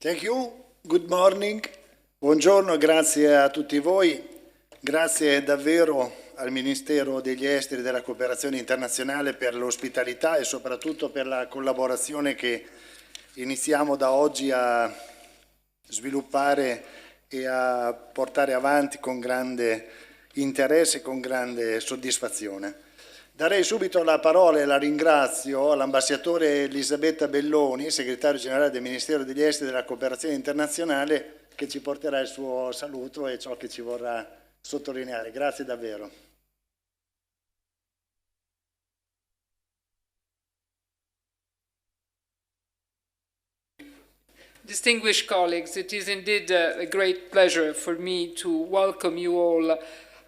Thank you, good morning, buongiorno, grazie a tutti voi, grazie davvero al Ministero degli Esteri e della Cooperazione Internazionale per l'ospitalità e soprattutto per la collaborazione che iniziamo da oggi a sviluppare e a portare avanti con grande interesse e con grande soddisfazione. Darei subito la parola e la ringrazio all'ambasciatore Elisabetta Belloni, segretario generale del Ministero degli Esteri e della Cooperazione Internazionale, che ci porterà il suo saluto e ciò che ci vorrà sottolineare. Grazie davvero. Distinguished colleagues, it is indeed a great pleasure for me to welcome you all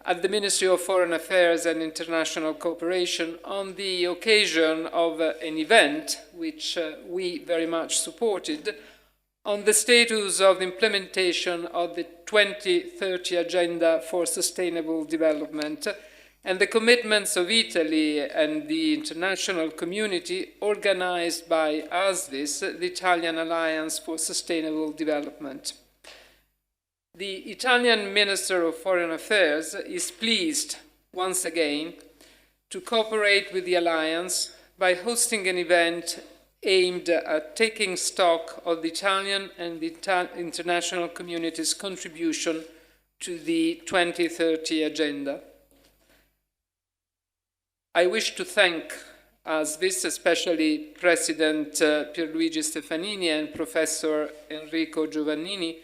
at the Ministry of Foreign Affairs and International Cooperation on the occasion of an event which we very much supported on the status of implementation of the 2030 Agenda for Sustainable Development and the commitments of Italy and the international community organized by ASviS, the Italian Alliance for Sustainable Development. The Italian Minister of Foreign Affairs is pleased, once again, to cooperate with the Alliance by hosting an event aimed at taking stock of the Italian and the international community's contribution to the 2030 Agenda. I wish to thank ASviS, especially President Pierluigi Stefanini and Professor Enrico Giovannini,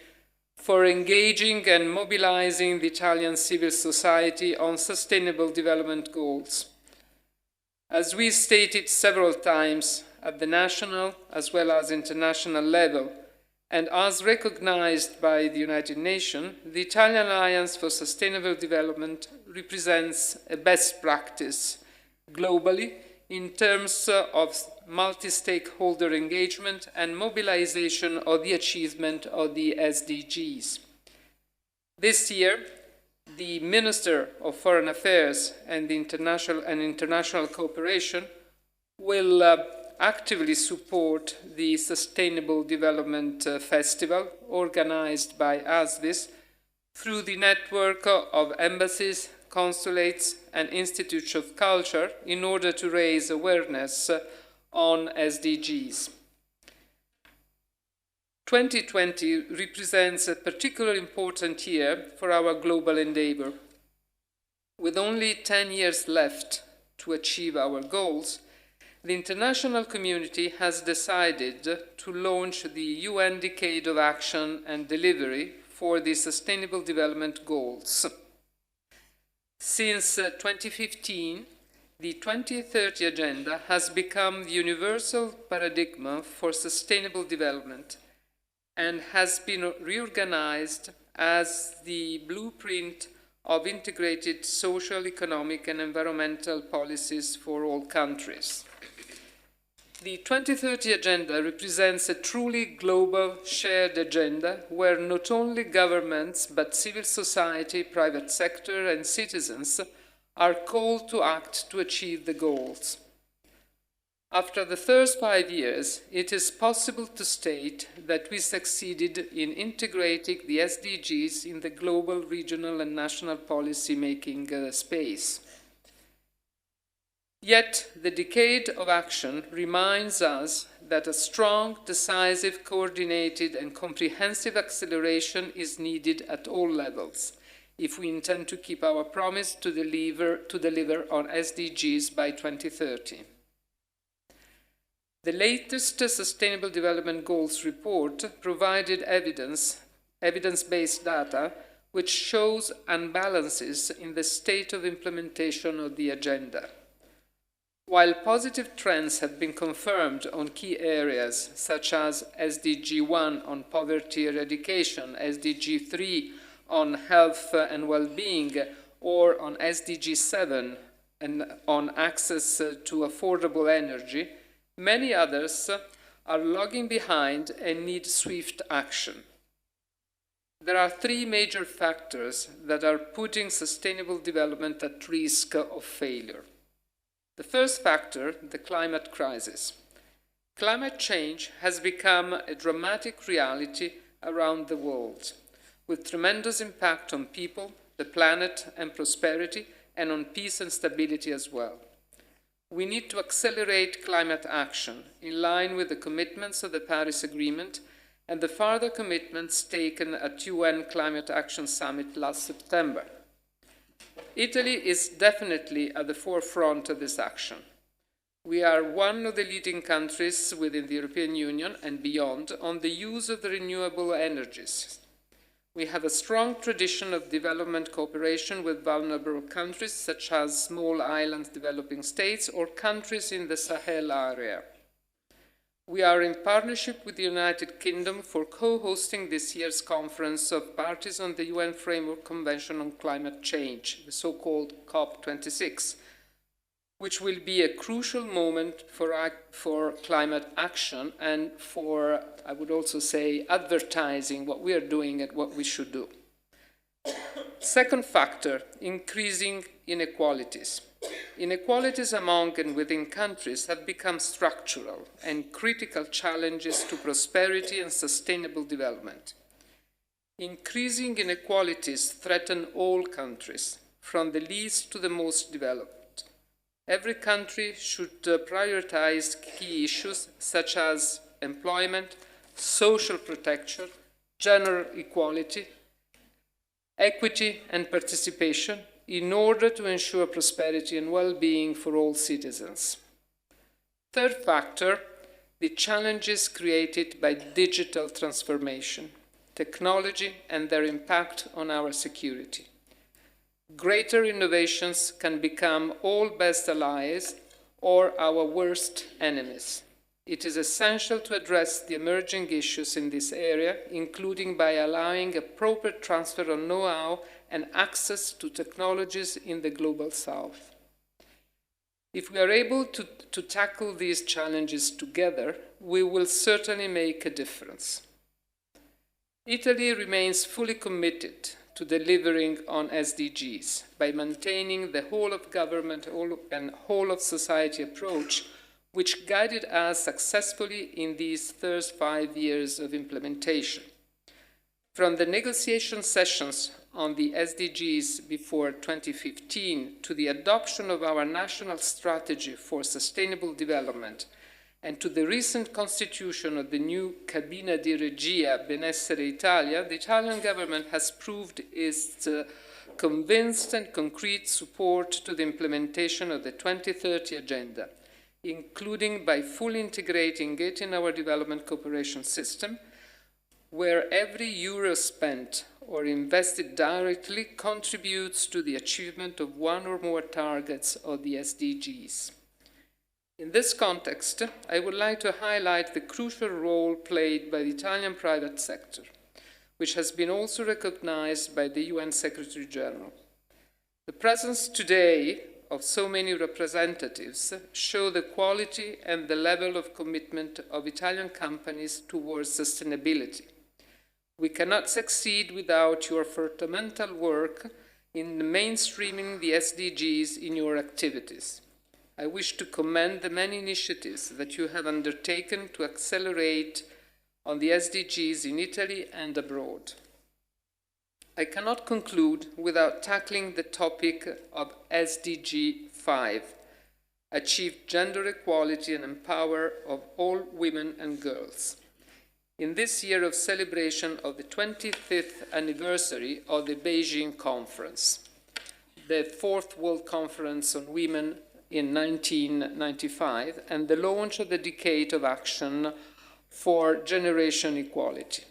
for engaging and mobilizing the Italian civil society on sustainable development goals. As we stated several times at the national as well as international level, and as recognized by the United Nations, the Italian Alliance for Sustainable Development represents a best practice globally in terms of multi-stakeholder engagement and mobilization of the achievement of the SDGs. This year, the Minister of Foreign Affairs and International Cooperation will actively support the Sustainable Development Festival organized by ASviS through the network of embassies, consulates and institutes of culture in order to raise awareness on SDGs. 2020 represents a particularly important year for our global endeavor. With only 10 years left to achieve our goals, the international community has decided to launch the UN Decade of Action and Delivery for the Sustainable Development Goals. Since 2015, the 2030 Agenda has become the universal paradigm for sustainable development and has been reorganized as the blueprint of integrated social, economic, and environmental policies for all countries. The 2030 Agenda represents a truly global shared agenda where not only governments but civil society, private sector and citizens are called to act to achieve the goals. After the first 5 years, it is possible to state that we succeeded in integrating the SDGs in the global, regional and national policy-making space. Yet, the Decade of Action reminds us that a strong, decisive, coordinated and comprehensive acceleration is needed at all levels if we intend to keep our promise to deliver on SDGs by 2030. The latest Sustainable Development Goals report provided evidence-based data which shows imbalances in the state of implementation of the agenda. While positive trends have been confirmed on key areas such as SDG 1 on poverty eradication, SDG 3 on health and well-being, or on SDG 7 and on access to affordable energy, many others are lagging behind and need swift action. There are three major factors that are putting sustainable development at risk of failure. The first factor, the climate crisis. Climate change has become a dramatic reality around the world, with tremendous impact on people, the planet and prosperity, and on peace and stability as well. We need to accelerate climate action in line with the commitments of the Paris Agreement and the further commitments taken at UN Climate Action Summit last September. Italy is definitely at the forefront of this action. We are one of the leading countries within the European Union and beyond on the use of the renewable energies. We have a strong tradition of development cooperation with vulnerable countries such as small island developing states or countries in the Sahel area. We are in partnership with the United Kingdom for co-hosting this year's Conference of Parties on the UN Framework Convention on Climate Change, the so-called COP26, which will be a crucial moment for climate action and for, I would also say, advertising what we are doing and what we should do. Second factor, increasing inequalities. Inequalities among and within countries have become structural and critical challenges to prosperity and sustainable development. Increasing inequalities threaten all countries, from the least to the most developed. Every country should prioritize key issues such as employment, social protection, gender equality, equity and participation in order to ensure prosperity and well-being for all citizens. Third factor, the challenges created by digital transformation, technology and their impact on our security. Greater innovations can become all best allies or our worst enemies. It is essential to address the emerging issues in this area, including by allowing a proper transfer of know-how and access to technologies in the Global South. If we are able to tackle these challenges together, we will certainly make a difference. Italy remains fully committed to delivering on SDGs by maintaining the whole of government and whole of society approach which guided us successfully in these first 5 years of implementation. From the negotiation sessions on the SDGs before 2015 to the adoption of our national strategy for sustainable development and to the recent constitution of the new Cabina di Regia Benessere Italia, the Italian government has proved its convinced and concrete support to the implementation of the 2030 Agenda, including by fully integrating it in our development cooperation system, where every euro spent or invested directly contributes to the achievement of one or more targets of the SDGs. In this context, I would like to highlight the crucial role played by the Italian private sector, which has been also recognized by the UN Secretary General. The presence today of so many representatives show the quality and the level of commitment of Italian companies towards sustainability. We cannot succeed without your fundamental work in mainstreaming the SDGs in your activities. I wish to commend the many initiatives that you have undertaken to accelerate on the SDGs in Italy and abroad. I cannot conclude without tackling the topic of SDG 5, achieve gender equality and empower of all women and girls. In this year of celebration of the 25th anniversary of the Beijing Conference, the 4th World Conference on Women in 1995, and the launch of the Decade of Action for Generation Equality.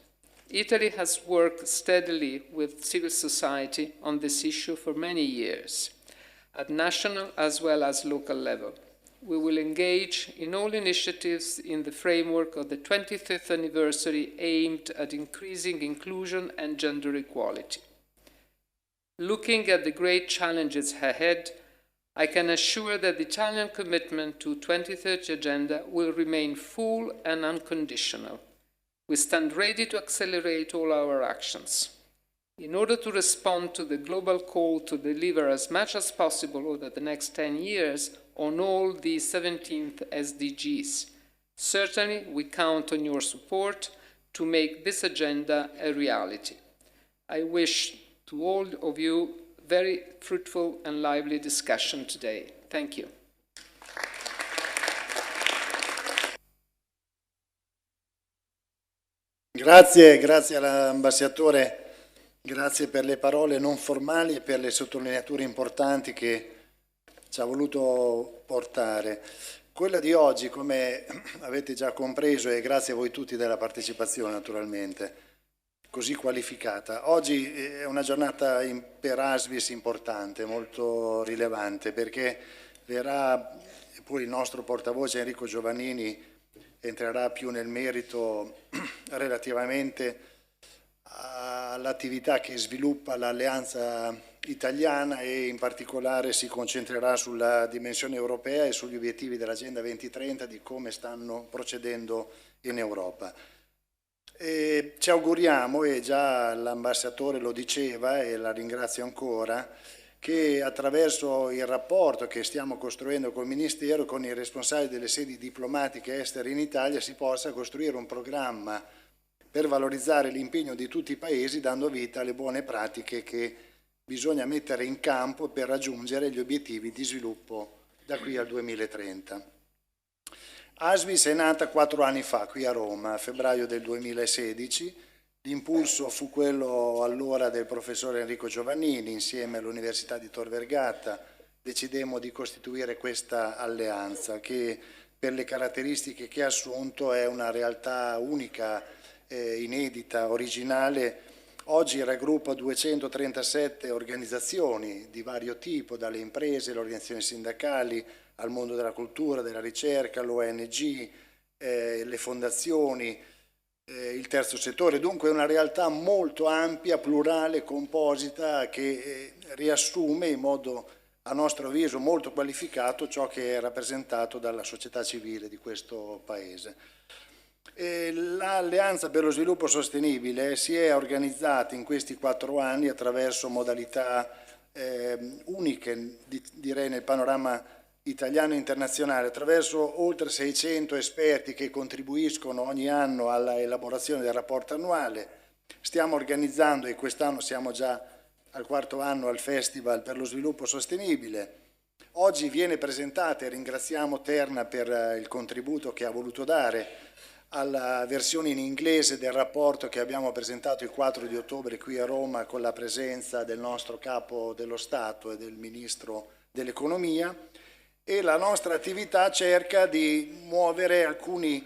Italy has worked steadily with civil society on this issue for many years, at national as well as local level. We will engage in all initiatives in the framework of the 25th anniversary aimed at increasing inclusion and gender equality. Looking at the great challenges ahead, I can assure that the Italian commitment to 2030 Agenda will remain full and unconditional. We stand ready to accelerate all our actions. In order to respond to the global call to deliver as much as possible over the next 10 years on all the 17th SDGs, certainly we count on your support to make this agenda a reality. I wish to all of you very fruitful and lively discussion today. Thank you. Grazie all'ambasciatore, grazie per le parole non formali e per le sottolineature importanti che ci ha voluto portare. Quella di oggi, come avete già compreso, e grazie a voi tutti della partecipazione naturalmente, così qualificata. Oggi è una giornata per ASviS importante, molto rilevante, perché verrà, e poi il nostro portavoce Enrico Giovannini entrerà più nel merito relativamente all'attività che sviluppa l'Alleanza Italiana e in particolare si concentrerà sulla dimensione europea e sugli obiettivi dell'Agenda 2030 di come stanno procedendo in Europa. E ci auguriamo, e già l'ambasciatore lo diceva e la ringrazio ancora, che attraverso il rapporto che stiamo costruendo col Ministero, con i responsabili delle sedi diplomatiche estere in Italia, si possa costruire un programma per valorizzare l'impegno di tutti i paesi, dando vita alle buone pratiche che bisogna mettere in campo per raggiungere gli obiettivi di sviluppo da qui al 2030. ASviS è nata 4 anni fa qui a Roma, a febbraio del 2016. L'impulso fu quello allora del professore Enrico Giovannini, insieme all'Università di Tor Vergata decidemmo di costituire questa alleanza che per le caratteristiche che ha assunto è una realtà unica, inedita, originale. Oggi raggruppa 237 organizzazioni di vario tipo, dalle imprese, le organizzazioni sindacali, al mondo della cultura, della ricerca, l'ONG, le fondazioni, il terzo settore. Dunque è una realtà molto ampia, plurale, composita, che riassume in modo, a nostro avviso, molto qualificato ciò che è rappresentato dalla società civile di questo Paese. L'Alleanza per lo Sviluppo Sostenibile si è organizzata in questi 4 anni attraverso modalità uniche, direi nel panorama italiano e internazionale, attraverso oltre 600 esperti che contribuiscono ogni anno alla elaborazione del rapporto annuale. Stiamo organizzando, e quest'anno siamo già al 4º anno, al Festival per lo Sviluppo Sostenibile. Oggi viene presentata, e ringraziamo Terna per il contributo che ha voluto dare, alla versione in inglese del rapporto che abbiamo presentato il 4 di ottobre qui a Roma con la presenza del nostro capo dello Stato e del Ministro dell'Economia, e la nostra attività cerca di muovere alcuni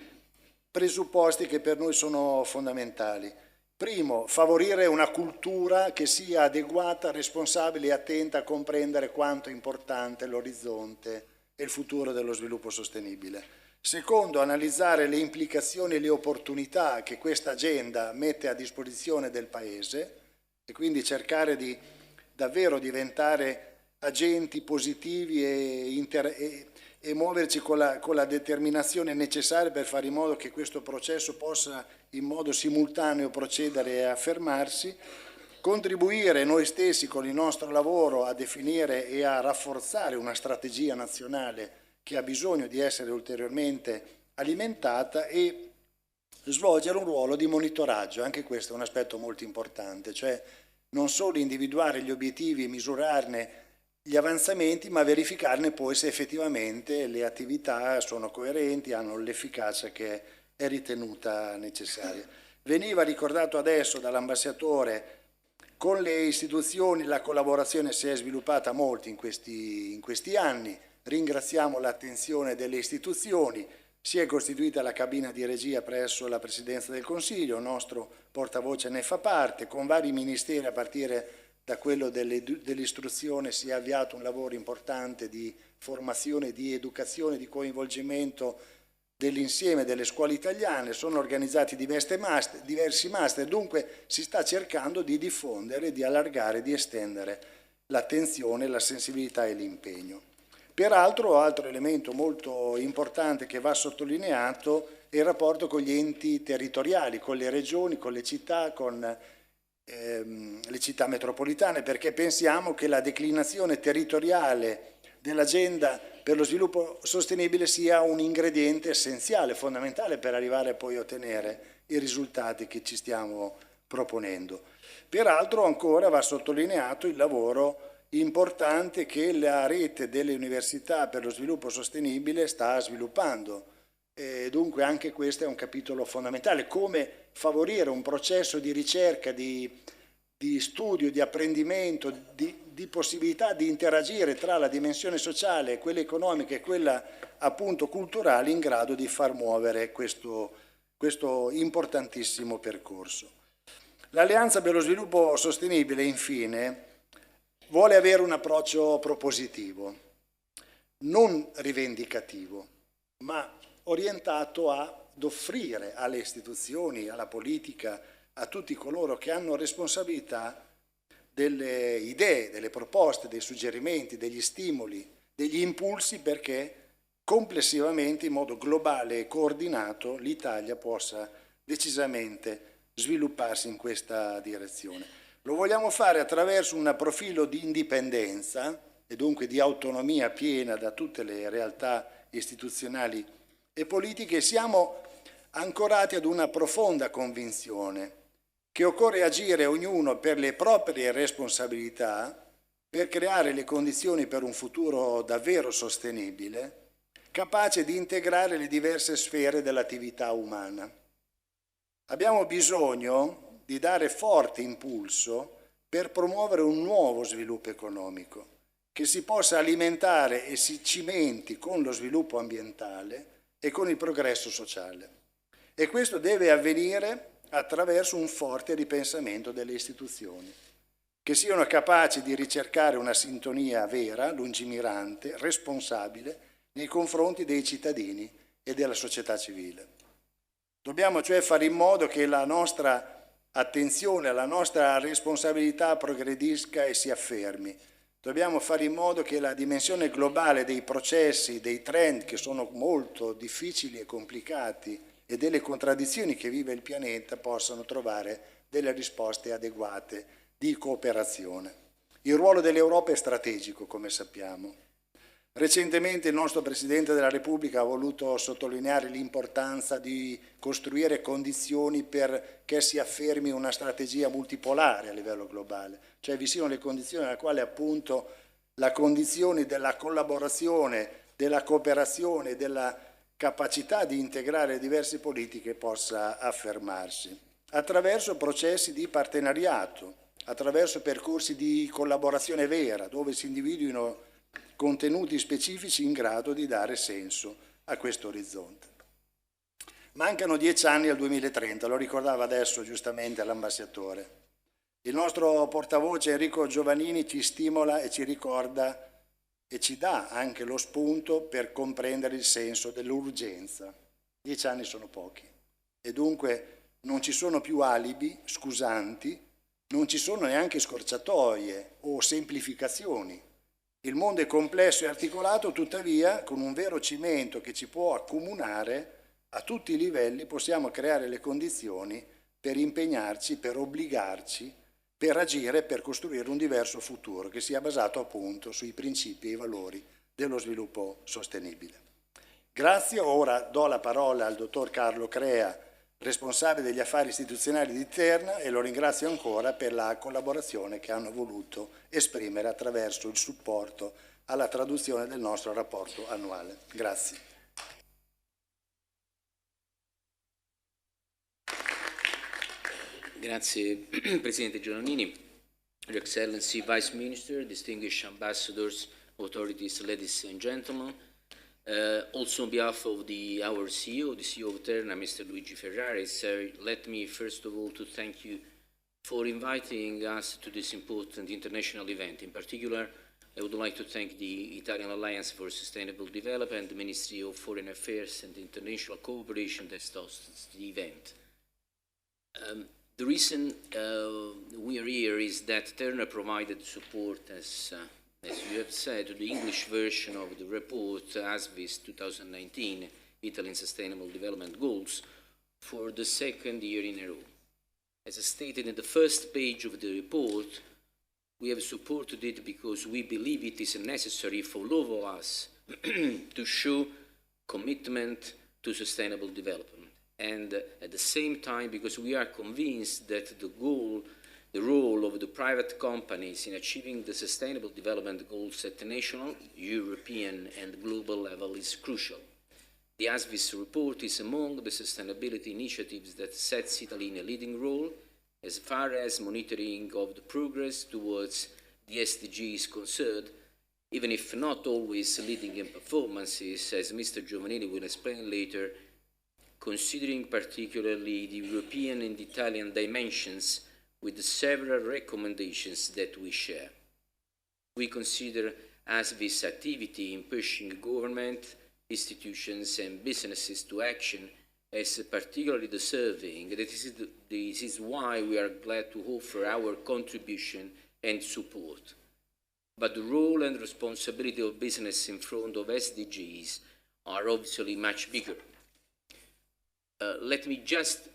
presupposti che per noi sono fondamentali. Primo, favorire una cultura che sia adeguata, responsabile e attenta a comprendere quanto è importante l'orizzonte e il futuro dello sviluppo sostenibile. Secondo, analizzare le implicazioni e le opportunità che questa agenda mette a disposizione del Paese e quindi cercare di davvero diventare agenti positivi e muoverci con la determinazione necessaria per fare in modo che questo processo possa in modo simultaneo procedere e affermarsi. Contribuire noi stessi con il nostro lavoro a definire e a rafforzare una strategia nazionale che ha bisogno di essere ulteriormente alimentata, e svolgere un ruolo di monitoraggio. Anche questo è un aspetto molto importante, cioè non solo individuare gli obiettivi e misurarne gli avanzamenti, ma verificarne poi se effettivamente le attività sono coerenti, hanno l'efficacia che è ritenuta necessaria. Veniva ricordato adesso dall'ambasciatore, con le istituzioni la collaborazione si è sviluppata molto in questi anni. Ringraziamo l'attenzione delle istituzioni, si è costituita la cabina di regia presso la Presidenza del Consiglio, il nostro portavoce ne fa parte, con vari ministeri a partire da quello dell'istruzione si è avviato un lavoro importante di formazione, di educazione, di coinvolgimento dell'insieme delle scuole italiane, sono organizzati diversi master, dunque si sta cercando di diffondere, di allargare, di estendere l'attenzione, la sensibilità e l'impegno. Peraltro, altro elemento molto importante che va sottolineato è il rapporto con gli enti territoriali, con le regioni, con le città metropolitane, perché pensiamo che la declinazione territoriale dell'agenda per lo sviluppo sostenibile sia un ingrediente essenziale, fondamentale per arrivare poi a ottenere i risultati che ci stiamo proponendo. Peraltro ancora va sottolineato il lavoro importante che la rete delle università per lo sviluppo sostenibile sta sviluppando. Dunque anche questo è un capitolo fondamentale, come favorire un processo di ricerca, di studio, di apprendimento, di possibilità di interagire tra la dimensione sociale, quella economica e quella appunto culturale, in grado di far muovere questo importantissimo percorso. L'Alleanza per lo Sviluppo Sostenibile, infine, vuole avere un approccio propositivo, non rivendicativo, ma orientato ad offrire alle istituzioni, alla politica, a tutti coloro che hanno responsabilità delle idee, delle proposte, dei suggerimenti, degli stimoli, degli impulsi perché complessivamente, in modo globale e coordinato, l'Italia possa decisamente svilupparsi in questa direzione. Lo vogliamo fare attraverso un profilo di indipendenza e dunque di autonomia piena da tutte le realtà istituzionali e politiche. Siamo ancorati ad una profonda convinzione che occorre agire ognuno per le proprie responsabilità per creare le condizioni per un futuro davvero sostenibile, capace di integrare le diverse sfere dell'attività umana. Abbiamo bisogno di dare forte impulso per promuovere un nuovo sviluppo economico che si possa alimentare e si cimenti con lo sviluppo ambientale e con il progresso sociale. E questo deve avvenire attraverso un forte ripensamento delle istituzioni, che siano capaci di ricercare una sintonia vera, lungimirante, responsabile nei confronti dei cittadini e della società civile. Dobbiamo cioè fare in modo che la nostra attenzione, la nostra responsabilità progredisca e si affermi. Dobbiamo fare in modo che la dimensione globale dei processi, dei trend che sono molto difficili e complicati e delle contraddizioni che vive il pianeta possano trovare delle risposte adeguate di cooperazione. Il ruolo dell'Europa è strategico, come sappiamo. Recentemente il nostro Presidente della Repubblica ha voluto sottolineare l'importanza di costruire condizioni perché si affermi una strategia multipolare a livello globale, cioè vi siano le condizioni nella quale appunto la condizione della collaborazione, della cooperazione, della capacità di integrare diverse politiche possa affermarsi, attraverso processi di partenariato, attraverso percorsi di collaborazione vera, dove si individuino contenuti specifici in grado di dare senso a questo orizzonte. Mancano 10 anni al 2030, lo ricordava adesso giustamente l'ambasciatore. Il nostro portavoce Enrico Giovannini ci stimola e ci ricorda e ci dà anche lo spunto per comprendere il senso dell'urgenza. 10 anni sono pochi e dunque non ci sono più alibi, scusanti, non ci sono neanche scorciatoie o semplificazioni. Il mondo è complesso e articolato, tuttavia con un vero cimento che ci può accomunare a tutti i livelli possiamo creare le condizioni per impegnarci, per obbligarci, per agire, per costruire un diverso futuro che sia basato appunto sui principi e i valori dello sviluppo sostenibile. Grazie, ora do la parola al dottor Carlo Crea, responsabile degli affari istituzionali di Terna, e lo ringrazio ancora per la collaborazione che hanno voluto esprimere attraverso il supporto alla traduzione del nostro rapporto annuale. Grazie. Grazie Presidente Giovannini, Your Excellency Vice Minister, distinguished ambassadors, authorities, ladies and gentlemen. Also on behalf of our CEO, the CEO of Terna, Mr. Luigi Ferrari, let me first of all to thank you for inviting us to this important international event. In particular, I would like to thank the Italian Alliance for Sustainable Development, the Ministry of Foreign Affairs and International Cooperation that hosts the event. The reason we are here is that Terna provided support, as you have said, to the English version of the report ASviS 2019, Italian Sustainable Development Goals, for the second year in a row. As stated in the first page of the report, we have supported it because we believe it is necessary for all of us to show commitment to sustainable development. And at the same time, because we are convinced that the role of the private companies in achieving the sustainable development goals at the national, European and global level is crucial. The ASviS report is among the sustainability initiatives that sets Italy in a leading role as far as monitoring of the progress towards the SDGs is concerned, even if not always leading in performances, as Mr. Giovannini will explain later, considering particularly the European and Italian dimensions with several recommendations that we share. We consider ASviS activity in pushing government, institutions and businesses to action as particularly deserving. This is why we are glad to offer our contribution and support. But the role and responsibility of business in front of SDGs are obviously much bigger. Let me just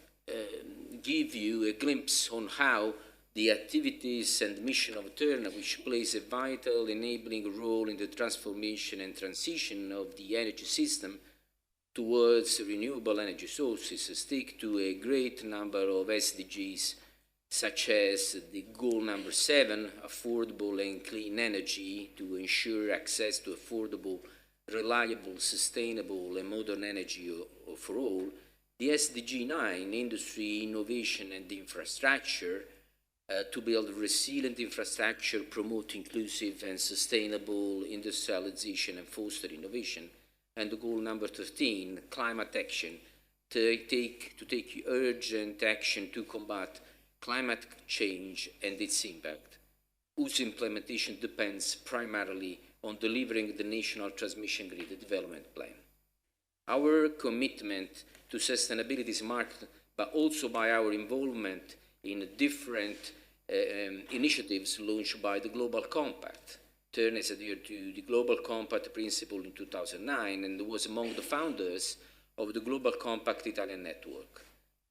give you a glimpse on how the activities and mission of Terna, which plays a vital enabling role in the transformation and transition of the energy system towards renewable energy sources, stick to a great number of SDGs such as the goal number 7, affordable and clean energy to ensure access to affordable, reliable, sustainable and modern energy for all, the SDG 9, industry, innovation and infrastructure, to build resilient infrastructure, promote inclusive and sustainable industrialization and foster innovation, and the goal number 13, climate action, to take urgent action to combat climate change and its impact, whose implementation depends primarily on delivering the National Transmission Grid Development Plan. Our commitment to sustainability is marked but also by our involvement in different initiatives launched by the Global Compact. Turn has adhered to the Global Compact principle in 2009 and was among the founders of the Global Compact Italian network.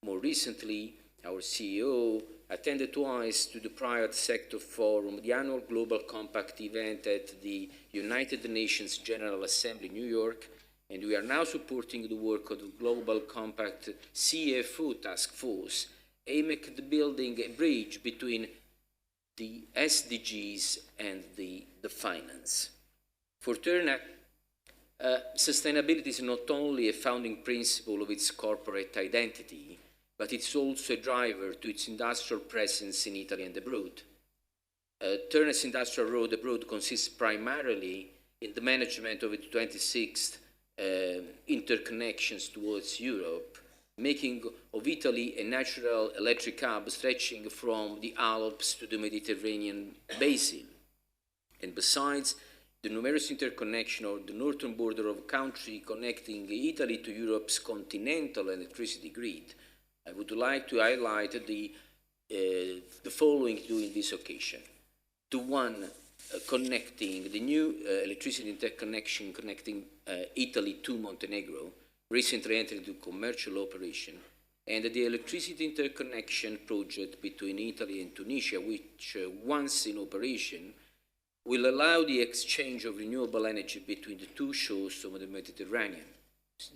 More recently, our CEO attended twice to the Private Sector Forum, the annual Global Compact event at the United Nations General Assembly in New York, and we are now supporting the work of the Global Compact CFO Task Force, aiming at building a bridge between the SDGs and the finance. For Terna, sustainability is not only a founding principle of its corporate identity, but it's also a driver to its industrial presence in Italy and abroad. Terna's industrial road abroad consists primarily in the management of its 26 interconnections towards Europe, making of Italy a natural electric hub stretching from the Alps to the Mediterranean basin. And besides the numerous interconnection of the northern border of a country connecting Italy to Europe's continental electricity grid, I would like to highlight the following during this occasion. The one connecting the new electricity interconnection connecting Italy to Montenegro, recently entered into commercial operation, and the electricity interconnection project between Italy and Tunisia, which once in operation, will allow the exchange of renewable energy between the two shores of the Mediterranean,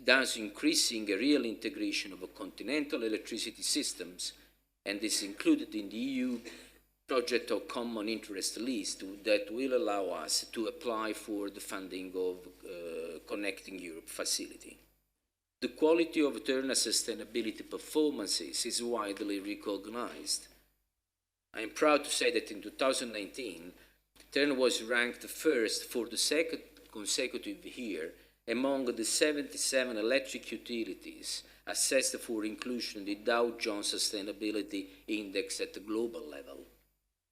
thus increasing a real integration of continental electricity systems, and is included in the EU project of common interest list that will allow us to apply for the funding of Connecting Europe facility. The quality of Terna's sustainability performances is widely recognized. I am proud to say that in 2019, Terna was ranked first for the second consecutive year among the 77 electric utilities assessed for inclusion in the Dow Jones Sustainability Index at the global level.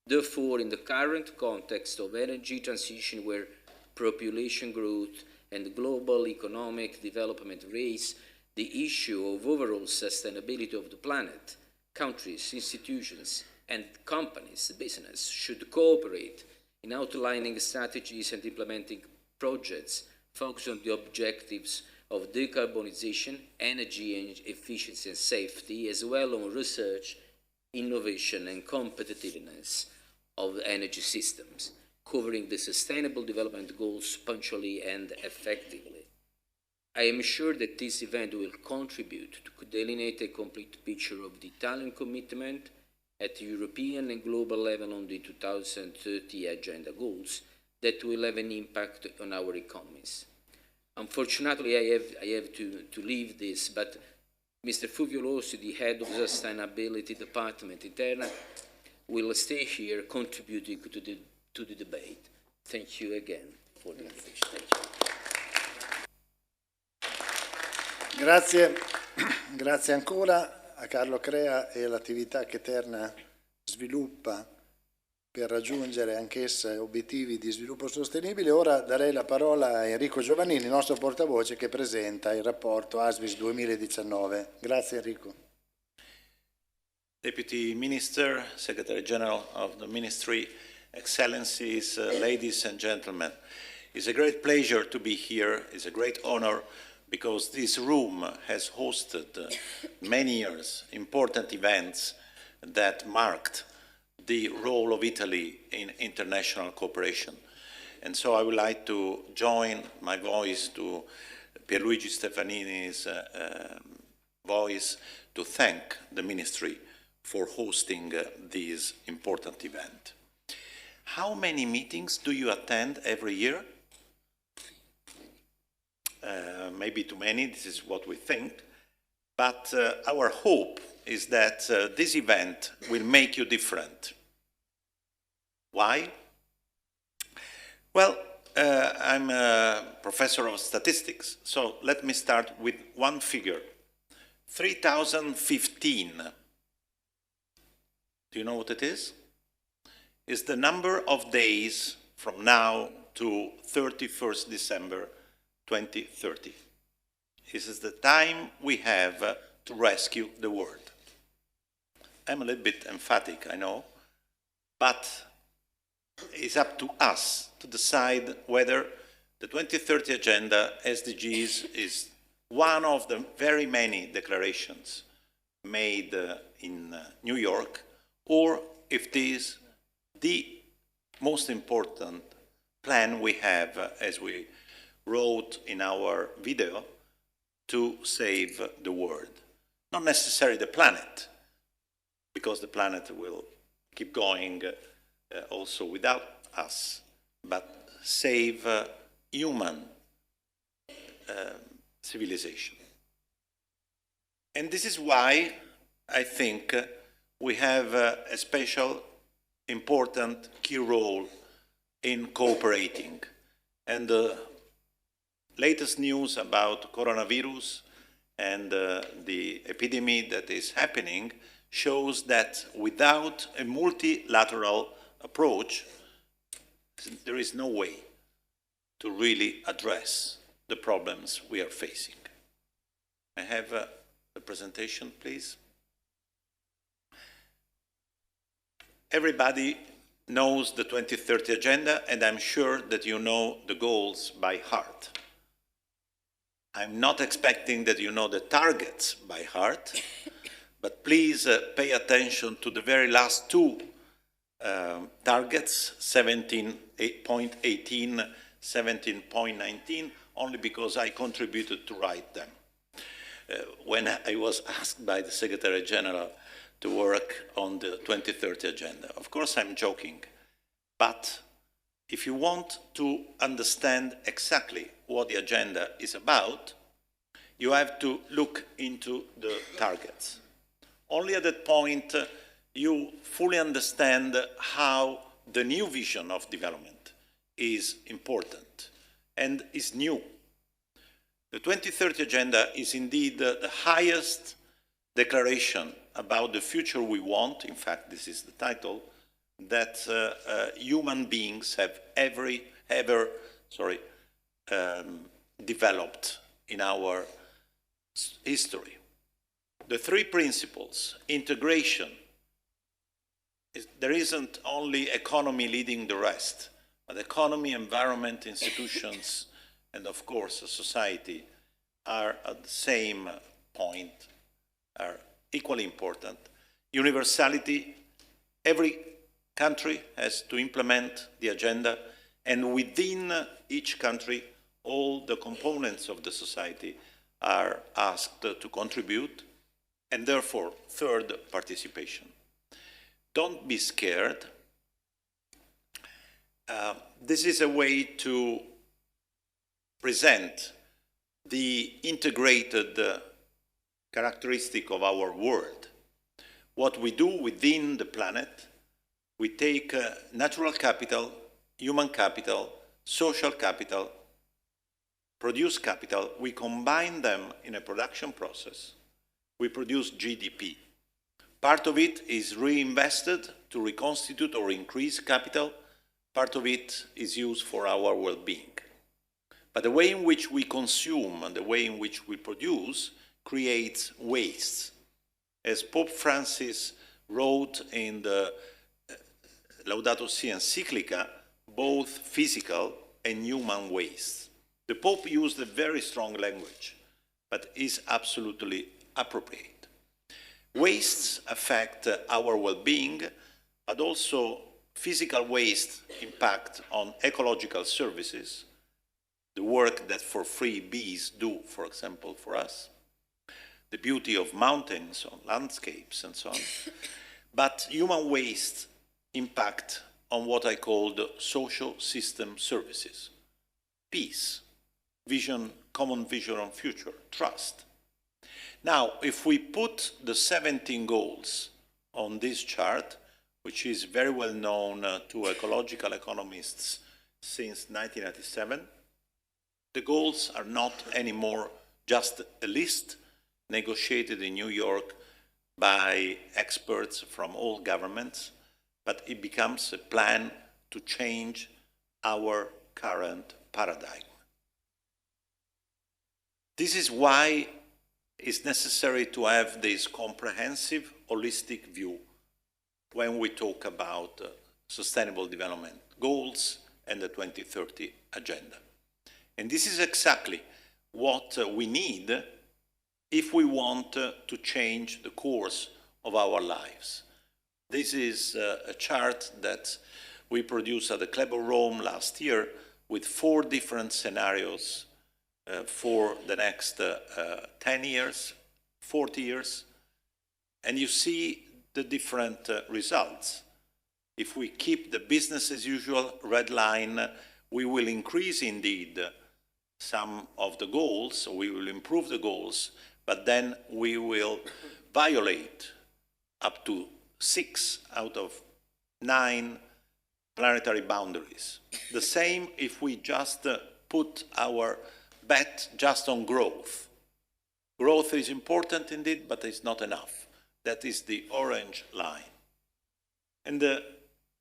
Therefore, in the current context of energy transition where population growth and global economic development raise the issue of overall sustainability of the planet, countries, institutions, and companies, business, should cooperate in outlining strategies and implementing projects focused on the objectives of decarbonization, energy efficiency and safety, as well on research, innovation and competitiveness of energy systems, covering the sustainable development goals punctually and effectively. I am sure that this event will contribute to delineate a complete picture of the Italian commitment at the European and global level on the 2030 Agenda goals that will have an impact on our economies. Unfortunately, I have to leave this, but Mr. Fulvio Rossi, the head of the Sustainability Department in Terna, will stay here contributing to the debate. Thank you again for the invitation. Thank you. Grazie ancora a Carlo Crea e all'attività che Terna sviluppa per raggiungere anch'essa obiettivi di sviluppo sostenibile. Ora darei la parola a Enrico Giovannini, nostro portavoce, che presenta il rapporto ASviS 2019. Grazie Enrico. Deputy Minister, Secretary General of the Ministry, Excellencies, ladies and gentlemen. It's a great pleasure to be here. It's a great honor because this room has hosted many years important events that marked the role of Italy in international cooperation. And so I would like to join my voice to Pierluigi Stefanini's voice to thank the Ministry for hosting this important event. How many meetings do you attend every year? Maybe too many, this is what we think, but our hope is that this event will make you different. Why? Well, I'm a professor of statistics, so let me start with one figure. 3015. Do you know what it is? It's the number of days from now to 31st December 2030. This is the time we have to rescue the world. I'm a little bit emphatic, I know, but it's up to us to decide whether the 2030 Agenda, SDGs, is one of the very many declarations made in New York, or if it is the most important plan we have, as we wrote in our video, to save the world. Not necessarily the planet, because the planet will keep going also without us, but save human civilization. And this is why I think we have a special, important, key role in cooperating. And the latest news about coronavirus and the epidemic that is happening shows that without a multilateral approach, there is no way to really address the problems we are facing. I have the presentation, please. Everybody knows the 2030 Agenda, and I'm sure that you know the goals by heart. I'm not expecting that you know the targets by heart, but please pay attention to the very last two targets, 17.18, 17.19, only because I contributed to write them. When I was asked by the Secretary General to work on the 2030 Agenda. Of course, I'm joking, but if you want to understand exactly what the agenda is about, you have to look into the targets. Only at that point, you fully understand how the new vision of development is important and is new. The 2030 Agenda is indeed the highest declaration about the future we want, in fact this is the title, that human beings have ever developed in our history. The three principles, integration, there isn't only economy leading the rest, but economy, environment, institutions, and of course society are at the same point, are equally important. Universality, every country has to implement the agenda, and within each country, all the components of the society are asked to contribute, and therefore, third, participation. Don't be scared. This is a way to present the integrated characteristic of our world. What we do within the planet, we take natural capital, human capital, social capital, produce capital, we combine them in a production process, we produce GDP. Part of it is reinvested to reconstitute or increase capital, part of it is used for our well-being. But the way in which we consume and the way in which we produce creates waste. As Pope Francis wrote in the Laudato Si encyclica, both physical and human waste. The Pope used a very strong language, but is absolutely appropriate. Wastes affect our well-being, but also physical waste impact on ecological services, the work that for free bees do, for example, for us. the beauty of mountains, on landscapes and so on, but human waste impact on what I call the social system services. Peace, vision, common vision on future, trust. Now, if we put the 17 goals on this chart, which is very well known to ecological economists since 1997, the goals are not anymore just a list negotiated in New York by experts from all governments, but it becomes a plan to change our current paradigm. This is why it's necessary to have this comprehensive, holistic view when we talk about sustainable development goals and the 2030 agenda. And this is exactly what we need if we want to change the course of our lives. This is a chart that we produced at the Club of Rome last year with 4 different scenarios for the next 10 years, 40 years, and you see the different results. If we keep the business as usual red line, we will increase indeed some of the goals, we will improve the goals, but then we will violate up to 6 out of 9 planetary boundaries. The same if we just put our bet just on growth. Growth is important indeed, but it's not enough. That is the orange line. And the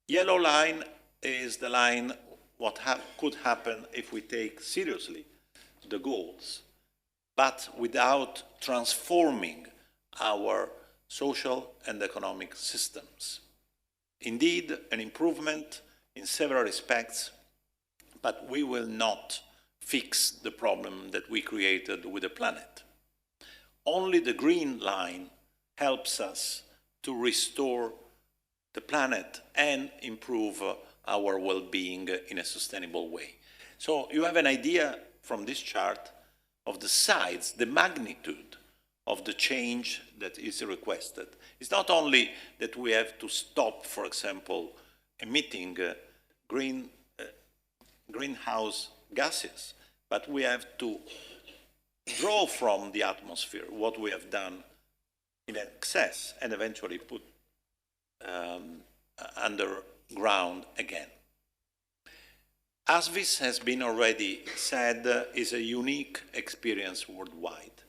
yellow line is the line what could happen if we take seriously the goals, but without transforming our social and economic systems. Indeed, an improvement in several respects, but we will not fix the problem that we created with the planet. Only the green line helps us to restore the planet and improve our well-being in a sustainable way. So you have an idea from this chart of the size, the magnitude of the change that is requested. It's not only that we have to stop, for example, emitting greenhouse gases, but we have to draw from the atmosphere what we have done in excess and eventually put underground again. ASviS has been already said is a unique experience worldwide.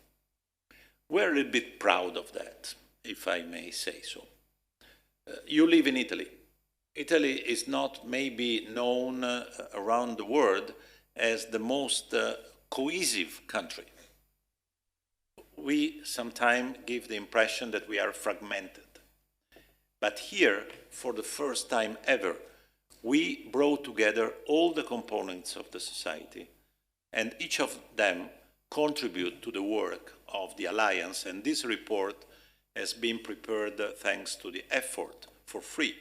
We're a little bit proud of that, if I may say so. You live in Italy. Italy is not maybe known around the world as the most cohesive country. We sometimes give the impression that we are fragmented. But here, for the first time ever, we brought together all the components of the society, and each of them contribute to the work of the Alliance, and this report has been prepared thanks to the effort, for free,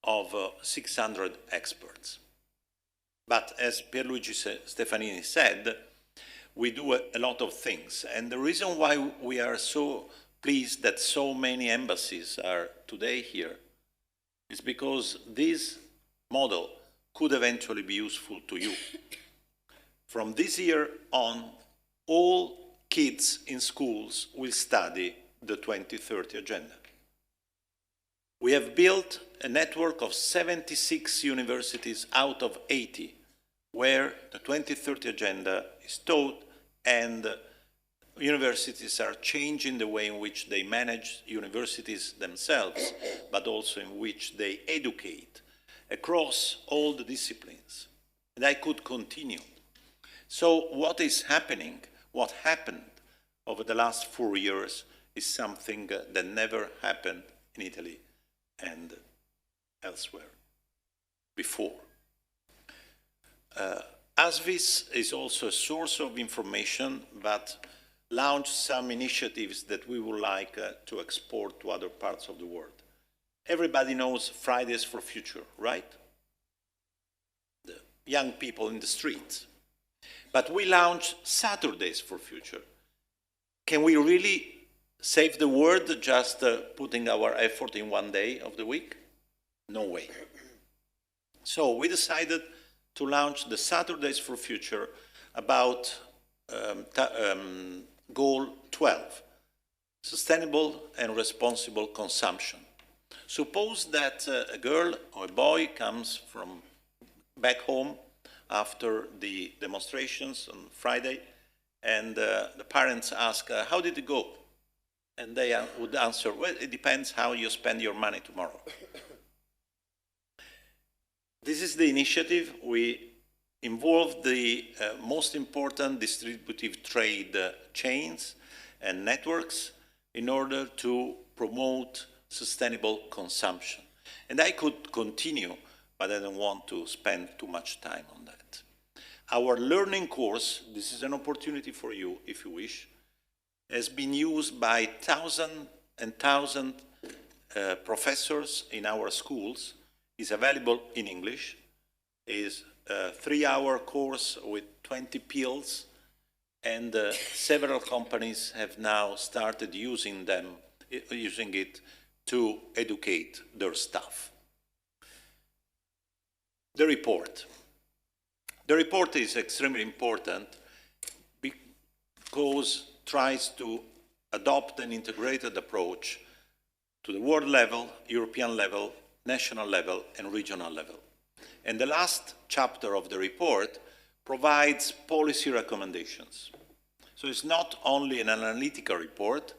of 600 experts. But as Pierluigi Stefanini said, we do a lot of things, and the reason why we are so pleased that so many embassies are today here is because this model could eventually be useful to you. From this year on, all kids in schools will study the 2030 Agenda. We have built a network of 76 universities out of 80 where the 2030 Agenda is taught, and universities are changing the way in which they manage universities themselves, but also in which they educate across all the disciplines. And I could continue. So what is happening, what happened over the last 4 years is something that never happened in Italy and elsewhere before. ASviS is also a source of information, but launched some initiatives that we would like to export to other parts of the world. Everybody knows Fridays for Future, right? The young people in the streets. But we launched Saturdays for Future. can we really save the world just putting our effort in one day of the week? No way. So we decided to launch the Saturdays for Future about goal 12, sustainable and responsible consumption. Suppose that a girl or a boy comes from back home after the demonstrations on Friday, and the parents ask, how did it go? And they would answer, well, it depends how you spend your money tomorrow. This is the initiative. We involved the most important distributive trade chains and networks in order to promote sustainable consumption. And I could continue, but I don't want to spend too much time on that. Our learning course, this is an opportunity for you if you wish, has been used by thousands and thousands professors in our schools, is available in English, is a 3-hour course with 20 pills, and several companies have now started using it to educate their staff. The report. The report is extremely important because it tries to adopt an integrated approach to the world level, European level, national level, and regional level. And the last chapter of the report provides policy recommendations. So it's not only an analytical report,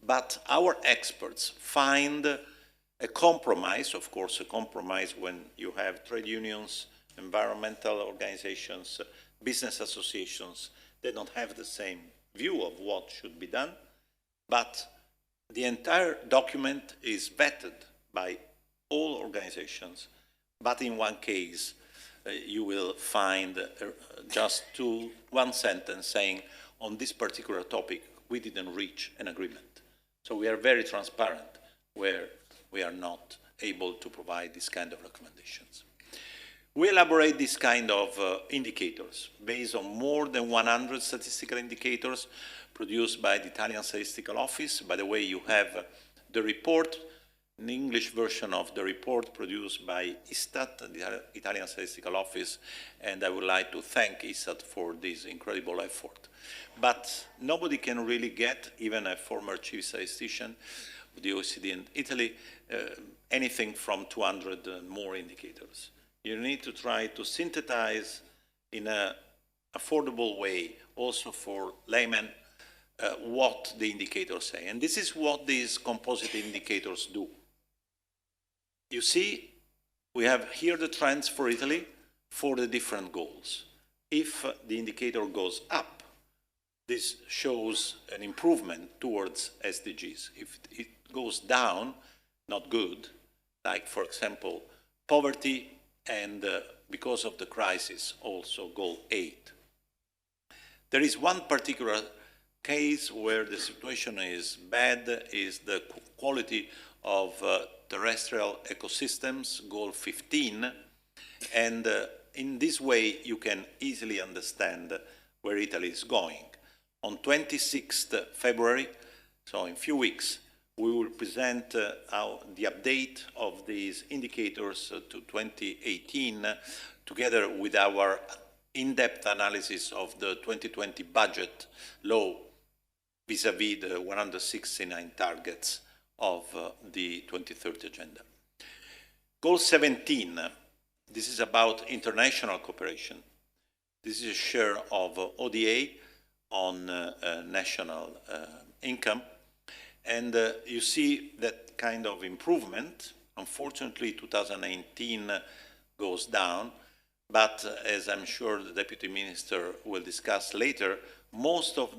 but our experts find a compromise, of course, a compromise when you have trade unions, environmental organizations, business associations, they don't have the same view of what should be done, but the entire document is vetted by all organizations, but in one case, you will find just one sentence saying, on this particular topic, we didn't reach an agreement. So we are very transparent where we are not able to provide this kind of recommendations. We elaborate this kind of indicators based on more than 100 statistical indicators produced by the Italian Statistical Office. By the way, you have the report, an English version of the report produced by ISTAT, the Italian Statistical Office, and I would like to thank ISTAT for this incredible effort. But nobody can really get, even a former chief statistician of the OECD in Italy, anything from 200 and more indicators. You need to try to synthesize in an affordable way, also for laymen, what the indicators say. And this is what these composite indicators do. You see, we have here the trends for Italy for the different goals. If the indicator goes up, this shows an improvement towards SDGs. If it goes down, not good, like, for example, poverty and because of the crisis, also goal 8. There is one particular case where the situation is bad, is the quality of terrestrial ecosystems, goal 15, and in this way you can easily understand where Italy is going. On 26th February, so in a few weeks, we will present the update of these indicators to 2018 together with our in-depth analysis of the 2020 budget law vis-à-vis the 169 targets of the 2030 Agenda. Goal 17, this is about international cooperation. This is a share of ODA on national income. And you see that kind of improvement. Unfortunately, 2019 goes down, but as I'm sure the Deputy Minister will discuss later, most of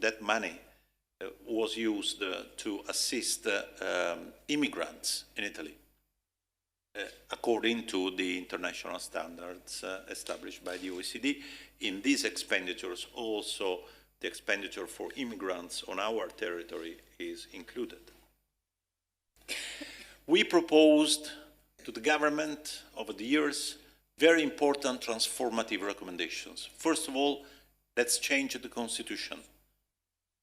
that money was used to assist immigrants in Italy, according to the international standards established by the OECD. In these expenditures, also the expenditure for immigrants on our territory is included. We proposed to the government over the years very important transformative recommendations. First of all, let's change the constitution.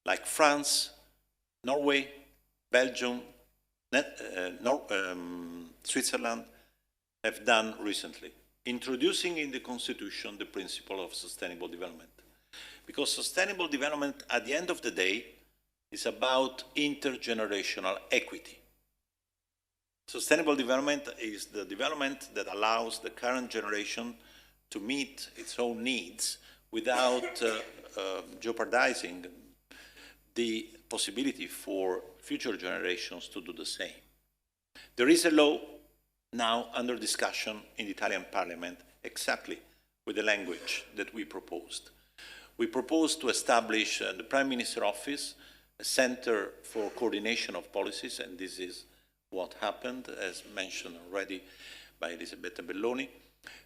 like France, Norway, Belgium, Switzerland have done recently, introducing in the Constitution the principle of sustainable development. Because sustainable development, at the end of the day, is about intergenerational equity. Sustainable development is the development that allows the current generation to meet its own needs without jeopardizing the possibility for future generations to do the same. There is a law now under discussion in the Italian Parliament exactly with the language that we proposed. We proposed to establish the Prime Minister's office, a center for coordination of policies, and this is what happened, as mentioned already by Elisabetta Belloni.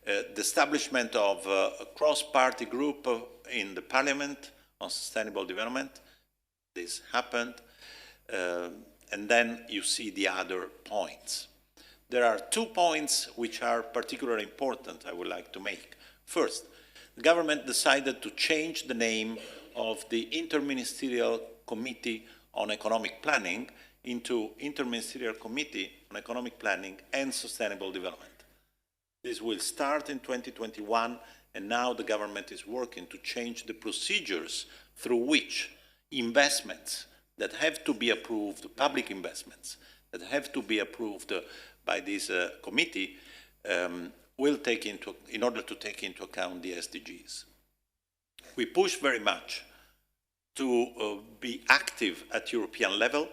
The establishment of a cross-party group in the Parliament on sustainable development, this happened, and then you see the other points. There are 2 points which are particularly important I would like to make. First, the government decided to change the name of the Interministerial Committee on Economic Planning into Interministerial Committee on Economic Planning and Sustainable Development. This will start in 2021, and now the government is working to change the procedures through which investments that have to be approved, public investments that have to be approved by this committee, will take in order to take into account the SDGs. We push very much to be active at European level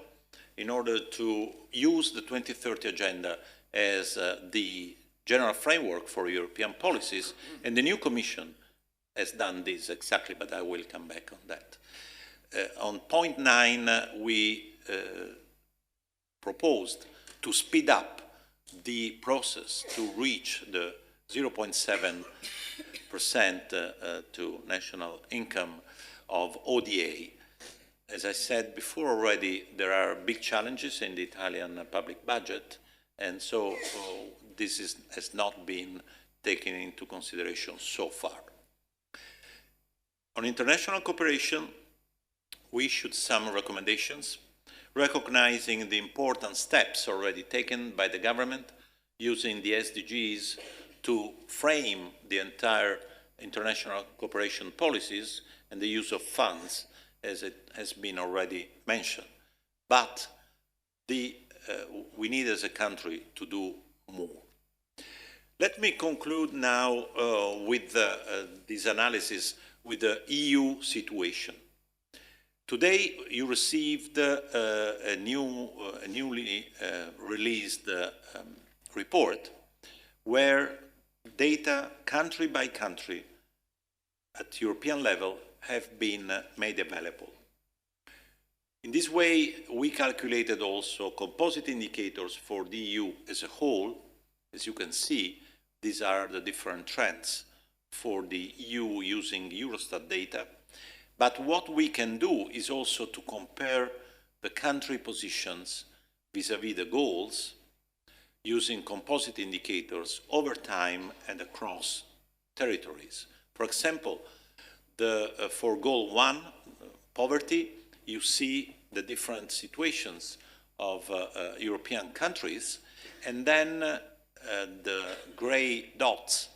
in order to use the 2030 Agenda as the general framework for European policies, and the new Commission has done this exactly, but I will come back on that. On point 9, we proposed to speed up the process to reach the 0.7% to national income of ODA. As I said before already, there are big challenges in the Italian public budget, and so this has not been taken into consideration so far. On international cooperation, we issued some recommendations recognizing the important steps already taken by the government using the SDGs to frame the entire international cooperation policies and the use of funds, as it has been already mentioned. But we need as a country to do more. Let me conclude now with this analysis with the EU situation. Today, you received a newly released report where data country by country at European level have been made available. In this way, we calculated also composite indicators for the EU as a whole. As you can see, these are the different trends for the EU using Eurostat data. But what we can do is also to compare the country positions vis-à-vis the goals using composite indicators over time and across territories. For example, for goal 1, poverty, you see the different situations of European countries, and then the gray dots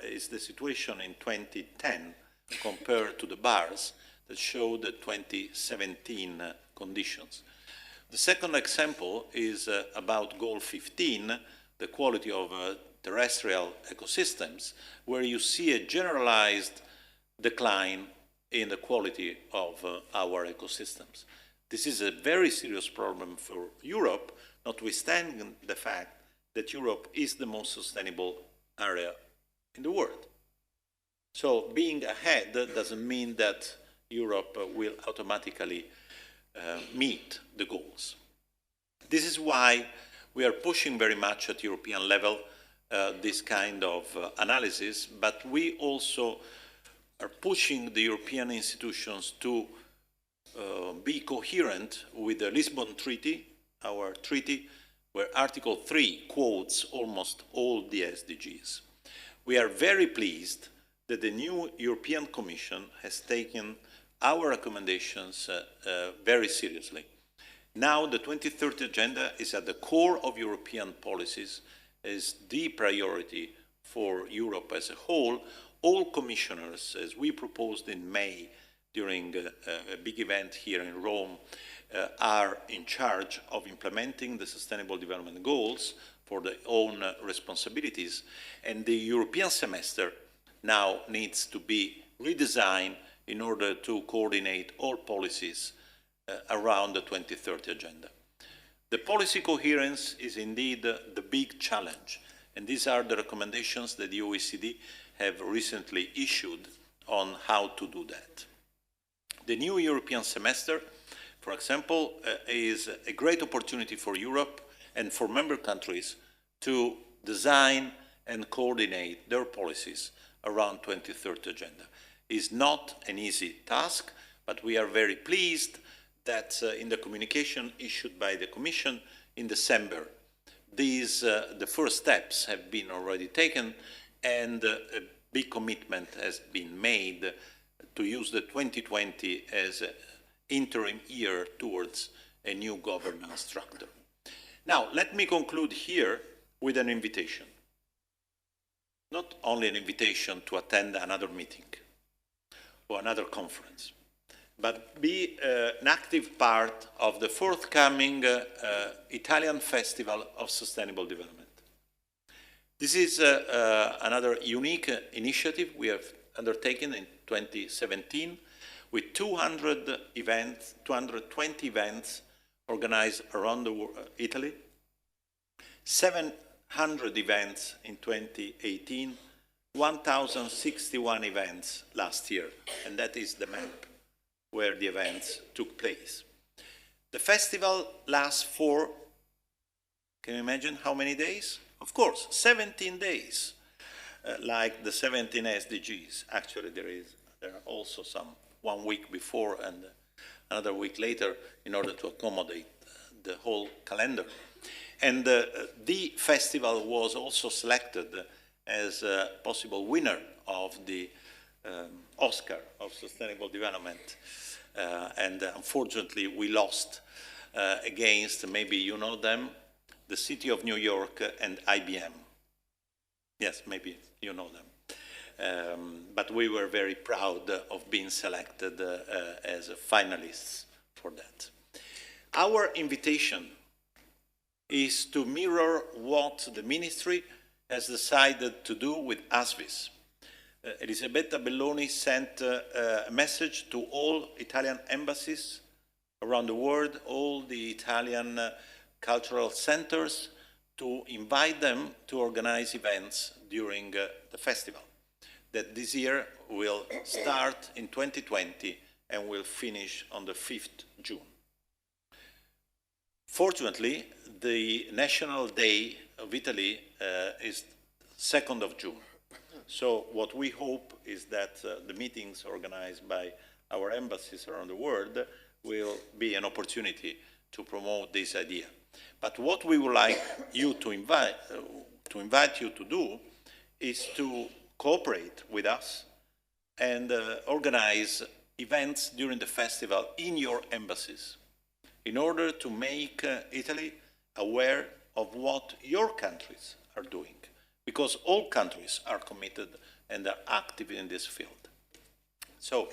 is the situation in 2010 compared to the bars that show the 2017 conditions. The second example is about goal 15, the quality of terrestrial ecosystems, where you see a generalized decline in the quality of our ecosystems. This is a very serious problem for Europe, notwithstanding the fact that Europe is the most sustainable area in the world. So being ahead doesn't mean that Europe will automatically meet the goals. This is why we are pushing very much at European level this kind of analysis, but we also are pushing the European institutions to be coherent with the Lisbon Treaty, our treaty, where Article 3 quotes almost all the SDGs. We are very pleased that the new European Commission has taken our recommendations very seriously. Now the 2030 Agenda is at the core of European policies, is the priority for Europe as a whole. All commissioners, as we proposed in May during a big event here in Rome, are in charge of implementing the Sustainable Development Goals for their own responsibilities, and the European semester now needs to be redesigned in order to coordinate all policies around the 2030 Agenda. The policy coherence is indeed the big challenge, and these are the recommendations that the OECD have recently issued on how to do that. The new European semester, for example, is a great opportunity for Europe and for member countries to design and coordinate their policies around 2030 Agenda. It's not an easy task, but we are very pleased that in the communication issued by the Commission in December, the first steps have been already taken, and a big commitment has been made to use the 2020 as an interim year towards a new governance structure. Now, let me conclude here with an invitation. Not only an invitation to attend another meeting or another conference, but be an active part of the forthcoming Italian Festival of Sustainable Development. This is another unique initiative we have undertaken in 2017 with 200 events, 220 events organized around Italy, 700 events in 2018, 1,061 events last year, and that is the map where the events took place. The festival lasts for, can you imagine how many days? Of course, 17 days, like the 17 SDGs. Actually, there are also some 1 week before and another week later in order to accommodate the whole calendar. And the festival was also selected as a possible winner of the Oscar of Sustainable Development. And unfortunately, we lost against, maybe you know them, the City of New York and IBM. Yes, maybe you know them. But we were very proud of being selected as finalists for that. Our invitation is to mirror what the ministry has decided to do with ASviS. Elisabetta Belloni sent a message to all Italian embassies around the world, all the Italian cultural centers, to invite them to organize events during the festival, that this year will start in 2020 and will finish on the 5th June. Fortunately, the National Day of Italy is 2nd of June. So what we hope is that the meetings organized by our embassies around the world will be an opportunity to promote this idea. But what we would like you to invite you to do is to cooperate with us and organize events during the festival in your embassies in order to make Italy aware of what your countries are doing, because all countries are committed and are active in this field. So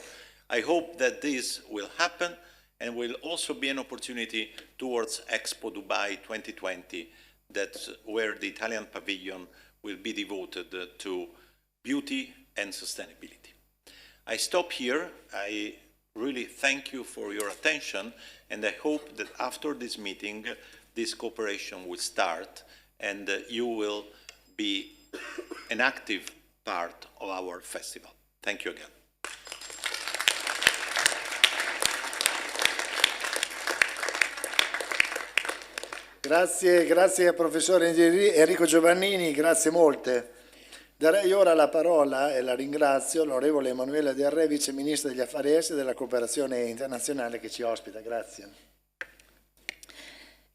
I hope that this will happen and will also be an opportunity towards Expo Dubai 2020, where the Italian pavilion will be devoted to beauty and sustainability. I stop here. I really thank you for your attention, and I hope that after this meeting, this cooperation will start and you will be an active part of our festival. Thank you again. Grazie professore Enrico Giovannini, grazie molte. Darei ora la parola e la ringrazio l'onorevole Emanuela Del Re, Vice Ministro degli Affari Esteri e della Cooperazione Internazionale che ci ospita. Grazie.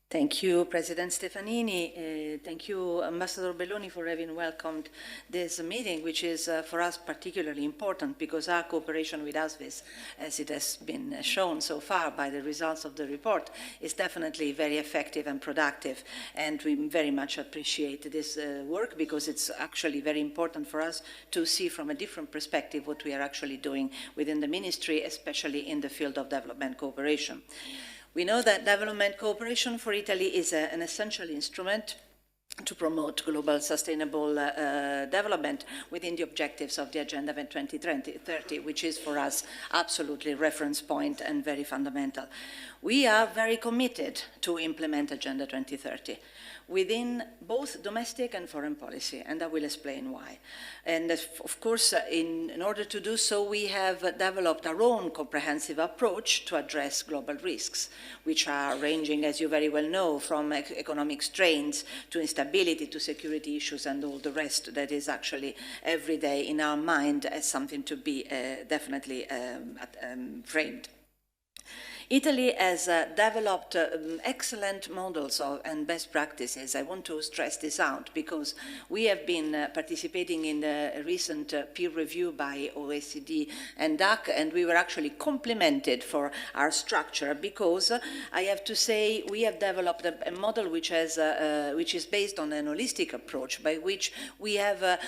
Thank you, President Stefanini. Thank you, Ambassador Belloni, for having welcomed this meeting, which is for us particularly important because our cooperation with ASviS, as it has been shown so far by the results of the report, is definitely very effective and productive. And we very much appreciate this work because it's actually very important for us to see from a different perspective what we are actually doing within the ministry, especially in the field of development cooperation. We know that development cooperation for Italy is an essential instrument to promote global sustainable development within the objectives of the Agenda 2030, which is for us absolutely reference point and very fundamental. We are very committed to implement Agenda 2030 within both domestic and foreign policy, and I will explain why. And of course, in order to do so, we have developed our own comprehensive approach to address global risks, which are ranging, as you very well know, from economic strains to instability to security issues and all the rest that is actually every day in our mind as something to be definitely framed. Italy has developed excellent models and best practices. I want to stress this out because we have been participating in the recent peer review by OECD and DAC, and we were actually complimented for our structure because I have to say we have developed a model which is based on an holistic approach by which we have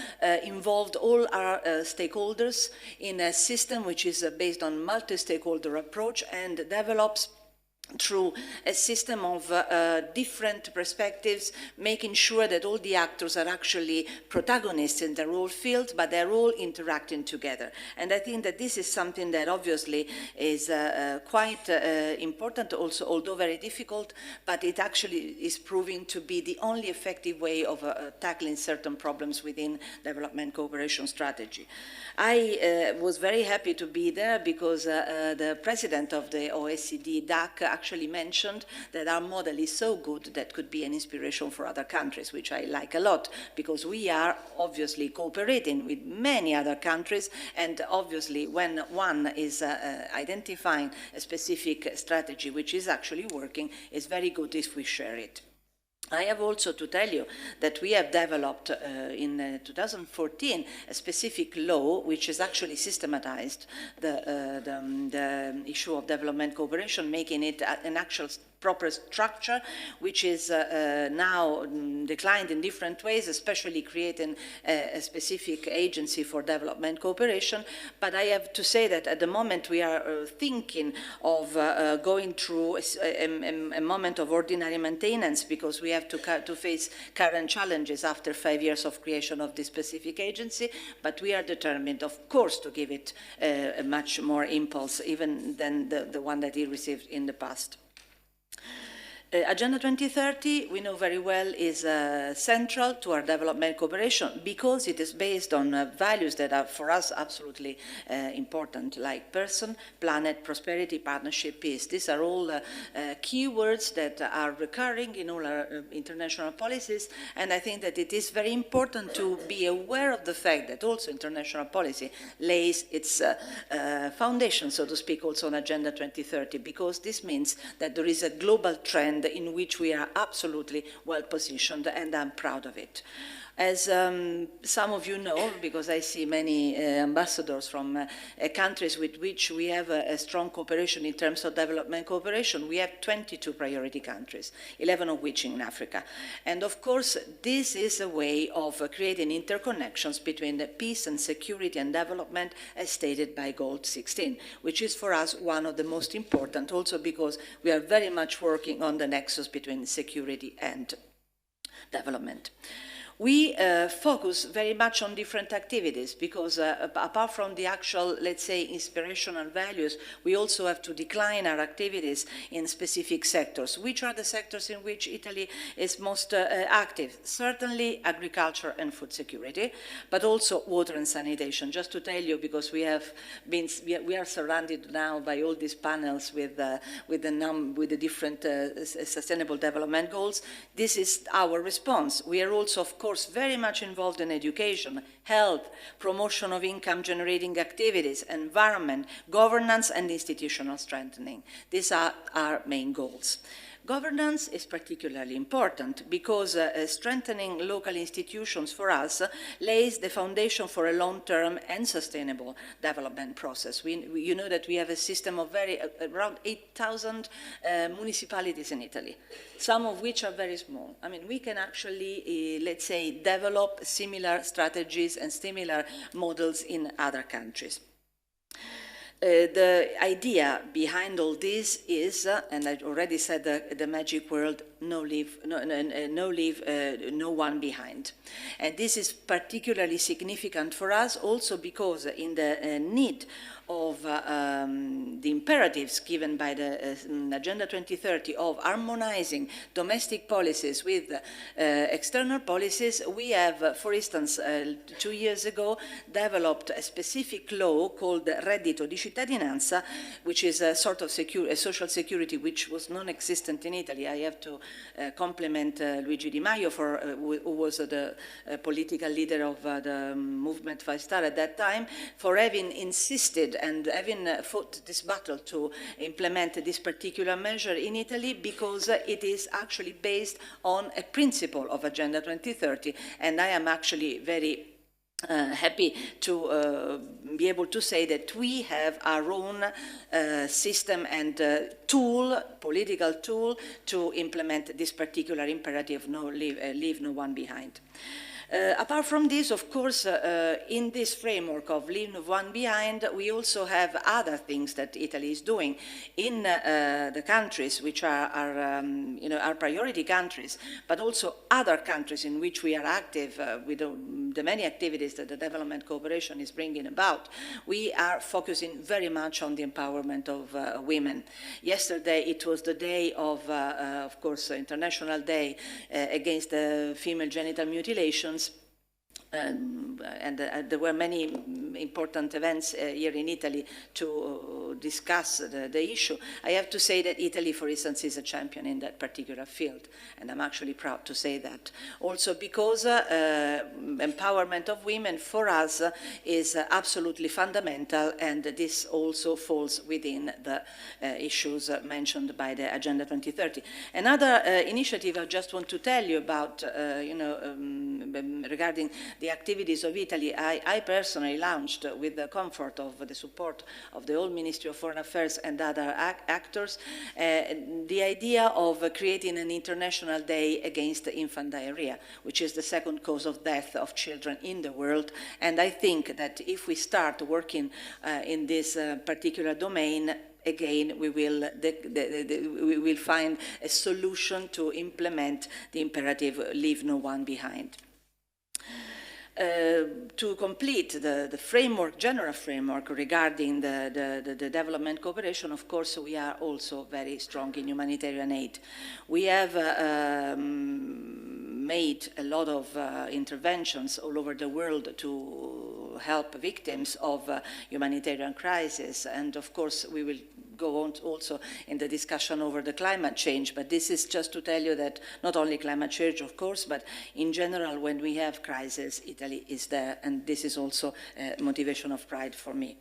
involved all our stakeholders in a system which is based on multi-stakeholder approach and develops through a system of different perspectives, making sure that all the actors are actually protagonists in their own field, but they're all interacting together. And I think that this is something that obviously is quite important also, although very difficult, but it actually is proving to be the only effective way of tackling certain problems within development cooperation strategy. I was very happy to be there because the president of the OECD, DAC, actually mentioned that our model is so good that could be an inspiration for other countries, which I like a lot, because we are obviously cooperating with many other countries, and obviously when one is identifying a specific strategy which is actually working, it's very good if we share it. I have also to tell you that we have developed in 2014 a specific law which has actually systematized the issue of development cooperation, making it an actual proper structure, which is now declined in different ways, especially creating a specific agency for development cooperation. But I have to say that at the moment we are thinking of going through a moment of ordinary maintenance because we have to face current challenges after 5 years of creation of this specific agency, but we are determined, of course, to give it a much more impulse even than the one that it received in the past. Agenda 2030, we know very well, is central to our development cooperation because it is based on values that are for us absolutely important, like person, planet, prosperity, partnership, peace. These are all keywords that are recurring in all our international policies, and I think that it is very important to be aware of the fact that also international policy lays its foundation, so to speak, also on Agenda 2030, because this means that there is a global trend in which we are absolutely well positioned, and I'm proud of it. As some of you know, because I see many ambassadors from countries with which we have a strong cooperation in terms of development cooperation, we have 22 priority countries, 11 of which in Africa. And of course, this is a way of creating interconnections between the peace and security and development as stated by Goal 16, which is for us one of the most important, also because we are very much working on the nexus between security and development. We focus very much on different activities because apart from the actual, let's say, inspirational values, we also have to decline our activities in specific sectors. Which are the sectors in which Italy is most active? Certainly agriculture and food security, but also water and sanitation. Just to tell you, because we are surrounded now by all these panels with the different sustainable development goals. This is our response. We are also, of course, very much involved in education, health, promotion of income-generating activities, environment, governance, and institutional strengthening. These are our main goals. Governance is particularly important because strengthening local institutions for us lays the foundation for a long-term and sustainable development process. You know that we have a system of around 8,000 municipalities in Italy, some of which are very small. I mean, we can actually, let's say, develop similar strategies and similar models in other countries. The idea behind all this is, and I already said the magic word, no one behind. And this is particularly significant for us also because in the need of the imperatives given by the Agenda 2030 of harmonizing domestic policies with external policies, we have, for instance, 2 years ago, developed a specific law called Reddito di Cittadinanza, which is a sort of a social security which was non-existent in Italy. I have to compliment Luigi Di Maio, who was the political leader of the movement Five Star at that time, for having insisted and having fought this battle to implement this particular measure in Italy, because it is actually based on a principle of Agenda 2030, and I am actually very happy to be able to say that we have our own system and political tool to implement this particular imperative, leave no one behind. Apart from this, of course, in this framework of leave no one behind, we also have other things that Italy is doing in the countries which are our priority countries, but also other countries in which we are active with the many activities that the development cooperation is bringing about. We are focusing very much on the empowerment of women. Yesterday, it was the day of course, International Day against female genital mutilations. And there were many important events here in Italy to discuss the issue. I have to say that Italy, for instance, is a champion in that particular field, and I'm actually proud to say that. Also because empowerment of women for us is absolutely fundamental, and this also falls within the issues mentioned by the Agenda 2030. Another initiative I just want to tell you about, regarding the activities of Italy, I personally launched, with the comfort of the support of the whole Ministry of Foreign Affairs and other actors, the idea of creating an international day against infant diarrhea, which is the second cause of death of children in the world. And I think that if we start working in this particular domain, again, we will find a solution to implement the imperative, leave no one behind. To complete the framework, general framework regarding the development cooperation, of course, we are also very strong in humanitarian aid. We have made a lot of interventions all over the world to help victims of humanitarian crisis, and of course we will go on also in the discussion over the climate change, but this is just to tell you that not only climate change, of course, but in general, when we have crisis, Italy is there, and this is also a motivation of pride for me.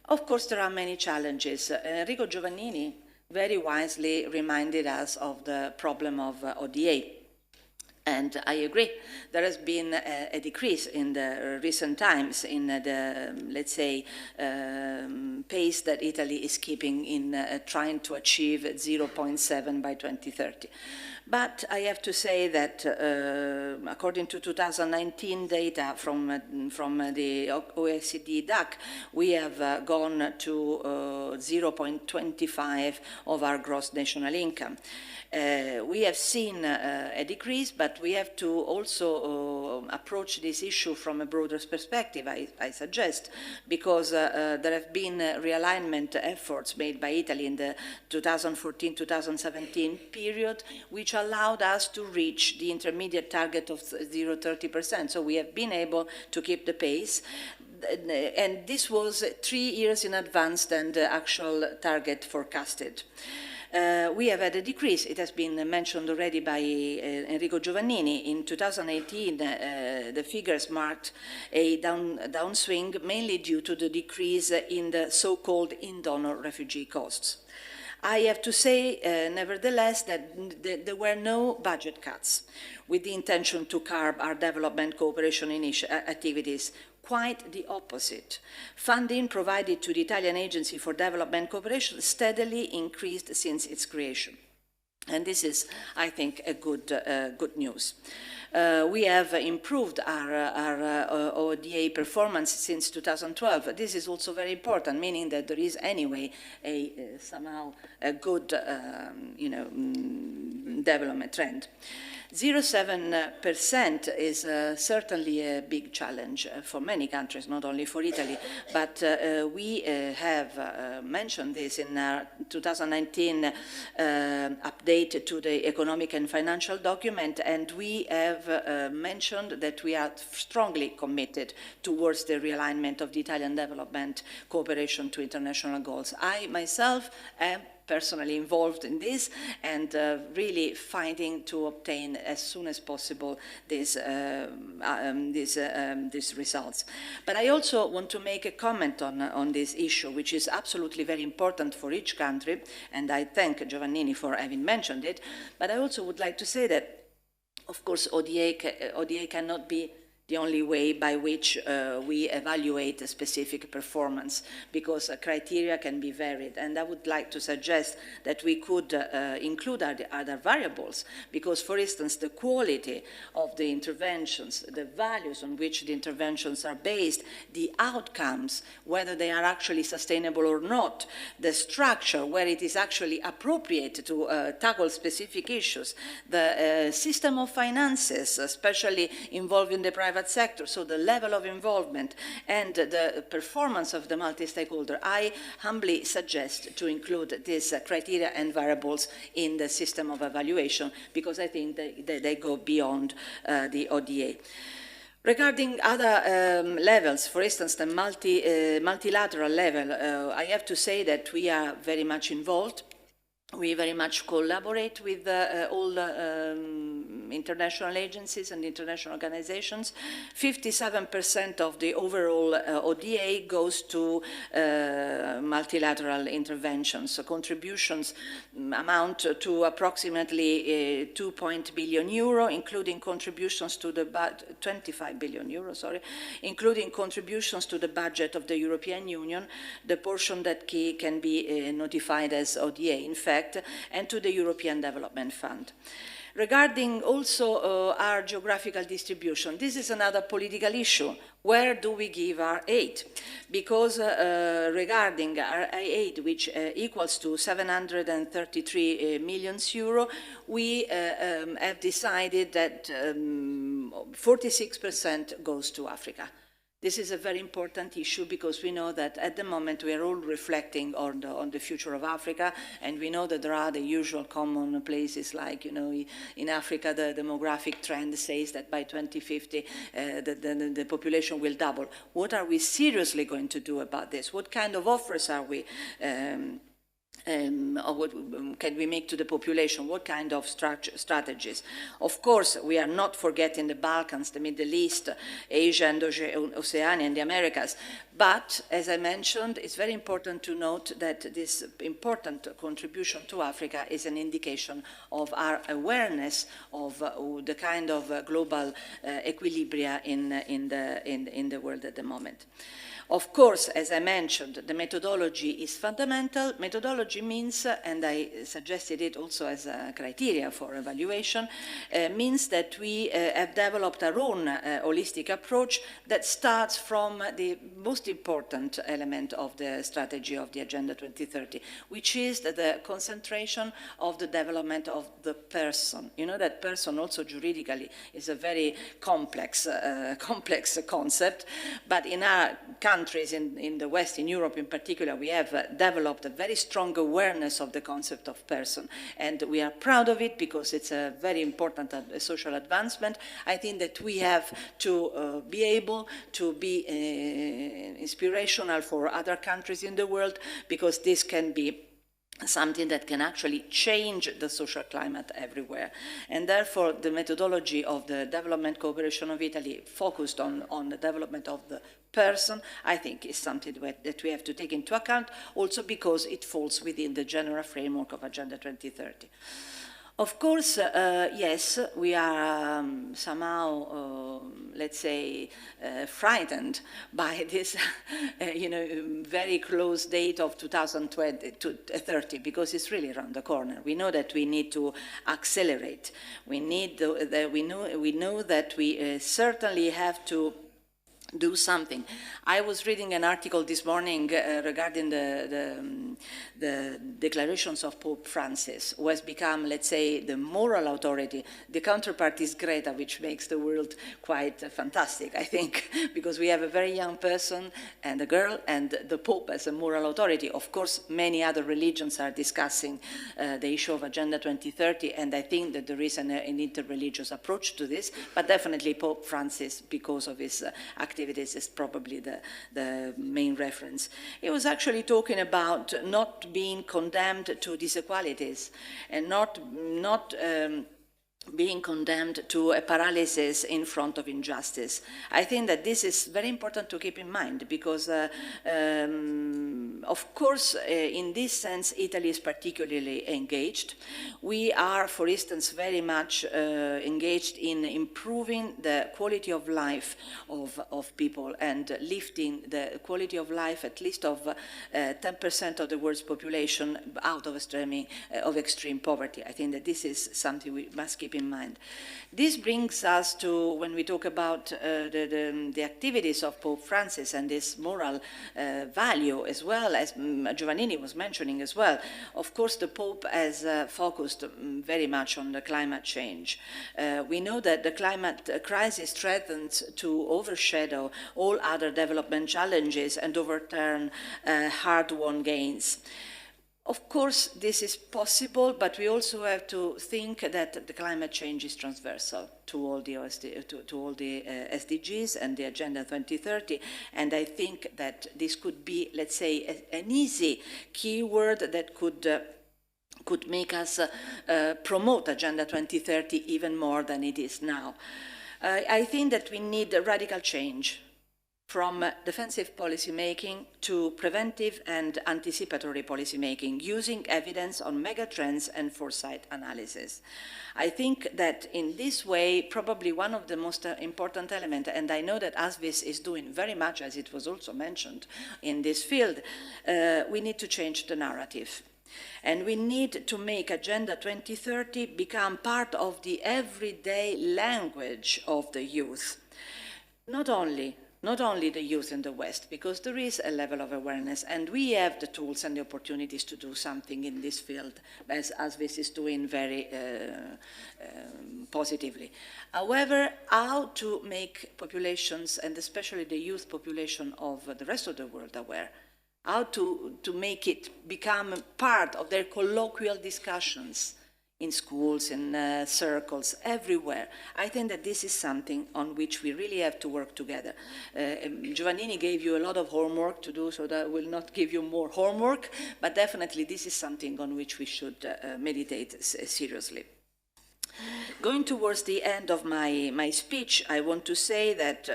Of course, there are many challenges. Enrico Giovannini very wisely reminded us of the problem of ODA. And I agree, there has been a decrease in the recent times in the, let's say, pace that Italy is keeping in trying to achieve 0.7 by 2030. But I have to say that according to 2019 data from the OECD DAC, we have gone to 0.25 of our gross national income. We have seen a decrease, but we have to also approach this issue from a broader perspective, I suggest, because there have been realignment efforts made by Italy in the 2014-2017 period, which allowed us to reach the intermediate target of 0.30%. So we have been able to keep the pace. And this was 3 years in advance than the actual target forecasted. We have had a decrease. It has been mentioned already by Enrico Giovannini. In 2018, the figures marked a downswing, mainly due to the decrease in the so-called in-donor refugee costs. I have to say, nevertheless, that there were no budget cuts with the intention to curb our development cooperation activities. Quite the opposite. Funding provided to the Italian Agency for Development Cooperation steadily increased since its creation. And this is, I think, a good news. We have improved our ODA performance since 2012. This is also very important, meaning that there is anyway somehow a good development trend. 0.7% is certainly a big challenge for many countries, not only for Italy, but we have mentioned this in our 2019 update to the economic and financial document, and we have mentioned that we are strongly committed towards the realignment of the Italian development cooperation to international goals. I myself am personally involved in this and really fighting to obtain as soon as possible these results. But I also want to make a comment on this issue, which is absolutely very important for each country, and I thank Giovannini for having mentioned it, but I also would like to say that, of course, ODA cannot be the only way by which we evaluate a specific performance, because criteria can be varied. And I would like to suggest that we could include other variables, because, for instance, the quality of the interventions, the values on which the interventions are based, the outcomes, whether they are actually sustainable or not, the structure, where it is actually appropriate to tackle specific issues, the system of finances, especially involving the private sector, so the level of involvement and the performance of the multi-stakeholder. I humbly suggest to include these criteria and variables in the system of evaluation, because I think they go beyond the ODA. Regarding other levels, for instance, the multilateral level, I have to say that we are very much involved. We very much collaborate with all international agencies and international organizations. 57% of the overall ODA goes to multilateral interventions. So contributions amount to approximately 2 billion euro, including contributions to the 25 billion euro, sorry, including contributions to the budget of the European Union, the portion that can be notified as ODA, in fact, and to the European Development Fund. Regarding also our geographical distribution, this is another political issue. Where do we give our aid? Because regarding our aid, which equals to 733 million euro, we have decided that 46% goes to Africa. This is a very important issue, because we know that at the moment we are all reflecting on the future of Africa, and we know that there are the usual common places, like, in Africa the demographic trend says that by 2050 the population will double. What are we seriously going to do about this? What kind of offers are we or what can we make to the population? What kind of strategies? Of course, we are not forgetting the Balkans, the Middle East, Asia and Oceania and the Americas. But, as I mentioned, it's very important to note that this important contribution to Africa is an indication of our awareness of the kind of global equilibria in the world at the moment. Of course, as I mentioned, the methodology is fundamental. Methodology means, and I suggested it also as a criteria for evaluation, means that we have developed our own holistic approach that starts from the most important element of the strategy of the Agenda 2030, which is the concentration of the development of the person. You know that person also juridically is a very complex concept, but in our countries in the West, in Europe in particular, we have developed a very strong awareness of the concept of person, and we are proud of it because it's a very important social advancement. I think that we have to be able to be inspirational for other countries in the world, because this can be something that can actually change the social climate everywhere. And therefore, the methodology of the development cooperation of Italy focused on the development of the person, I think is something that we have to take into account, also because it falls within the general framework of Agenda 2030. Of course, yes, we are somehow, let's say, frightened by this, very close date of 2020 to 30, because it's really around the corner. We know that we need to accelerate. We know that we certainly have to do something. I was reading an article this morning regarding the declarations of Pope Francis, who has become, let's say, the moral authority. The counterpart is Greta, which makes the world quite fantastic, I think, because we have a very young person and a girl, and the Pope as a moral authority. Of course, many other religions are discussing the issue of Agenda 2030, and I think that there is an interreligious approach to this, but definitely Pope Francis, because of his activities, is probably the main reference. He was actually talking about not being condemned to disequalities and not being condemned to a paralysis in front of injustice. I think that this is very important to keep in mind because, of course, in this sense, Italy is particularly engaged. We are, for instance, very much engaged in improving the quality of life of people and lifting the quality of life at least of 10% of the world's population out of extreme poverty. I think that this is something we must keep in mind. This brings us to, when we talk about the activities of Pope Francis and this moral value, as well as Giovannini was mentioning as well. Of course, the Pope has focused very much on the climate change. We know that the climate crisis threatens to overshadow all other development challenges and overturn hard-won gains. Of course, this is possible, but we also have to think that the climate change is transversal to all the SDGs and the Agenda 2030, and I think that this could be, let's say, an easy keyword that could make us promote Agenda 2030 even more than it is now. I think that we need a radical change from defensive policy making to preventive and anticipatory policy making, using evidence on megatrends and foresight analysis. I think that in this way, probably one of the most important elements, and I know that ASviS is doing very much, as it was also mentioned in this field, we need to change the narrative. And we need to make Agenda 2030 become part of the everyday language of the youth. Not only the youth in the West, because there is a level of awareness, and we have the tools and the opportunities to do something in this field, as ASviS is doing very positively. However, how to make populations, and especially the youth population of the rest of the world, aware, how to make it become part of their colloquial discussions in schools, in circles, everywhere. I think that this is something on which we really have to work together. Giovannini gave you a lot of homework to do, so that I will not give you more homework, but definitely this is something on which we should meditate seriously. Going towards the end of my speech, I want to say that,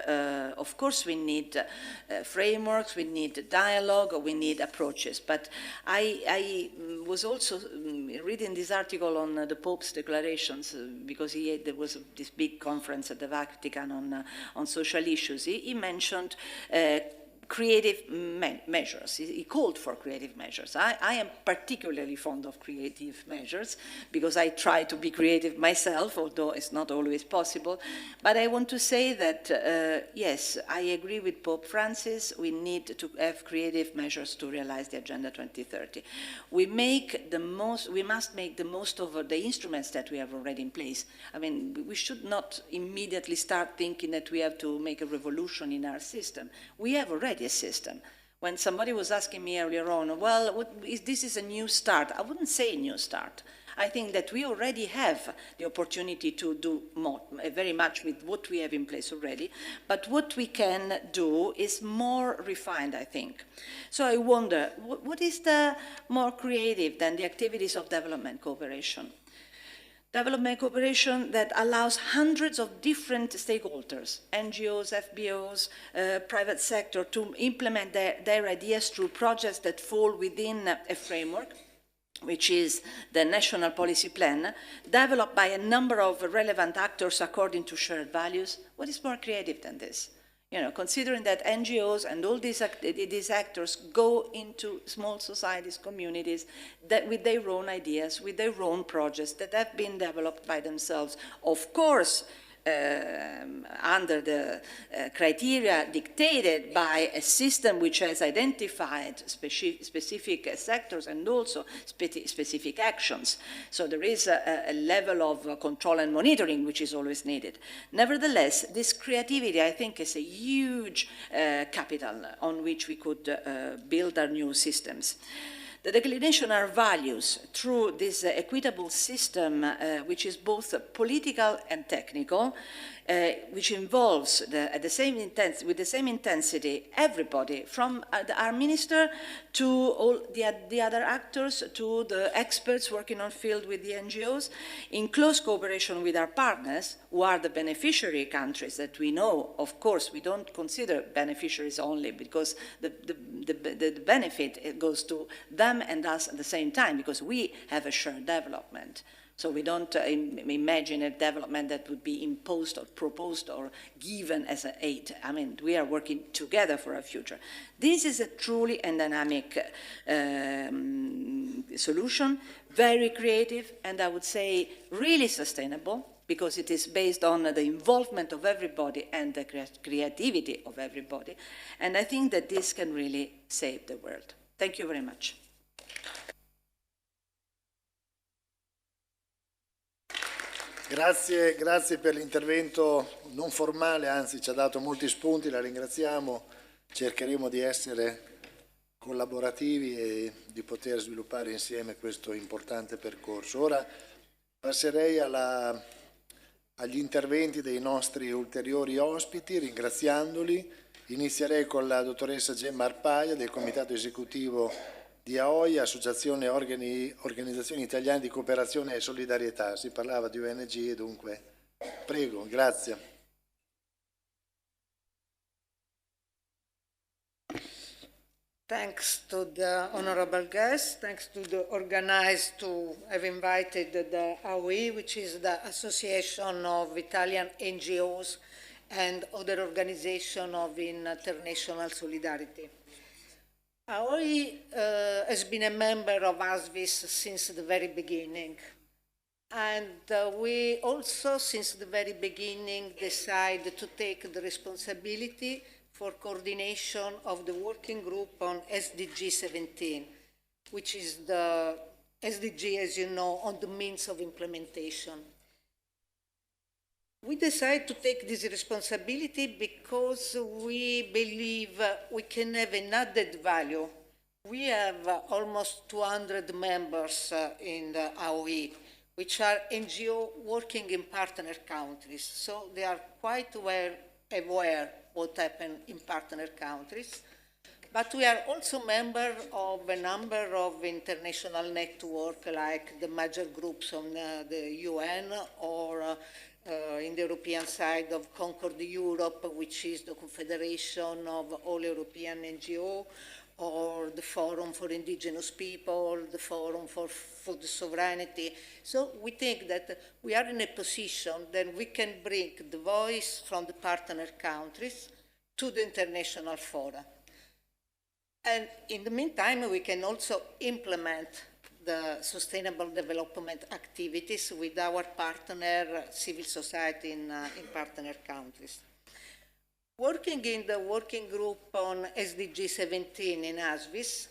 of course, we need frameworks, we need dialogue, we need approaches. But I was also reading this article on the Pope's declarations, because there was this big conference at the Vatican on social issues. He mentioned creative measures. He called for creative measures. I am particularly fond of creative measures because I try to be creative myself, although it's not always possible. But I want to say that, yes, I agree with Pope Francis. We need to have creative measures to realize the Agenda 2030. We must make the most of the instruments that we have already in place. I mean, we should not immediately start thinking that we have to make a revolution in our system. We have already a system. When somebody was asking me earlier on, well, this is a new start, I wouldn't say a new start. I think that we already have the opportunity to do more, very much with what we have in place already, but what we can do is more refined, I think. So I wonder, what is the more creative than the activities of development cooperation? Development cooperation that allows hundreds of different stakeholders, NGOs, FBOs, private sector, to implement their ideas through projects that fall within a framework, which is the National Policy Plan, developed by a number of relevant actors according to shared values. What is more creative than this? You know, considering that NGOs and all these actors go into small societies, communities, that with their own ideas, with their own projects that have been developed by themselves, of course, under the criteria dictated by a system which has identified specific sectors and also specific actions. So there is a level of control and monitoring which is always needed. Nevertheless, this creativity, I think, is a huge capital on which we could build our new systems. The declination of our values through this equitable system, which is both political and technical, which involves with the same intensity everybody, from our minister to all the other actors, to the experts working on field with the NGOs, in close cooperation with our partners, who are the beneficiary countries that we know. Of course, we don't consider beneficiaries only, because the benefit goes to them and us at the same time, because we have a shared development. So we don't imagine a development that would be imposed or proposed or given as an aid. I mean, we are working together for our future. This is a truly and dynamic solution, very creative, and I would say really sustainable, because it is based on the involvement of everybody and the creativity of everybody. And I think that this can really save the world. Thank you very much. Grazie per l'intervento non formale, anzi ci ha dato molti spunti, la ringraziamo, cercheremo di essere collaborativi e di poter sviluppare insieme questo importante percorso. Ora passerei agli interventi dei nostri ulteriori ospiti, ringraziandoli. Inizierei con la dottoressa Gemma Arpaia del Comitato Esecutivo di AOI, Associazione Organizzazioni Italiane di Cooperazione e Solidarietà. Si parlava di ONG e dunque prego, grazie. Thanks to the honorable guests, thanks to the organizers to have invited the AOI, which is the Association of Italian NGOs and other organizations of international solidarity. AOI has been a member of ASviS since the very beginning. And we also, since the very beginning, decided to take the responsibility for coordination of the working group on SDG 17, which is the SDG, as you know, on the means of implementation. We decided to take this responsibility because we believe we can have an added value. We have almost 200 members in the AOI, which are NGO working in partner countries. So they are quite aware what happened in partner countries. But we are also member of a number of international networks, like the major groups on the UN, or in the European side of Concord Europe, which is the confederation of all European NGO, or the Forum for Indigenous People, the Forum for Food Sovereignty. So we think that we are in a position that we can bring the voice from the partner countries to the international fora. And in the meantime, we can also implement the sustainable development activities with our partner civil society in partner countries. Working in the working group on SDG 17 in ASviS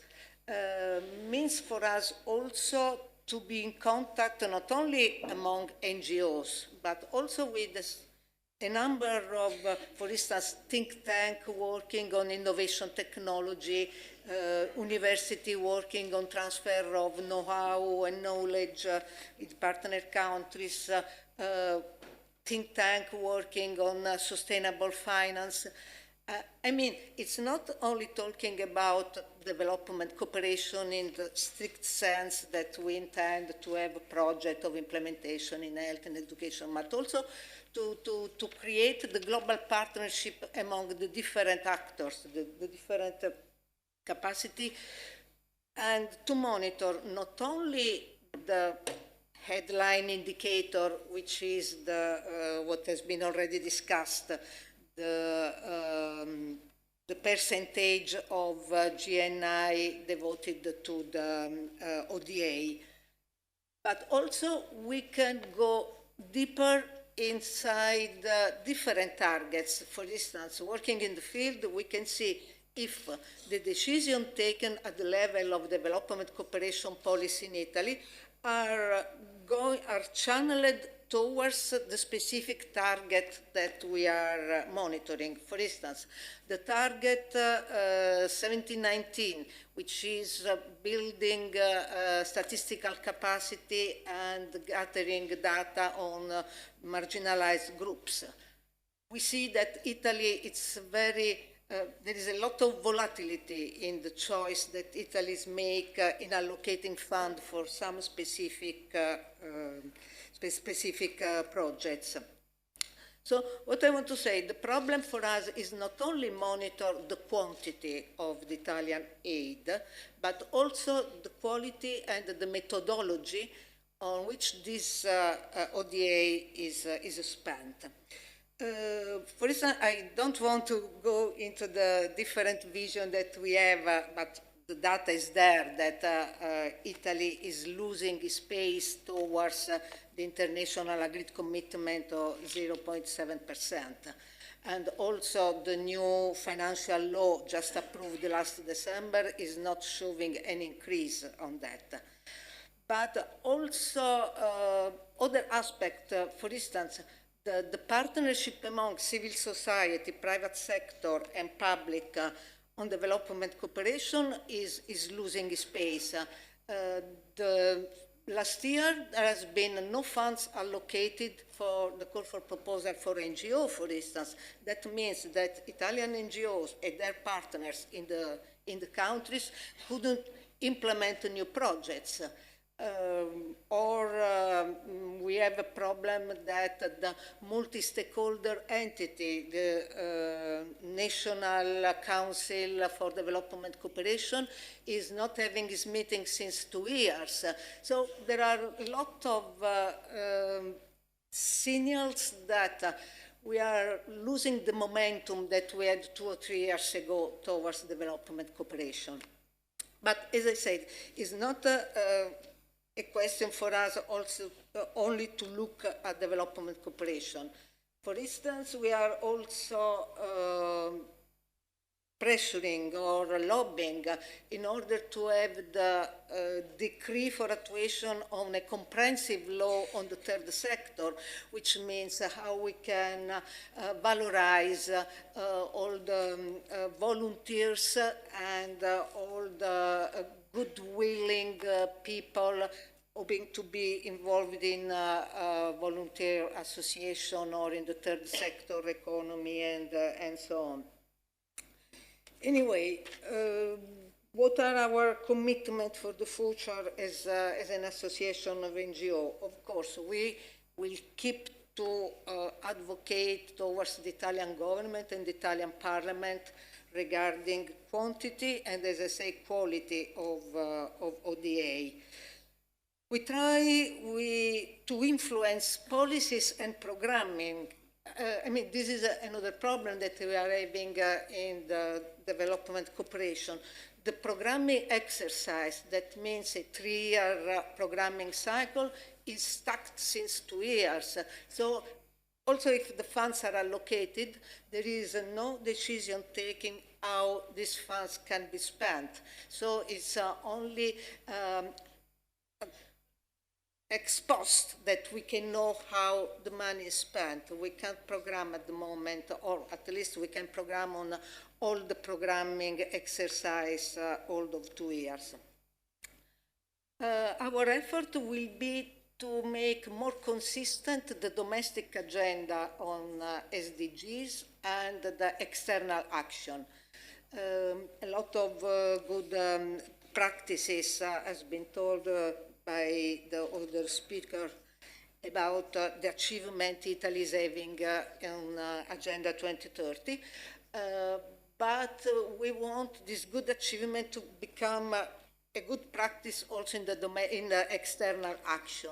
means for us also to be in contact not only among NGOs, but also with a number of, for instance, think tank working on innovation technology, university working on transfer of know-how and knowledge with partner countries, think tank working on sustainable finance. I mean, it's not only talking about development cooperation in the strict sense that we intend to have a project of implementation in health and education, but also to create the global partnership among the different actors, the different capacity, and to monitor not only the headline indicator, which is the, what has been already discussed, the percentage of GNI devoted to the ODA, but also we can go deeper inside different targets. For instance, working in the field, we can see if the decision taken at the level of development cooperation policy in Italy are channeled towards the specific target that we are monitoring. For instance, the target 1719, which is building statistical capacity and gathering data on marginalized groups. We see that Italy, it's very, there is a lot of volatility in the choice that Italy's make in allocating funds for some specific projects. So what I want to say, the problem for us is not only monitor the quantity of the Italian aid, but also the quality and the methodology on which this ODA is spent. For instance, I don't want to go into the different vision that we have, but the data is there that Italy is losing space towards the international agreed commitment of 0.7%. And also the new financial law just approved last December is not showing an increase on that. But also other aspects, for instance, the partnership among civil society, private sector, and public on development cooperation is losing space. Last year, there has been no funds allocated for the call for proposal for NGO, for instance. That means that Italian NGOs and their partners in the countries couldn't implement new projects. We have a problem that the multi-stakeholder entity, the National Council for Development Cooperation, is not having its meeting since 2 years. So there are a lot of signals that we are losing the momentum that we had 2 or 3 years ago towards development cooperation. But as I said, it's not a question for us also only to look at development cooperation. For instance, we are also pressuring or lobbying in order to have the decree for actuation on a comprehensive law on the third sector, which means how we can valorize all the volunteers and all the good-willing people hoping to be involved in volunteer association or in the third sector economy and so on. Anyway, what are our commitments for the future as an association of NGO? Of course, we will keep to advocate towards the Italian government and the Italian parliament regarding quantity and, as I say, quality of ODA. We try to influence policies and programming. I mean, this is another problem that we are having in the development cooperation. The programming exercise, that means a 3-year programming cycle, is stuck since 2 years. So also if the funds are allocated, there is no decision taking how these funds can be spent. So it's only ex post that we can know how the money is spent. We can't program at the moment, or at least we can program on all the programming exercise all of 2 years. Our effort will be to make more consistent the domestic agenda on SDGs and the external action. A lot of good practices has been told by the other speaker about the achievement Italy is having on Agenda 2030. But we want this good achievement to become a good practice also in the external action.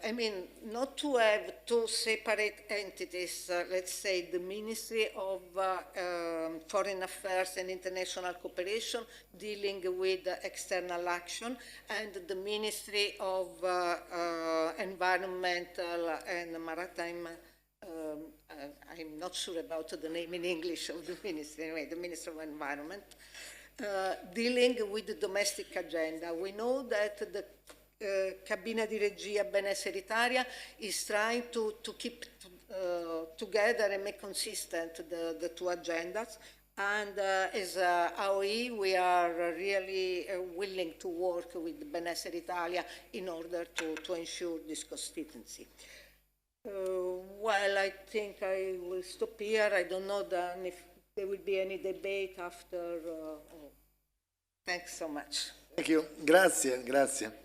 I mean, not to have two separate entities, let's say the Ministry of Foreign Affairs and International Cooperation dealing with external action, and the Ministry of Environmental and Maritime, I'm not sure about the name in English of the ministry, anyway, the Ministry of Environment, dealing with the domestic agenda. We know that the Cabina di Regia Benessere Italia is trying to keep together and make consistent the two agendas. And as AOE, we are really willing to work with Benessere Italia in order to ensure this consistency. Well, I think I will stop here. I don't know then if there will be any debate after. Thanks so much. Thank you. Grazie, grazie.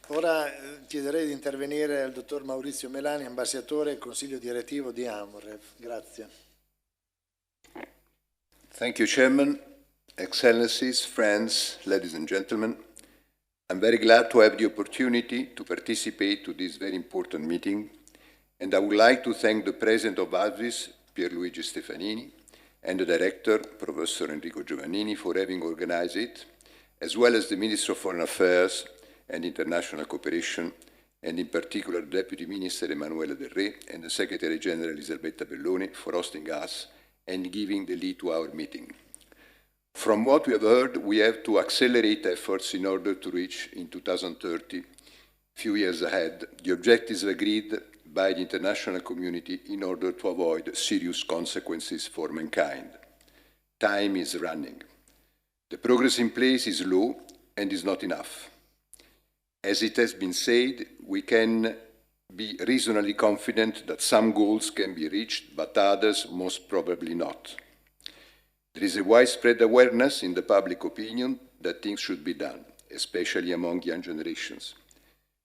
Ora chiederei di intervenire al dottor Maurizio Melani, ambasciatore e consiglio direttivo di AMREF. Grazie. Thank you, Chairman, Excellencies, friends, ladies and gentlemen. I'm very glad to have the opportunity to participate to this very important meeting, and I would like to thank the President of ASviS, Pierluigi Stefanini, and the Director, Professor Enrico Giovannini, for having organized it, as well as the Minister of Foreign Affairs and International Cooperation, and in particular Deputy Minister Emanuele Del Re and the Secretary General Elisabetta Belloni for hosting us and giving the lead to our meeting. From what we have heard, we have to accelerate efforts in order to reach in 2030, few years ahead, the objectives agreed by the international community in order to avoid serious consequences for mankind. Time is running. The progress in place is low and is not enough. As it has been said, we can be reasonably confident that some goals can be reached, but others most probably not. There is a widespread awareness in the public opinion that things should be done, especially among young generations.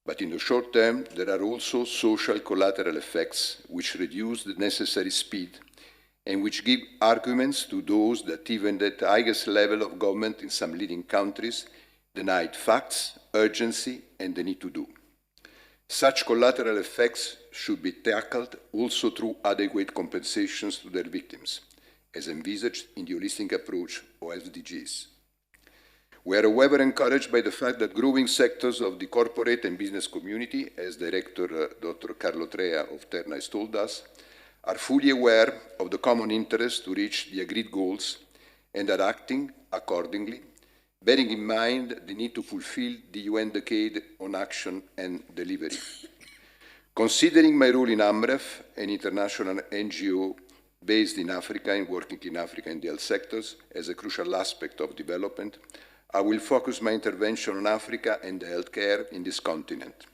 But in the short term, there are also social collateral effects which reduce the necessary speed and which give arguments to those that even at the highest level of government in some leading countries denied facts, urgency, and the need to do. Such collateral effects should be tackled also through adequate compensations to their victims, as envisaged in the holistic approach of SDGs. We are, however, encouraged by the fact that growing sectors of the corporate and business community, as Director Dr. Carlo Trea of Terna has told us, are fully aware of the common interest to reach the agreed goals and are acting accordingly, bearing in mind the need to fulfill the UN Decade on Action and Delivery. Considering my role in AMREF, an international NGO based in Africa and working in Africa in the health sectors as a crucial aspect of development, I will focus my intervention on Africa and healthcare in this continent.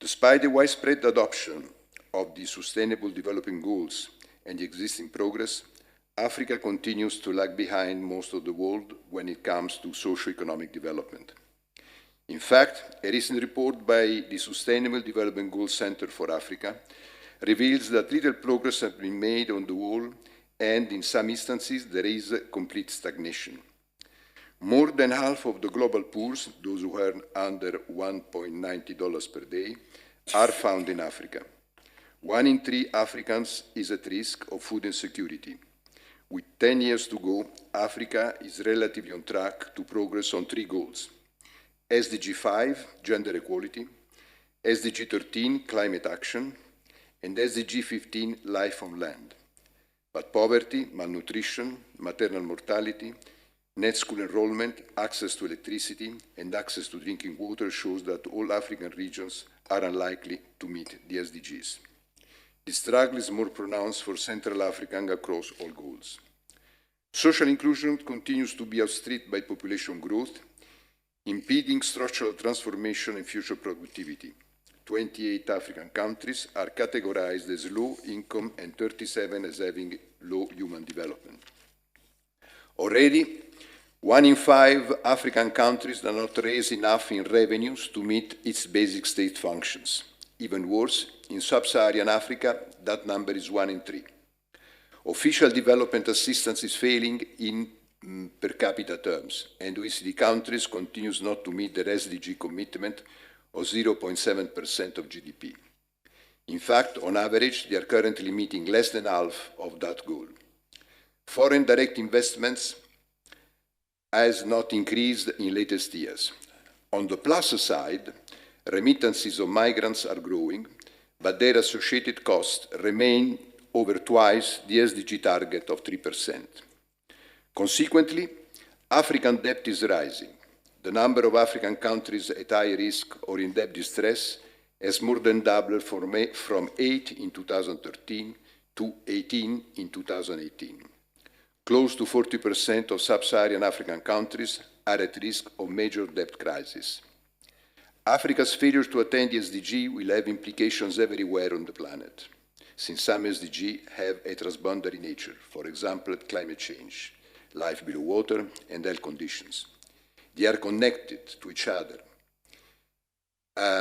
Despite the widespread adoption of the Sustainable Development Goals and the existing progress, Africa continues to lag behind most of the world when it comes to socio-economic development. In fact, a recent report by the Sustainable Development Goals Center for Africa reveals that little progress has been made on the whole, and in some instances there is complete stagnation. More than half of the global poor, those who earn under $1.90 per day, are found in Africa. 1 in 3 Africans is at risk of food insecurity. With 10 years to go, Africa is relatively on track to progress on 3 goals: SDG 5, gender equality, SDG 13, climate action, and SDG 15, life on land. But poverty, malnutrition, maternal mortality, net school enrollment, access to electricity, and access to drinking water shows that all African regions are unlikely to meet the SDGs. The struggle is more pronounced for Central Africa and across all goals. Social inclusion continues to be outstripped by population growth, impeding structural transformation and future productivity. 28 African countries are categorized as low income and 37 as having low human development. Already, 1 in 5 African countries do not raise enough in revenues to meet its basic state functions. Even worse, in sub-Saharan Africa, that number is 1 in 3. Official development assistance is failing in per capita terms, and OECD countries continues not to meet their SDG commitment of 0.7% of GDP. In fact, on average, they are currently meeting less than half of that goal. Foreign direct investments has not increased in latest years. On the plus side, remittances of migrants are growing, but their associated costs remain over twice the SDG target of 3%. Consequently, African debt is rising. The number of African countries at high risk or in debt distress has more than doubled from 8 in 2013 to 18 in 2018. Close to 40% of sub-Saharan African countries are at risk of major debt crisis. Africa's failure to attain the SDG will have implications everywhere on the planet, since some SDGs have a transboundary nature, for example, climate change, life below water, and health conditions. They are connected to each other.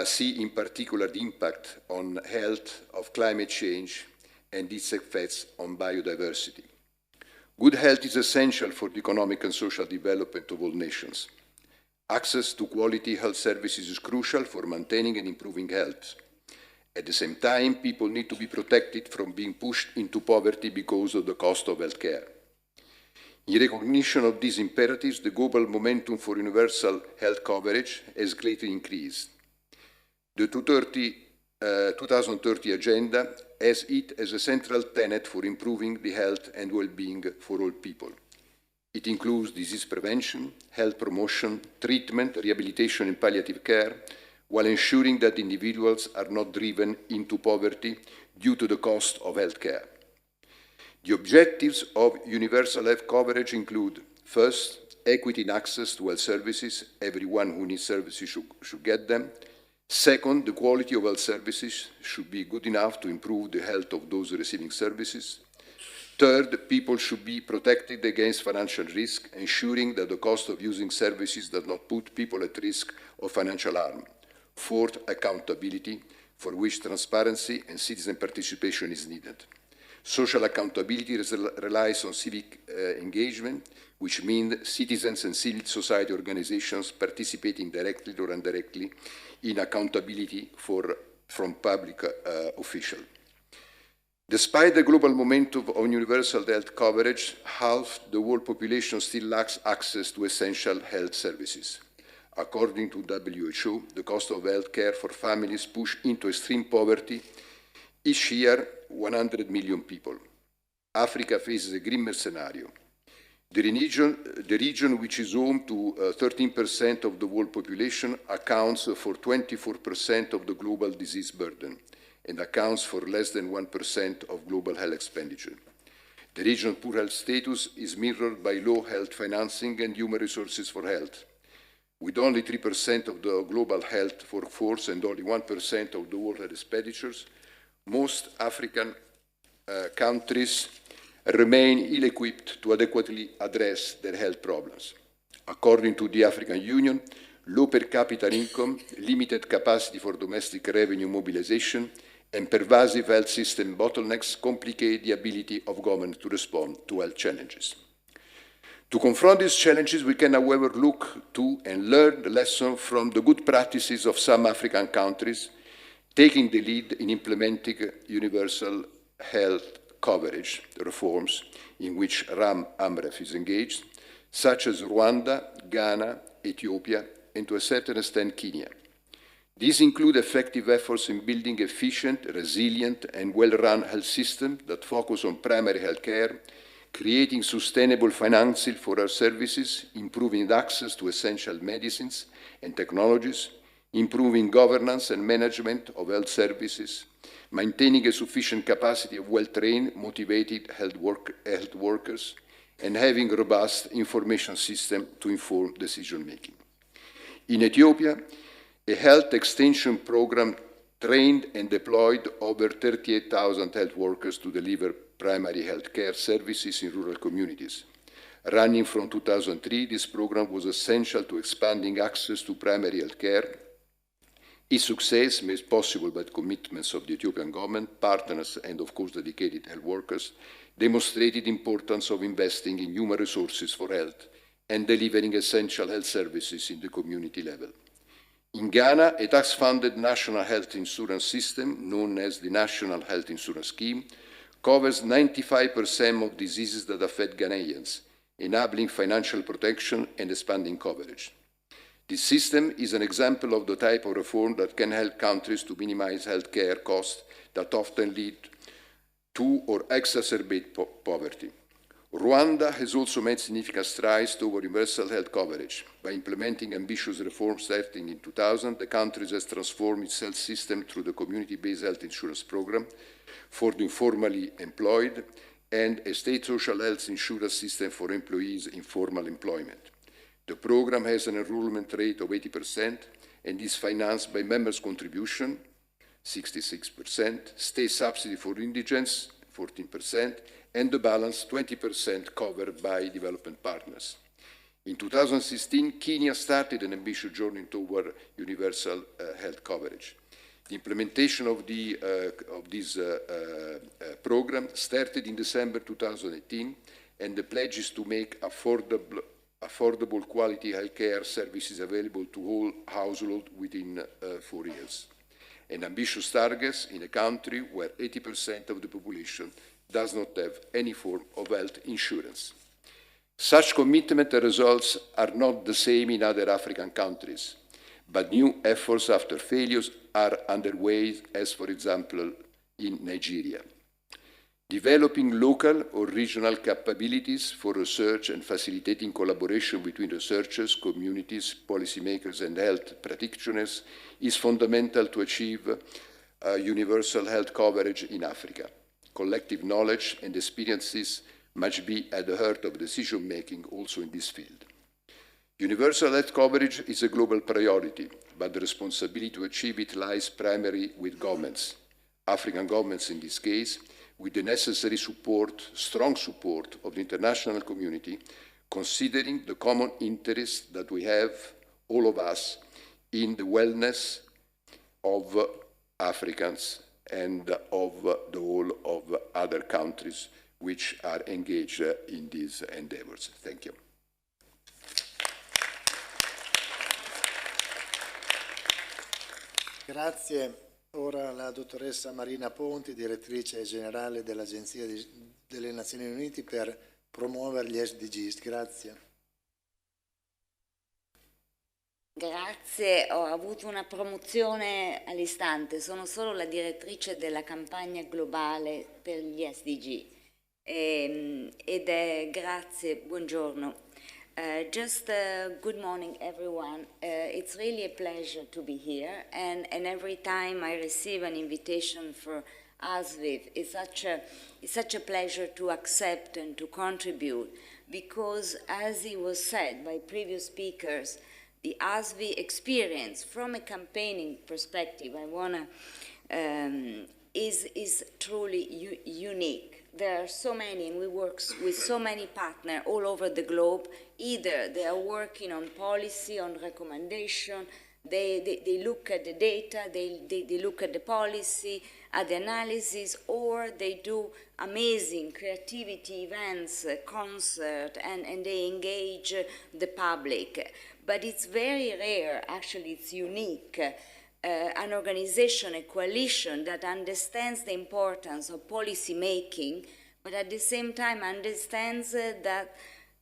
See in particular the impact on health of climate change and its effects on biodiversity. Good health is essential for the economic and social development of all nations. Access to quality health services is crucial for maintaining and improving health. At the same time, people need to be protected from being pushed into poverty because of the cost of health care. In recognition of these imperatives, the global momentum for universal health coverage has greatly increased. The 2030 Agenda has it as a central tenet for improving the health and well-being for all people. It includes disease prevention, health promotion, treatment, rehabilitation and palliative care, while ensuring that individuals are not driven into poverty due to the cost of health care. The objectives of universal health coverage include, first, equity in access to health services. Everyone who needs services should get them. Second, the quality of health services should be good enough to improve the health of those receiving services. Third, people should be protected against financial risk, ensuring that the cost of using services does not put people at risk of financial harm. Fourth, accountability, for which transparency and citizen participation is needed. Social accountability relies on civic engagement, which means citizens and civil society organizations participating directly or indirectly in accountability from public officials. Despite the global momentum on universal health coverage, half the world population still lacks access to essential health services. According to WHO, the cost of health care for families pushed into extreme poverty each year 100 million people. Africa faces a grimmer scenario. The region which is home to 13% of the world population accounts for 24% of the global disease burden and accounts for less than 1% of global health expenditure. The region's poor health status is mirrored by low health financing and human resources for health. With only 3% of the global health workforce and only 1% of the world health expenditures, most African countries remain ill-equipped to adequately address their health problems. According to the African Union, low per capita income, limited capacity for domestic revenue mobilization, and pervasive health system bottlenecks complicate the ability of government to respond to health challenges. To confront these challenges, we can, however, look to and learn the lesson from the good practices of some African countries, taking the lead in implementing universal health coverage reforms in which AMREF is engaged, such as Rwanda, Ghana, Ethiopia, and to a certain extent Kenya. These include effective efforts in building efficient, resilient, and well-run health systems that focus on primary health care, creating sustainable financing for our services, improving access to essential medicines and technologies, improving governance and management of health services, maintaining a sufficient capacity of well-trained, motivated health workers, and having a robust information system to inform decision-making. In Ethiopia, a health extension program trained and deployed over 38,000 health workers to deliver primary health care services in rural communities. Running from 2003, this program was essential to expanding access to primary health care. Its success, made possible by the commitments of the Ethiopian government, partners, and of course dedicated health workers, demonstrated the importance of investing in human resources for health and delivering essential health services in the community level. In Ghana, a tax-funded national health insurance system, known as the National Health Insurance Scheme, covers 95% of diseases that affect Ghanaians, enabling financial protection and expanding coverage. This system is an example of the type of reform that can help countries to minimize healthcare costs that often lead to or exacerbate poverty. Rwanda has also made significant strides toward universal health coverage. By implementing ambitious reforms starting in 2000, the country has transformed its health system through the community-based health insurance program for the informally employed and a state social health insurance system for employees in formal employment. The program has an enrollment rate of 80% and is financed by members' contribution, 66%, state subsidy for indigents, 14%, and the balance, 20%, covered by development partners. In 2016, Kenya started an ambitious journey toward universal health coverage. The implementation of this program started in December 2018, and the pledge is to make affordable quality healthcare services available to all households within 4 years. An ambitious target in a country where 80% of the population does not have any form of health insurance. Such commitment and results are not the same in other African countries, but new efforts after failures are underway, as for example in Nigeria. Developing local or regional capabilities for research and facilitating collaboration between researchers, communities, policymakers, and health practitioners is fundamental to achieve universal health coverage in Africa. Collective knowledge and experiences must be at the heart of decision-making also in this field. Universal health coverage is a global priority, but the responsibility to achieve it lies primarily with governments, African governments in this case, with the necessary support, strong support of the international community, considering the common interest that we have, all of us, in the wellness of Africans and of the whole of other countries which are engaged in these endeavors. Thank you. Grazie. Ora la dottoressa Marina Ponti, direttrice generale dell'Agenzia delle Nazioni Unite per promuovere gli SDGs. Grazie. Grazie, ho avuto una promozione all'istante, sono solo la direttrice della campagna globale per gli SDG ed è grazie, buongiorno. Good morning, everyone. It's really a pleasure to be here, and every time I receive an invitation for ASviS, it's such a pleasure to accept and to contribute, because as it was said by previous speakers, the ASviS experience from a campaigning perspective, is truly unique. There are so many, and we work with so many partners all over the globe. Either they are working on policy, on recommendation, they look at the data, they look at the policy, at the analysis, or they do amazing creativity events, concert, and they engage the public. But it's very rare, actually it's unique, an organization, a coalition that understands the importance of policy making, but at the same time understands that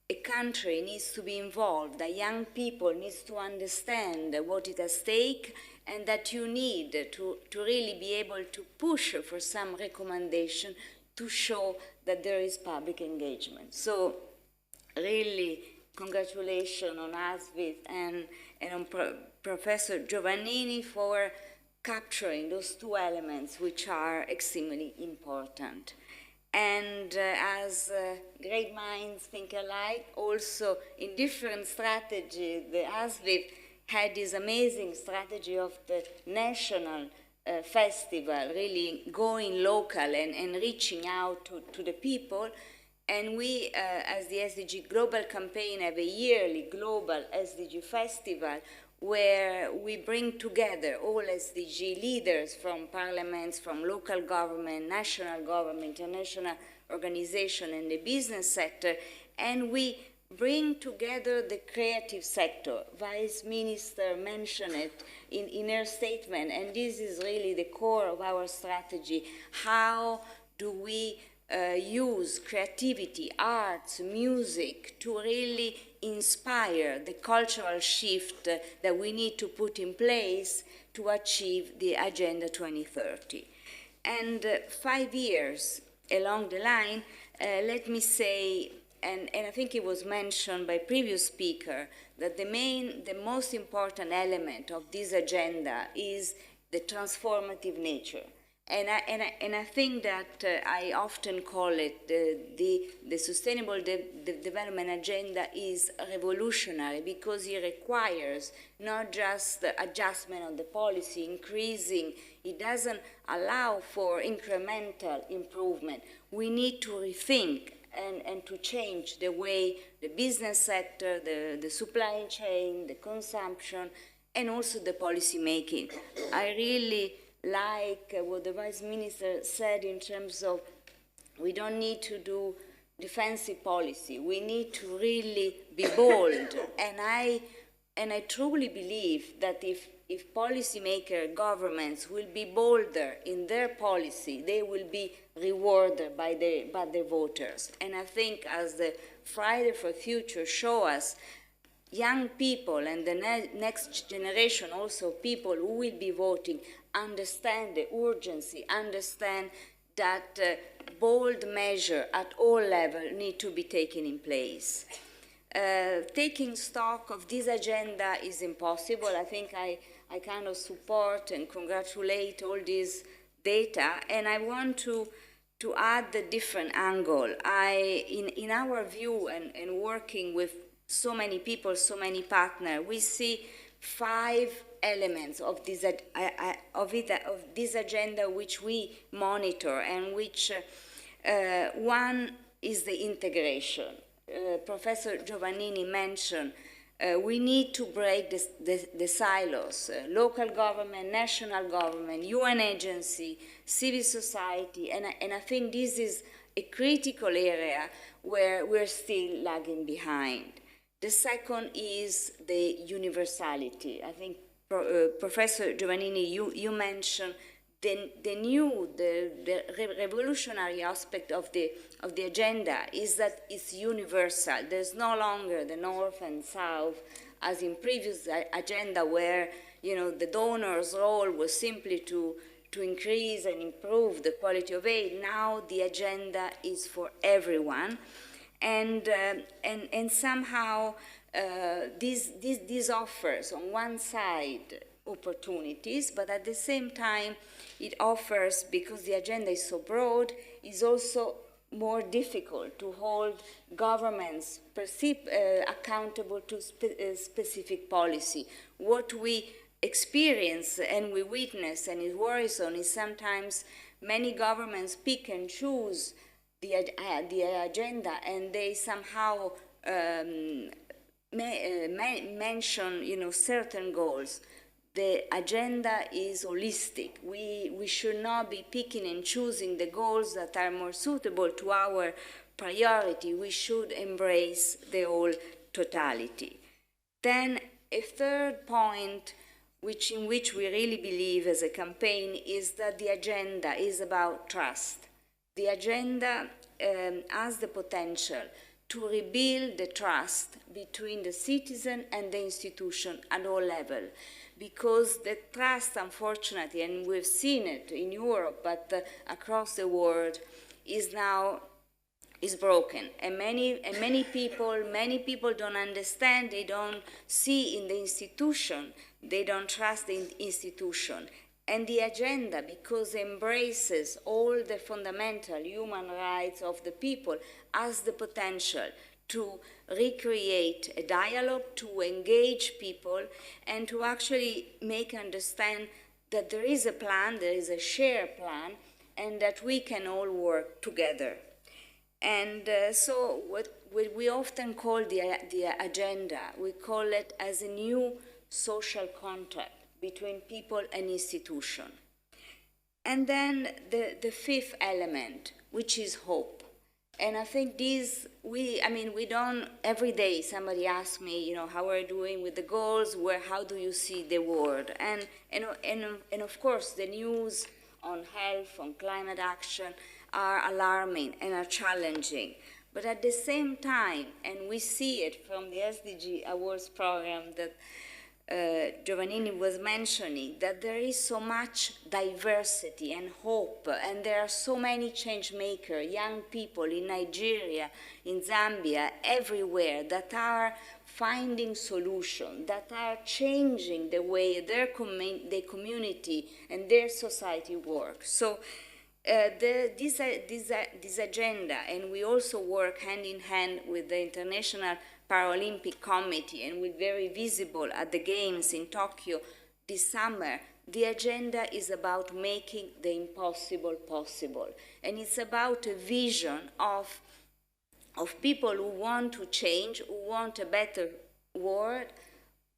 a country needs to be involved, that young people need to understand what is at stake, and that you need to really be able to push for some recommendation to show that there is public engagement. So really, congratulations on ASviS and on Professor Giovannini for capturing those two elements which are extremely important. And as great minds think alike, also in different strategies, the ASviS had this amazing strategy of the national festival, really going local and reaching out to the people. And we, as the SDG Global Campaign, have a yearly global SDG festival where we bring together all SDG leaders from parliaments, from local government, national government, international organization, and the business sector, and we bring together the creative sector. Vice Minister mentioned it in her statement, and this is really the core of our strategy. How do we use creativity, arts, music to really inspire the cultural shift that we need to put in place to achieve the Agenda 2030. And 5 years along the line, let me say, and I think it was mentioned by previous speaker, that the most important element of this agenda is the transformative nature. And I think that I often call it the Sustainable Development Agenda is revolutionary because it requires not just the adjustment of the policy, increasing, it doesn't allow for incremental improvement. We need to rethink and to change the way the business sector, the supply chain, the consumption, and also the policy making. I really like what the Vice Minister said in terms of we don't need to do defensive policy. We need to really be bold. And I truly believe that if policymakers, governments will be bolder in their policy, they will be rewarded by the voters. And I think as the Friday for Future show us, young people and the next generation, also people who will be voting, understand the urgency, understand that bold measures at all levels need to be taken in place. Taking stock of this agenda is impossible. I think I kind of support and congratulate all this data, and I want to add the different angle. In our view and working with so many people, so many partners, we see 5 elements of this agenda which we monitor, and which one is the integration. Professor Giovannini mentioned we need to break the silos, local government, national government, UN agency, civil society, and I think this is a critical area where we're still lagging behind. The second is the universality. I think Professor Giovannini, you mentioned the revolutionary aspect of the agenda is that it's universal. There's no longer the North and South as in previous agenda where the donor's role was simply to increase and improve the quality of aid. Now the agenda is for everyone. And somehow this offers, on one side, opportunities, but at the same time, it offers, because the agenda is so broad, is also more difficult to hold governments accountable to specific policy. What we experience and we witness and is worrisome is sometimes many governments pick and choose the agenda, and they somehow mention certain goals. The agenda is holistic. We should not be picking and choosing the goals that are more suitable to our priority. We should embrace the whole totality. Then a third point in which we really believe as a campaign is that the agenda is about trust. The agenda has the potential to rebuild the trust between the citizen and the institution at all levels. Because the trust, unfortunately, and we've seen it in Europe, but across the world, is broken, and many people don't understand. They don't see in the institution. They don't trust the institution. And the agenda, because it embraces all the fundamental human rights of the people, has the potential to recreate a dialogue, to engage people, and to actually make understand that there is a plan, there is a shared plan, and that we can all work together. And so what we often call the agenda, we call it as a new social contract between people and institution. And then the fifth element, which is hope. And I think we don't, every day somebody asks me, how are you doing with the goals, how do you see the world? And of course the news on health, on climate action, are alarming and are challenging. But at the same time, and we see it from the SDG Awards program that Giovannini was mentioning, that there is so much diversity and hope, and there are so many change makers, young people in Nigeria, in Zambia, everywhere, that are finding solutions, that are changing the way their community and their society work. So this agenda, and we also work hand in hand with the International Paralympic Committee, and we're very visible at the Games in Tokyo this summer. The agenda is about making the impossible possible, and it's about a vision of people who want to change, who want a better world,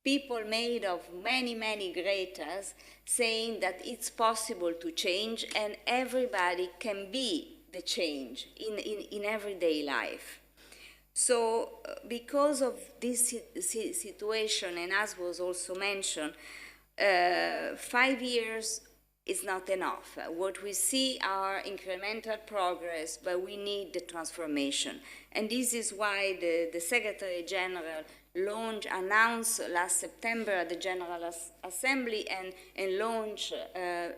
people made of many, many Gretas, saying that it's possible to change, and everybody can be the change in everyday life. So because of this situation, and as was also mentioned, 5 years is not enough. What we see are incremental progress, but we need the transformation. And this is why the Secretary General announced last September at the General Assembly and launched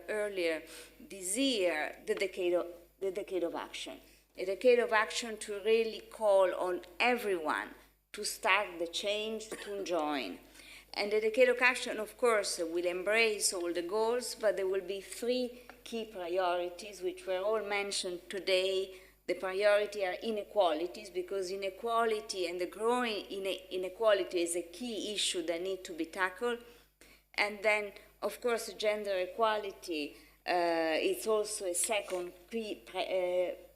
earlier this year the decade of action. A decade of action to really call on everyone to start the change, to join. And the decade of action, of course, will embrace all the goals, but there will be 3 key priorities, which were all mentioned today. The priority are inequalities, because inequality and the growing inequality is a key issue that needs to be tackled. And then, of course, gender equality is also a second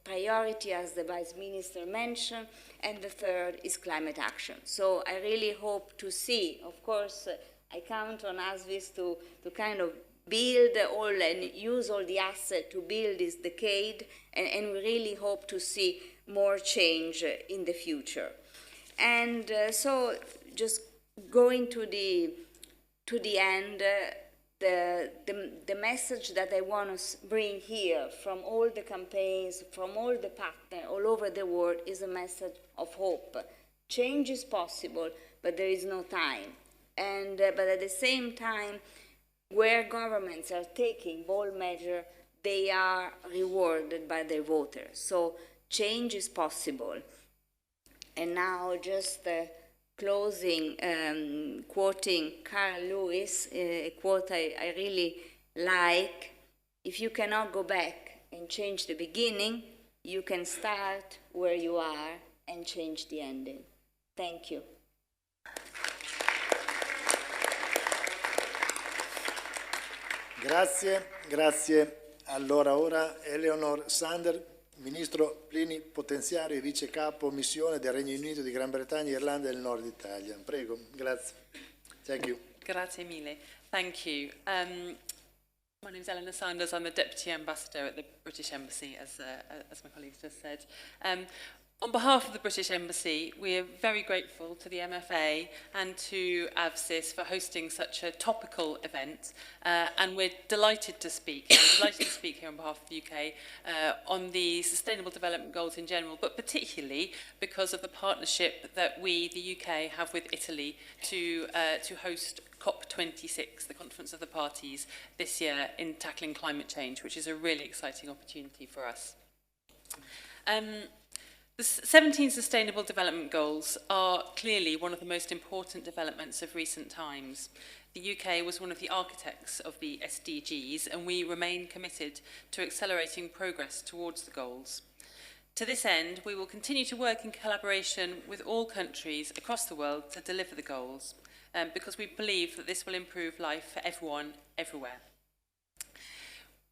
priority, as the Vice Minister mentioned, and the third is climate action. So I really hope to see, of course, I count on ASviS to kind of build all and use all the assets to build this decade, and we really hope to see more change in the future. And so just going to the end, the message that I want to bring here from all the campaigns, from all the partners all over the world, is a message of hope. Change is possible, but there is no time. And but at the same time, where governments are taking bold measures, they are rewarded by their voters. So change is possible. And now just closing, quoting Carl Lewis, a quote I really like: if you cannot go back and change the beginning, you can start where you are and change the ending. Thank you. Grazie. Allora ora Eleanor Sander, Ministro plenipotenziario e vice capo missione del Regno Unito di Gran Bretagna, Irlanda e del Nord Italia. Prego, grazie. Thank you. Grazie mille. Thank you. My name is Eleanor Sanders. I'm the Deputy Ambassador at the British Embassy, as my colleagues just said. On behalf of the British Embassy, we are very grateful to the MFA and to ASviS for hosting such a topical event, and we're delighted to speak. I'm delighted to speak here on behalf of the UK on the Sustainable Development Goals in general, but particularly because of the partnership that we, the UK, have with Italy to host COP26, the Conference of the Parties, this year in tackling climate change, which is a really exciting opportunity for us. The 17 Sustainable Development Goals are clearly one of the most important developments of recent times. The UK was one of the architects of the SDGs, and we remain committed to accelerating progress towards the goals. To this end, we will continue to work in collaboration with all countries across the world to deliver the goals, because we believe that this will improve life for everyone, everywhere.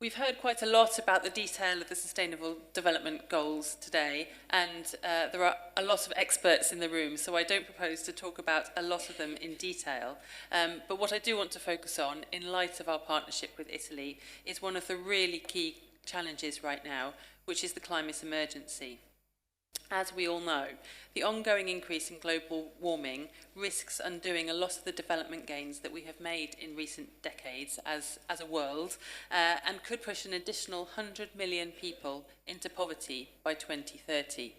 We've heard quite a lot about the detail of the Sustainable Development Goals today, and there are a lot of experts in the room, so I don't propose to talk about a lot of them in detail. But what I do want to focus on, in light of our partnership with Italy, is one of the really key challenges right now, which is the climate emergency. As we all know, the ongoing increase in global warming risks undoing a lot of the development gains that we have made in recent decades as a world, and could push an additional 100 million people into poverty by 2030.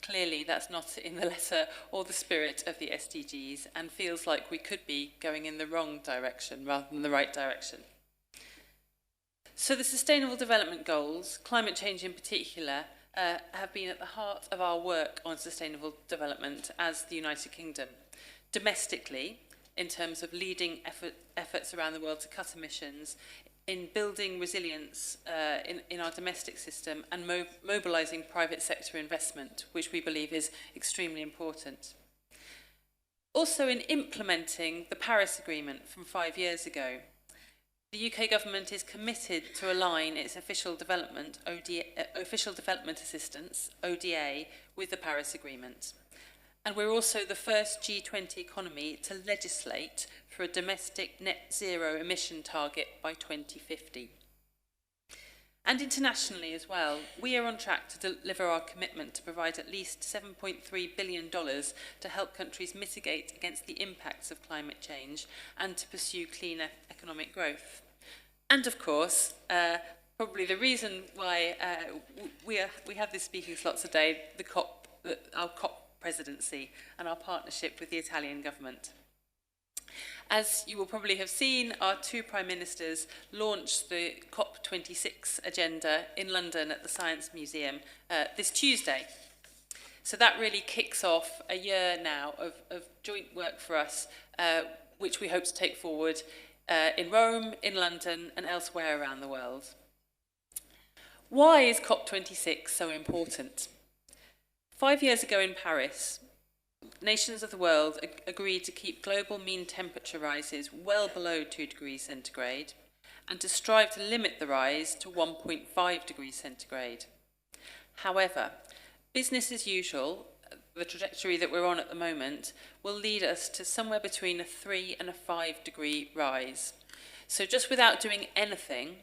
Clearly, that's not in the letter or the spirit of the SDGs, and feels like we could be going in the wrong direction rather than the right direction. So the Sustainable Development Goals, climate change in particular, have been at the heart of our work on sustainable development as the United Kingdom. Domestically, in terms of leading efforts around the world to cut emissions, in building resilience in our domestic system, and mobilising private sector investment, which we believe is extremely important. Also in implementing the Paris Agreement from 5 years ago. The UK government is committed to align its official development assistance, ODA, with the Paris Agreement. And we're also the first G20 economy to legislate for a domestic net zero emission target by 2050. And internationally as well, we are on track to deliver our commitment to provide at least $7.3 billion to help countries mitigate against the impacts of climate change and to pursue cleaner economic growth. And of course, probably the reason why we have this speaking slot today, our COP presidency and our partnership with the Italian government. As you will probably have seen, our two Prime Ministers launched the COP26 agenda in London at the Science Museum this Tuesday. So that really kicks off a year now of joint work for us, which we hope to take forward in Rome, in London, and elsewhere around the world. Why is COP26 so important? 5 years ago in Paris, nations of the world agreed to keep global mean temperature rises well below 2 degrees centigrade and to strive to limit the rise to 1.5 degrees centigrade. However, business as usual, the trajectory that we're on at the moment, will lead us to somewhere between a 3 and a 5 degree rise. So just without doing anything,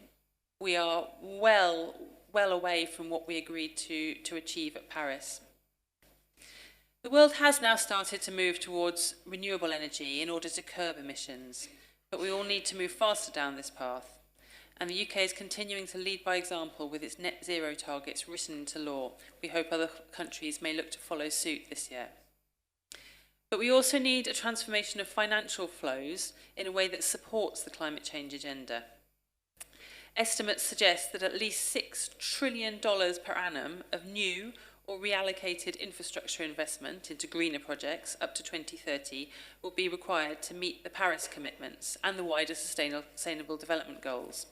we are well away from what we agreed to achieve at Paris. The world has now started to move towards renewable energy in order to curb emissions, but we all need to move faster down this path. And the UK is continuing to lead by example with its net zero targets written into law. We hope other countries may look to follow suit this year. But we also need a transformation of financial flows in a way that supports the climate change agenda. Estimates suggest that at least $6 trillion per annum of new or reallocated infrastructure investment into greener projects up to 2030 will be required to meet the Paris commitments and the wider Sustainable Development Goals.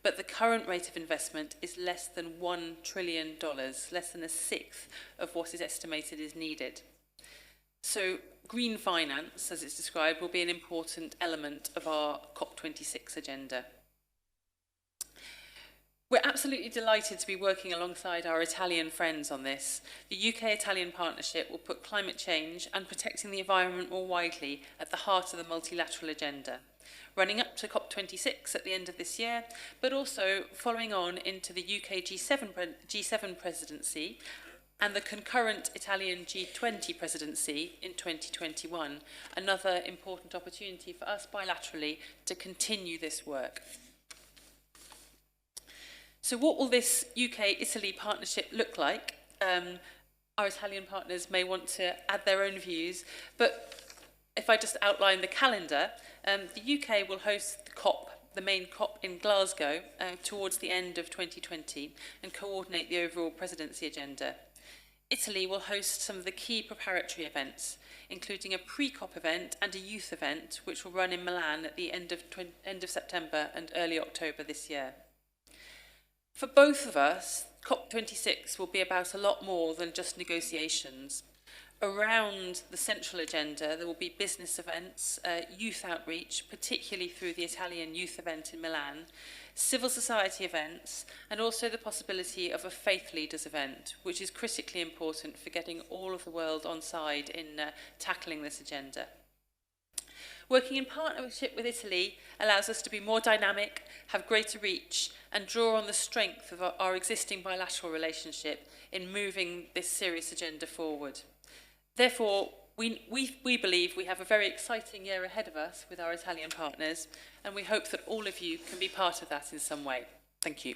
But the current rate of investment is less than $1 trillion, less than a sixth of what is estimated is needed. So green finance, as it's described, will be an important element of our COP26 agenda. We're absolutely delighted to be working alongside our Italian friends on this. The UK-Italian partnership will put climate change and protecting the environment more widely at the heart of the multilateral agenda, running up to COP26 at the end of this year, but also following on into the UK G7 presidency and the concurrent Italian G20 presidency in 2021, another important opportunity for us bilaterally to continue this work. So what will this UK-Italy partnership look like? Our Italian partners may want to add their own views, but if I just outline the calendar, the UK will host the COP the main COP in Glasgow towards the end of 2020 and coordinate the overall presidency agenda. Italy will host some of the key preparatory events, including a pre-COP event and a youth event, which will run in Milan at the end of September and early October this year. For both of us, COP26 will be about a lot more than just negotiations. Around the central agenda, there will be business events, youth outreach, particularly through the Italian youth event in Milan, civil society events, and also the possibility of a faith leaders event, which is critically important for getting all of the world on side in tackling this agenda. Working in partnership with Italy allows us to be more dynamic, have greater reach, and draw on the strength of our existing bilateral relationship in moving this serious agenda forward. Therefore, we believe we have a very exciting year ahead of us with our Italian partners, and we hope that all of you can be part of that in some way. Thank you.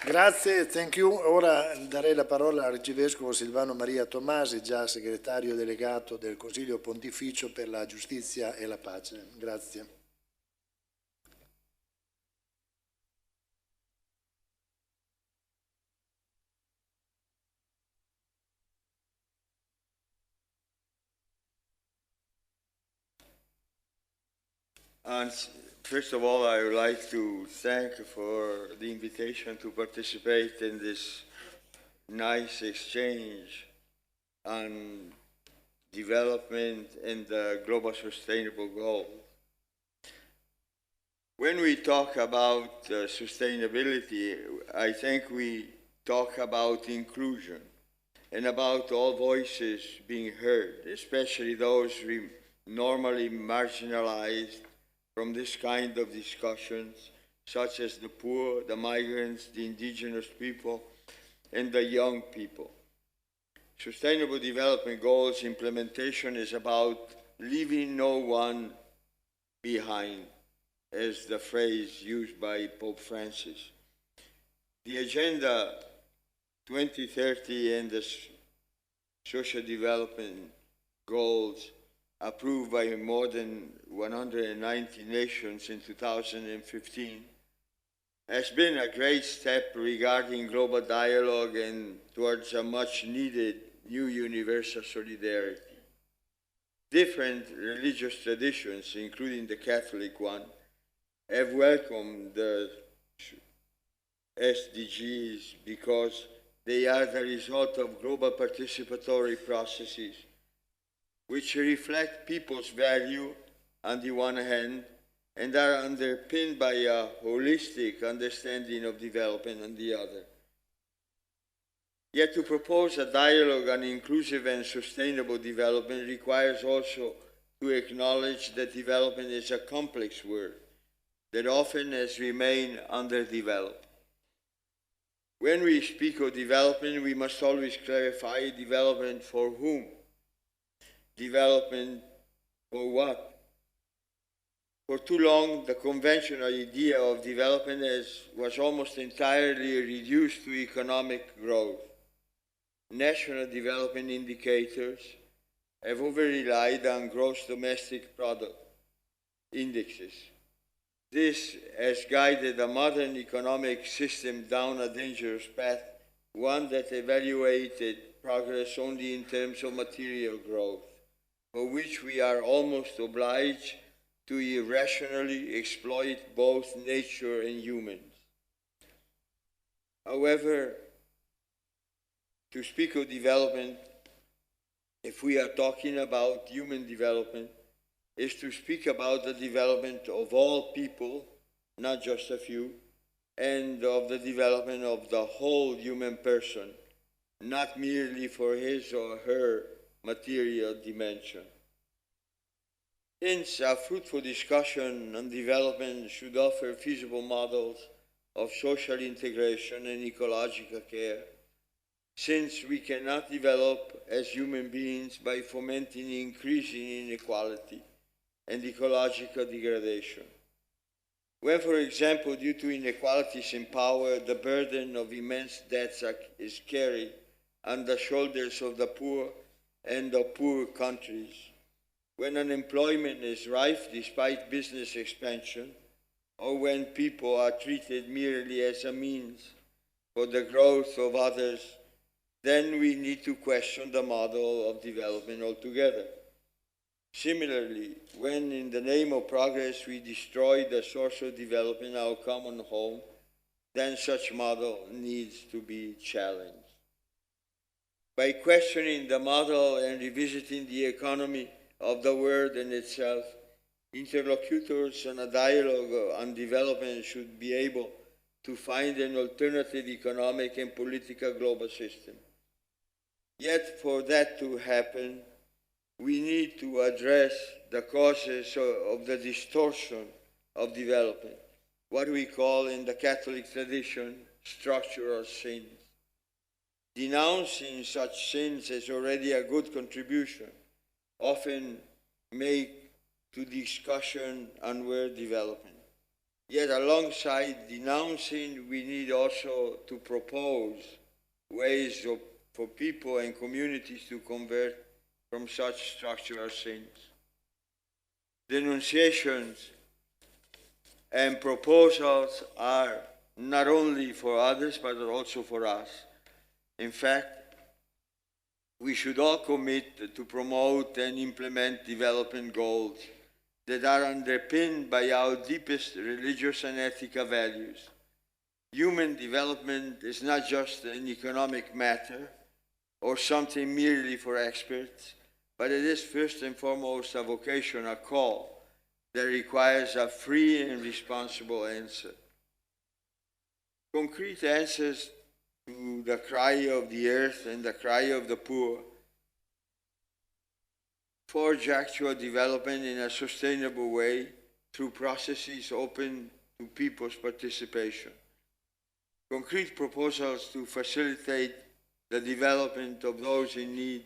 Grazie, thank you. Ora darei la parola all'Arcivescovo Silvano Maria Tomasi, già segretario delegato del Consiglio Pontificio per la Giustizia e la Pace. Grazie. And first of all, I would like to thank for the invitation to participate in this nice exchange on development and the global sustainable goal. When we talk about sustainability, I think we talk about inclusion and about all voices being heard, especially those normally marginalized from this kind of discussions, such as the poor, the migrants, the indigenous people, and the young people. Sustainable Development Goals implementation is about leaving no one behind, as the phrase used by Pope Francis. The Agenda 2030 and the Social Development Goals approved by more than 190 nations in 2015, has been a great step regarding global dialogue and towards a much needed new universal solidarity. Different religious traditions, including the Catholic one, have welcomed the SDGs because they are the result of global participatory processes which reflect people's value on the one hand and are underpinned by a holistic understanding of development on the other. Yet to propose a dialogue on inclusive and sustainable development requires also to acknowledge that development is a complex word that often has remained underdeveloped. When we speak of development, we must always clarify development for whom? Development for what? For too long, the conventional idea of development was almost entirely reduced to economic growth. National development indicators have over-relied on gross domestic product indexes. This has guided a modern economic system down a dangerous path, one that evaluated progress only in terms of material growth, for which we are almost obliged to irrationally exploit both nature and humans. However, to speak of development, if we are talking about human development, is to speak about the development of all people, not just a few, and of the development of the whole human person, not merely for his or her material dimension. Hence, a fruitful discussion on development should offer feasible models of social integration and ecological care, since we cannot develop as human beings by fomenting increasing inequality and ecological degradation. When, for example, due to inequalities in power, the burden of immense debts is carried on the shoulders of the poor and of poor countries, when unemployment is rife despite business expansion, or when people are treated merely as a means for the growth of others, then we need to question the model of development altogether. Similarly, when in the name of progress we destroy the source of development, our common home, then such model needs to be challenged. By questioning the model and revisiting the economy of the world and itself, interlocutors in a dialogue on development should be able to find an alternative economic and political global system. Yet for that to happen, we need to address the causes of the distortion of development, what we call in the Catholic tradition structural sins. Denouncing such sins is already a good contribution, often make to discussion on world development. Yet alongside denouncing, we need also to propose ways for people and communities to convert from such structural sins. Denunciations and proposals are not only for others, but also for us. In fact, we should all commit to promote and implement development goals that are underpinned by our deepest religious and ethical values. Human development is not just an economic matter or something merely for experts, but it is first and foremost a vocation, a call that requires a free and responsible answer. Concrete answers to the cry of the earth and the cry of the poor forge actual development in a sustainable way through processes open to people's participation. Concrete proposals to facilitate the development of those in need,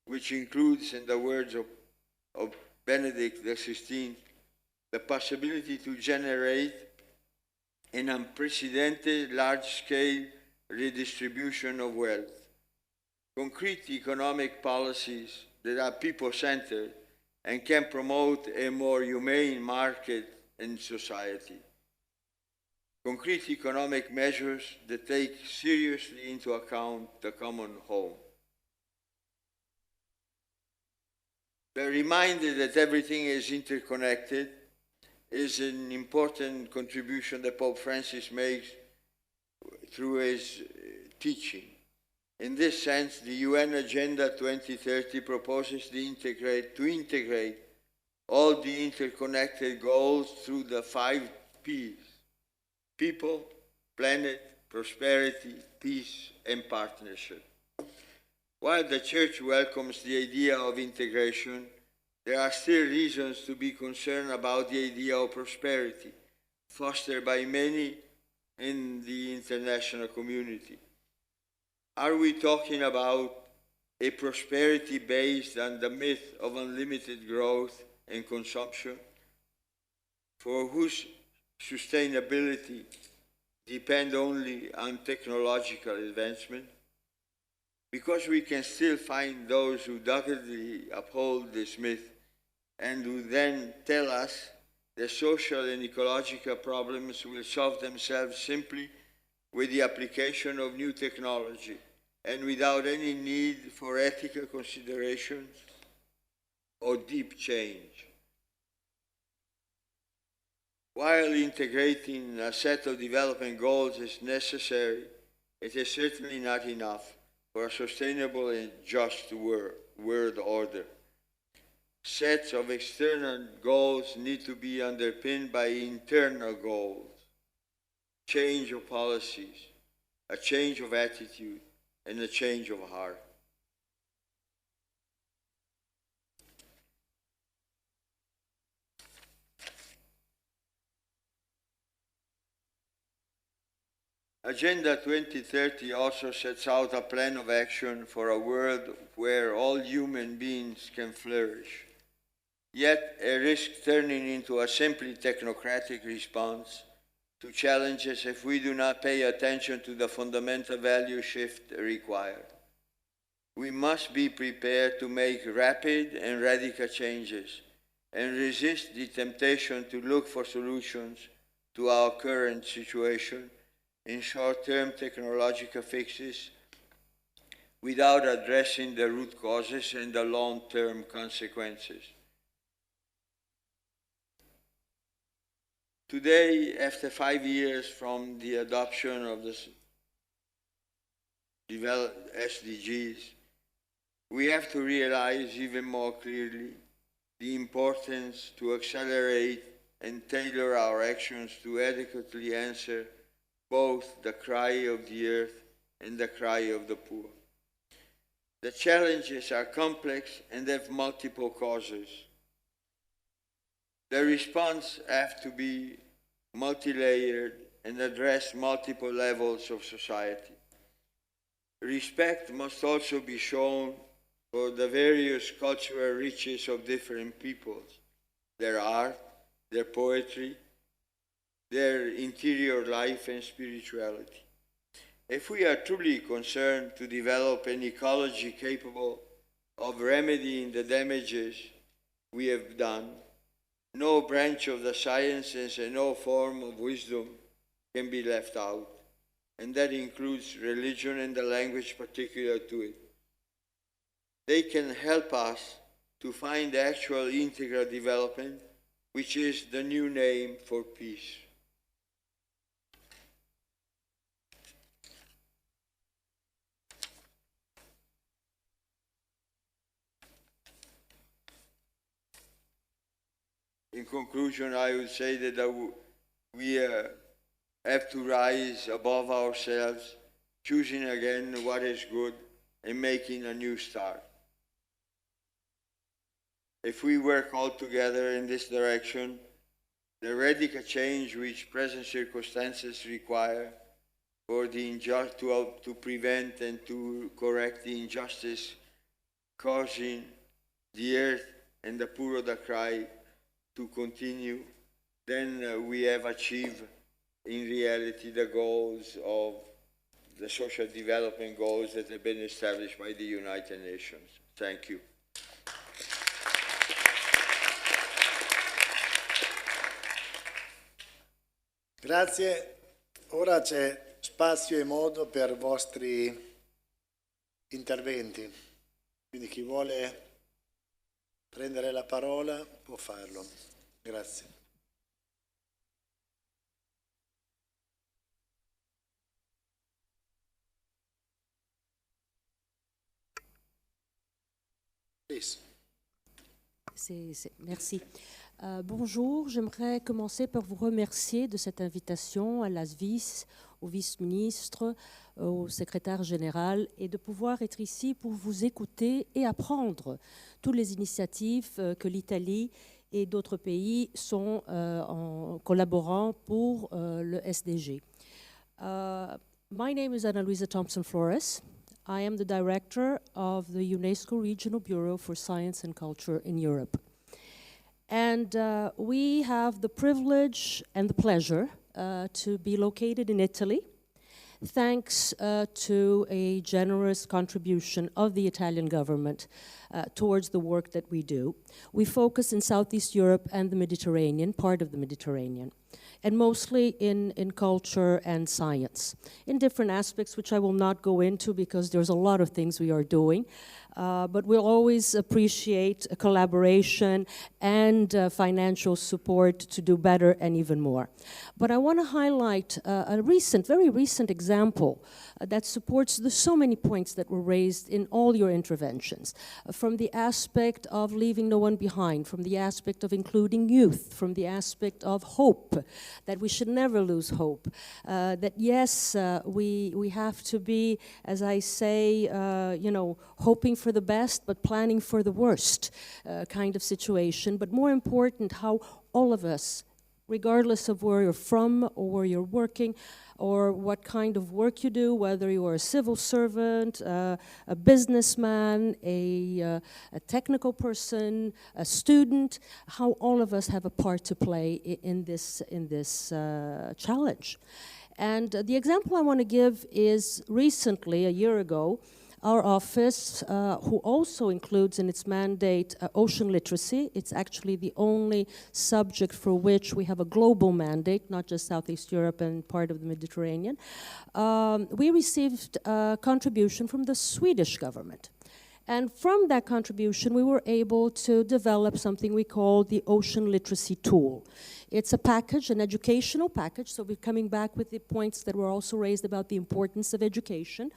which includes, in the words of Benedict XVI, the possibility to generate an unprecedented large-scale redistribution of wealth. Concrete economic policies that are people-centered and can promote a more humane market and society. Concrete economic measures that take seriously into account the common home. The reminder that everything is interconnected is an important contribution that Pope Francis makes through his teaching. In this sense, the UN Agenda 2030 proposes to integrate all the interconnected goals through the 5 Ps: people, planet, prosperity, peace, and partnership. While the Church welcomes the idea of integration, there are still reasons to be concerned about the idea of prosperity, fostered by many in the international community. Are we talking about a prosperity based on the myth of unlimited growth and consumption, for whose sustainability depend only on technological advancement? Because we can still find those who doggedly uphold this myth and who then tell us that social and ecological problems will solve themselves simply with the application of new technology and without any need for ethical considerations or deep change. While integrating a set of development goals is necessary, it is certainly not enough for a sustainable and just world order. Sets of external goals need to be underpinned by internal goals, change of policies, a change of attitude, and a change of heart. Agenda 2030 also sets out a plan of action for a world where all human beings can flourish. Yet it risks turning into a simply technocratic response to challenges if we do not pay attention to the fundamental value shift required. We must be prepared to make rapid and radical changes and resist the temptation to look for solutions to our current situation in short-term technological fixes without addressing the root causes and the long-term consequences. Today, after 5 years from the adoption of the SDGs, we have to realize even more clearly the importance to accelerate and tailor our actions to adequately answer both the cry of the earth and the cry of the poor. The challenges are complex and have multiple causes. The response has to be multi-layered and address multiple levels of society. Respect must also be shown for the various cultural riches of different peoples, their art, their poetry, their interior life and spirituality. If we are truly concerned to develop an ecology capable of remedying the damages we have done, no branch of the sciences and no form of wisdom can be left out, and that includes religion and the language particular to it. They can help us to find actual integral development, which is the new name for peace. In conclusion, I would say that we have to rise above ourselves, choosing again what is good and making a new start. If we work all together in this direction, the radical change which present circumstances require for the to prevent and to correct the injustice causing the earth and the poor of the cry to continue, then we have achieved in reality the goals of the social development goals that have been established by the United Nations. Thank you. Grazie. Ora c'è spazio e modo per vostri interventi. Quindi chi vuole prendere la parola può farlo. Grazie. Please. Merci. Bonjour, j'aimerais commencer par vous remercier de cette invitation à l'ASviS, au vice-ministre, au secrétaire général, et de pouvoir être ici pour vous écouter et apprendre toutes les initiatives que l'Italie et d'autres pays sont en collaborant pour le SDG. My name is Anna-Luisa Thompson-Flores. I am the director of the UNESCO Regional Bureau for Science and Culture in Europe. And we have the privilege and the pleasure to be located in Italy, thanks to a generous contribution of the Italian government towards the work that we do. We focus in Southeast Europe and the Mediterranean, part of the Mediterranean, and mostly in culture and science, in different aspects which I will not go into because there's a lot of things we are doing. But we'll always appreciate a collaboration and financial support to do better and even more. But I want to highlight a very recent example that supports so many points that were raised in all your interventions, from the aspect of leaving no one behind, from the aspect of including youth, from the aspect of hope, that we should never lose hope, that yes, we have to be, as I say, hoping for the best, but planning for the worst kind of situation. But more important, how all of us, regardless of where you're from or where you're working or what kind of work you do, whether you are a civil servant, a businessman, a technical person, a student, how all of us have a part to play in this challenge. And the example I want to give is recently, a year ago, Our office, who also includes in its mandate ocean literacy, it's actually the only subject for which we have a global mandate, not just Southeast Europe and part of the Mediterranean. We received a contribution from the Swedish government. And from that contribution, we were able to develop something we call the Ocean Literacy Tool. It's a package, an educational package, so we're coming back with the points that were also raised about the importance of education,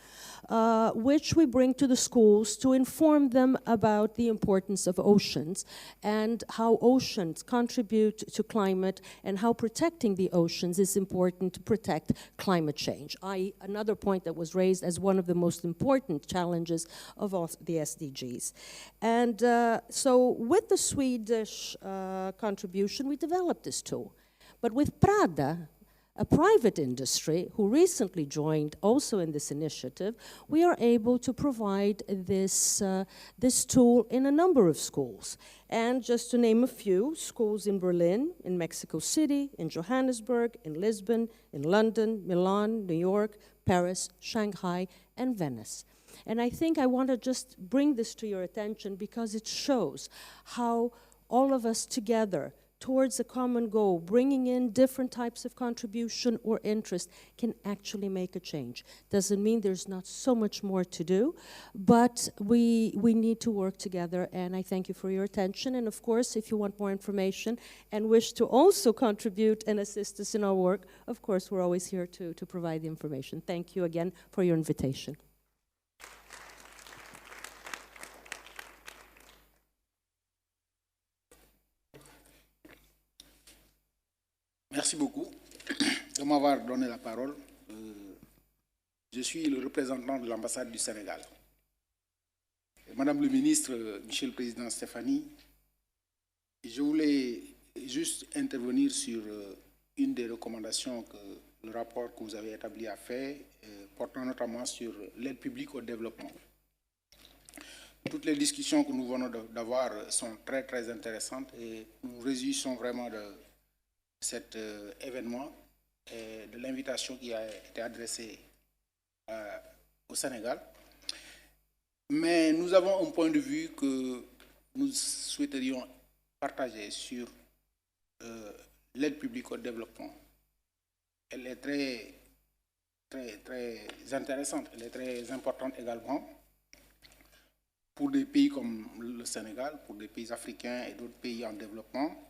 which we bring to the schools to inform them about the importance of oceans and how oceans contribute to climate and how protecting the oceans is important to protect climate change, i.e. another point that was raised as one of the most important challenges of all the SDGs. And so with the Swedish contribution, we developed this tool. But with Prada, a private industry who recently joined also in this initiative, we are able to provide this tool in a number of schools. And just to name a few, schools in Berlin, in Mexico City, in Johannesburg, in Lisbon, in London, Milan, New York, Paris, Shanghai, and Venice. And I think I want to just bring this to your attention because it shows how all of us together towards a common goal, bringing in different types of contribution or interest can actually make a change. Doesn't mean there's not so much more to do, but we need to work together, and I thank you for your attention. And of course, if you want more information and wish to also contribute and assist us in our work, of course, we're always here to provide the information. Thank you again for your invitation. Merci beaucoup de m'avoir donné la parole. Je suis le représentant de l'ambassade du Sénégal. Madame le ministre, Monsieur le Président Stéphanie, je voulais juste intervenir sur une des recommandations que le rapport que vous avez établi a fait, portant notamment sur l'aide publique au développement. Toutes les discussions que nous venons d'avoir sont très très intéressantes et nous réjouissons vraiment de cet événement et de l'invitation qui a été adressée au Sénégal. Mais nous avons un point de vue que nous souhaiterions partager sur l'aide publique au développement. Elle est très, très, très intéressante, elle est très importante également pour des pays comme le Sénégal, pour des pays africains et d'autres pays en développement.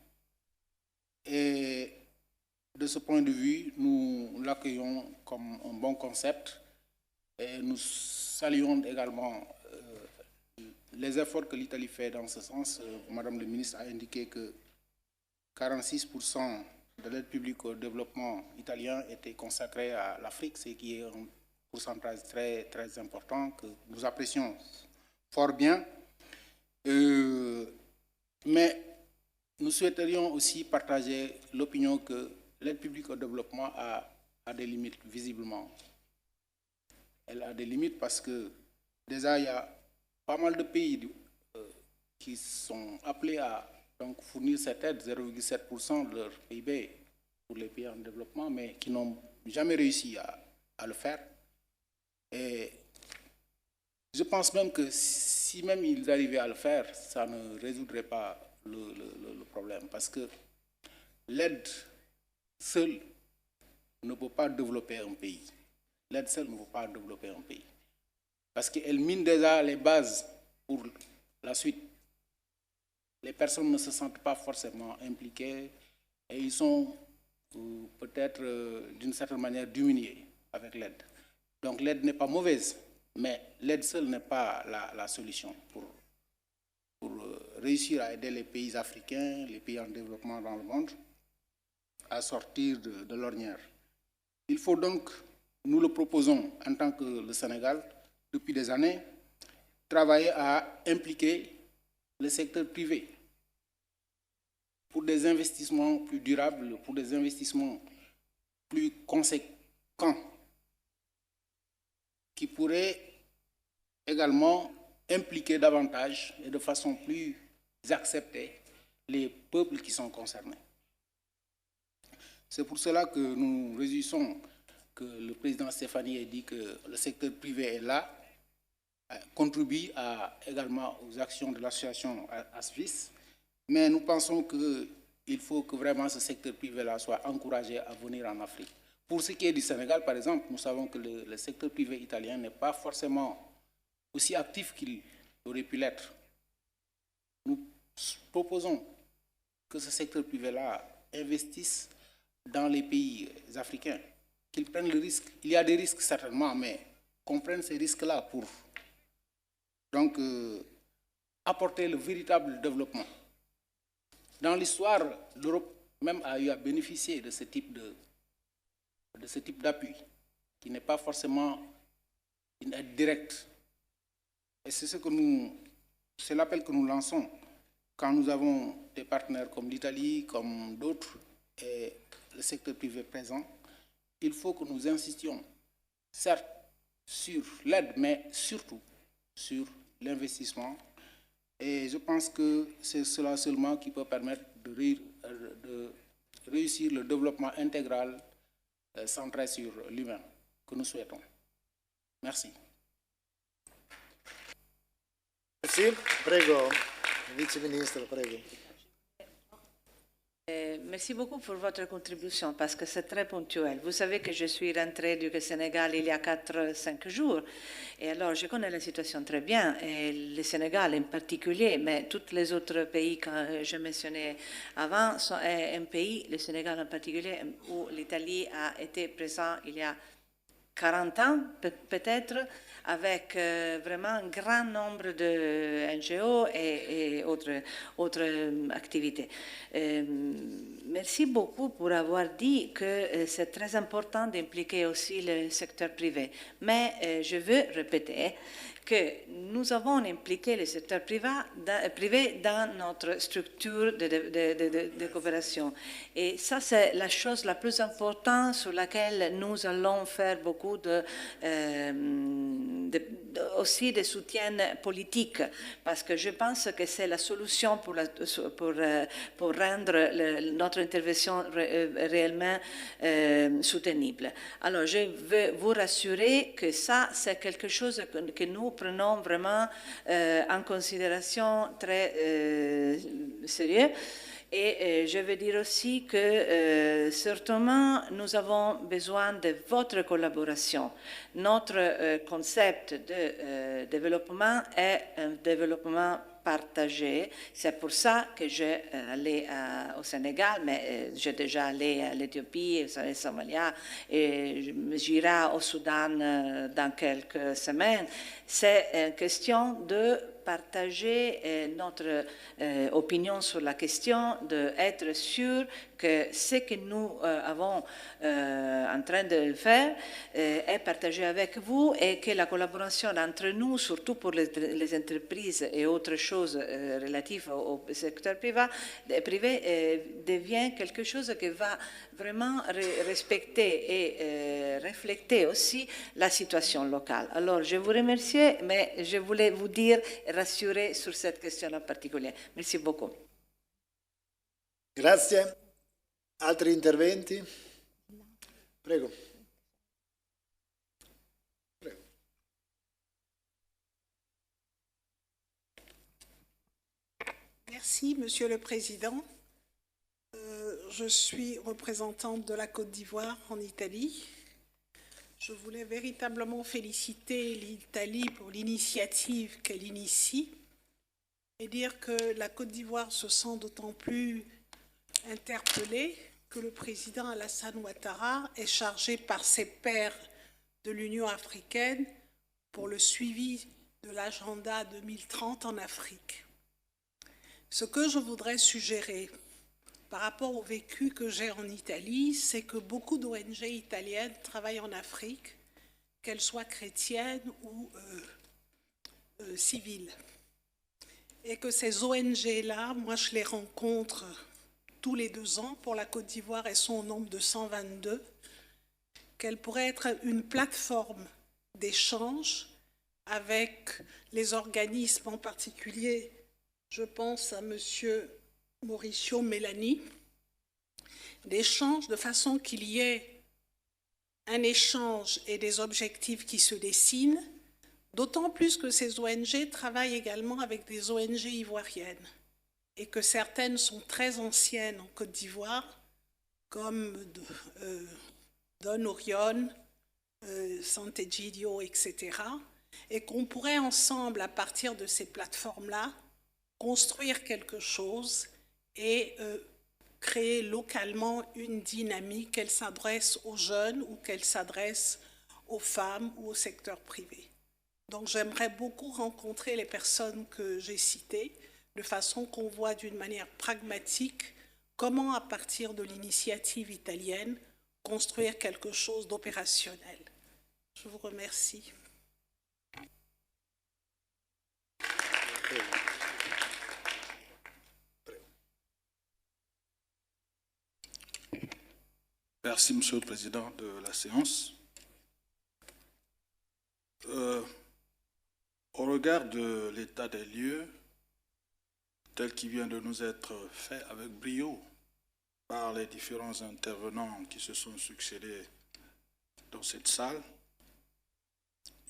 Et de ce point de vue, nous l'accueillons comme un bon concept et nous saluons également les efforts que l'Italie fait dans ce sens. Madame le ministre a indiqué que 46% de l'aide publique au développement italien était consacré à l'Afrique, ce qui est un pourcentage très, très important que nous apprécions fort bien. Mais nous souhaiterions aussi partager l'opinion que l'aide publique au développement a des limites, visiblement. Elle a des limites parce que déjà, il y a pas mal de pays qui sont appelés à donc, fournir cette aide, 0,7% de leur PIB pour les pays en développement, mais qui n'ont jamais réussi à le faire. Et je pense même que si même ils arrivaient à le faire, ça ne résoudrait pas le problème, parce que l'aide seule ne peut pas développer un pays. L'aide seule ne peut pas développer un pays. Parce qu'elle mine déjà les bases pour la suite. Les personnes ne se sentent pas forcément impliquées et ils sont peut-être d'une certaine manière diminués avec l'aide. Donc l'aide n'est pas mauvaise, mais l'aide seule n'est pas la solution pour réussir à aider les pays africains, les pays en développement dans le monde, à sortir de l'ornière. Il faut donc, nous le proposons en tant que le Sénégal, depuis des années, travailler à impliquer le secteur privé pour des investissements plus durables, pour des investissements plus conséquents, qui pourraient également impliquer davantage et de façon plus acceptée les peuples qui sont concernés. C'est pour cela que nous réjouissons que le président Stéphanie ait dit que le secteur privé est là, contribue également aux actions de l'association ASviS, mais nous pensons qu'il faut que vraiment ce secteur privé-là soit encouragé à venir en Afrique. Pour ce qui est du Sénégal, par exemple, nous savons que le secteur privé italien n'est pas forcément aussi actif qu'il aurait pu l'être. Nous proposons que ce secteur privé-là investisse dans les pays africains, qu'ils prennent le risque. Il y a des risques certainement, mais qu'on prenne ces risques-là pour donc apporter le véritable développement. Dans l'histoire, l'Europe même a eu à bénéficier de ce type d'appui, qui n'est pas forcément une aide directe. Et c'est l'appel que nous lançons quand nous avons des partenaires comme l'Italie, comme d'autres, et le secteur privé présent. Il faut que nous insistions, certes, sur l'aide, mais surtout sur l'investissement. Et je pense que c'est cela seulement qui peut permettre de réussir le développement intégral centré sur l'humain que nous souhaitons. Merci. Merci. Prego, vice-ministre, prego. Merci beaucoup pour votre contribution parce que c'est très ponctuel. Vous savez que je suis rentrée du Sénégal il y a 4-5 jours et alors je connais la situation très bien et le Sénégal en particulier, mais tous les autres pays que je mentionnais avant sont un pays, le Sénégal en particulier, où l'Italie a été présente il y a 40 ans peut-être, avec vraiment un grand nombre de NGO et autres activités. Merci beaucoup pour avoir dit que c'est très important d'impliquer aussi le secteur privé. Mais je veux répéter que nous avons impliqué le secteur privé dans notre structure de coopération. Et ça, c'est la chose la plus importante sur laquelle nous allons faire beaucoup aussi de soutien politique, parce que je pense que c'est la solution pour rendre notre intervention réellement soutenable. Alors, je veux vous rassurer que ça, c'est quelque chose que nous prenons vraiment en considération très sérieux. Et je veux dire aussi que certainement nous avons besoin de votre collaboration. Notre concept de développement est un développement partagé. C'est pour ça que j'ai allé au Sénégal, mais j'ai déjà allé à l'Éthiopie, au Somalia, et j'irai au Soudan dans quelques semaines. C'est une question de partager notre opinion sur la question, d'être sûr que ce que nous avons en train de faire est partagé avec vous et que la collaboration entre nous, surtout pour les entreprises et autres choses relatives au secteur privé, devient quelque chose qui va vraiment respecter et refléter aussi la situation locale. Alors, je vous remercie, mais je voulais vous dire, rassurer sur cette question en particulier. Merci beaucoup. Grazie. Altri interventi? Prego. Prego. Merci, Monsieur le Président. Je suis représentante de la Côte d'Ivoire en Italie. Je voulais véritablement féliciter l'Italie pour l'initiative qu'elle initie et dire que la Côte d'Ivoire se sent d'autant plus interpellée que le président Alassane Ouattara est chargé par ses pairs de l'Union africaine pour le suivi de l'Agenda 2030 en Afrique. Ce que je voudrais suggérer par rapport au vécu que j'ai en Italie, c'est que beaucoup d'ONG italiennes travaillent en Afrique, qu'elles soient chrétiennes ou civiles. Et que ces ONG-là, moi je les rencontre tous les 2 ans. Pour la Côte d'Ivoire, elles sont au nombre de 122. Qu'elles pourraient être une plateforme d'échange avec les organismes, en particulier, je pense à Monsieur Mauricio Melani, d'échange de façon qu'il y ait un échange et des objectifs qui se dessinent, D'autant plus que ces ONG travaillent également avec des ONG ivoiriennes et que certaines sont très anciennes en Côte d'Ivoire, comme Don Orion, Sant'Egidio, etc., et qu'on pourrait ensemble, à partir de ces plateformes-là, construire quelque chose et créer localement une dynamique, qu'elle s'adresse aux jeunes ou qu'elle s'adresse aux femmes ou au secteur privé. Donc j'aimerais beaucoup rencontrer les personnes que j'ai citées, de façon qu'on voit d'une manière pragmatique comment, à partir de l'initiative italienne, construire quelque chose d'opérationnel. Je vous remercie. Merci, Monsieur le Président de la séance. Au regard de l'état des lieux, tel qu'il vient de nous être fait avec brio par les différents intervenants qui se sont succédés dans cette salle,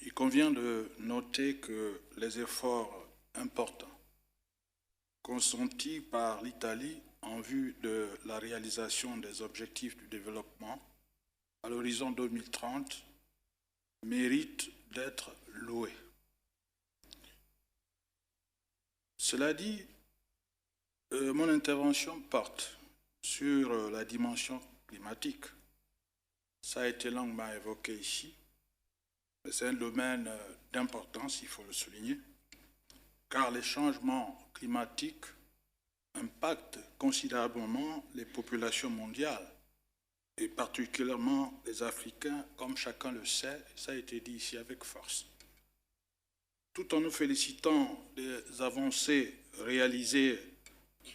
il convient de noter que les efforts importants consentis par l'Italie en vue de la réalisation des objectifs du développement à l'horizon 2030 méritent d'être loués. Cela dit, mon intervention porte sur la dimension climatique. Ça a été longuement évoqué ici. C'est un domaine d'importance, il faut le souligner, car les changements climatiques impactent considérablement les populations mondiales, et particulièrement les Africains, comme chacun le sait, ça a été dit ici avec force. Tout en nous félicitant des avancées réalisées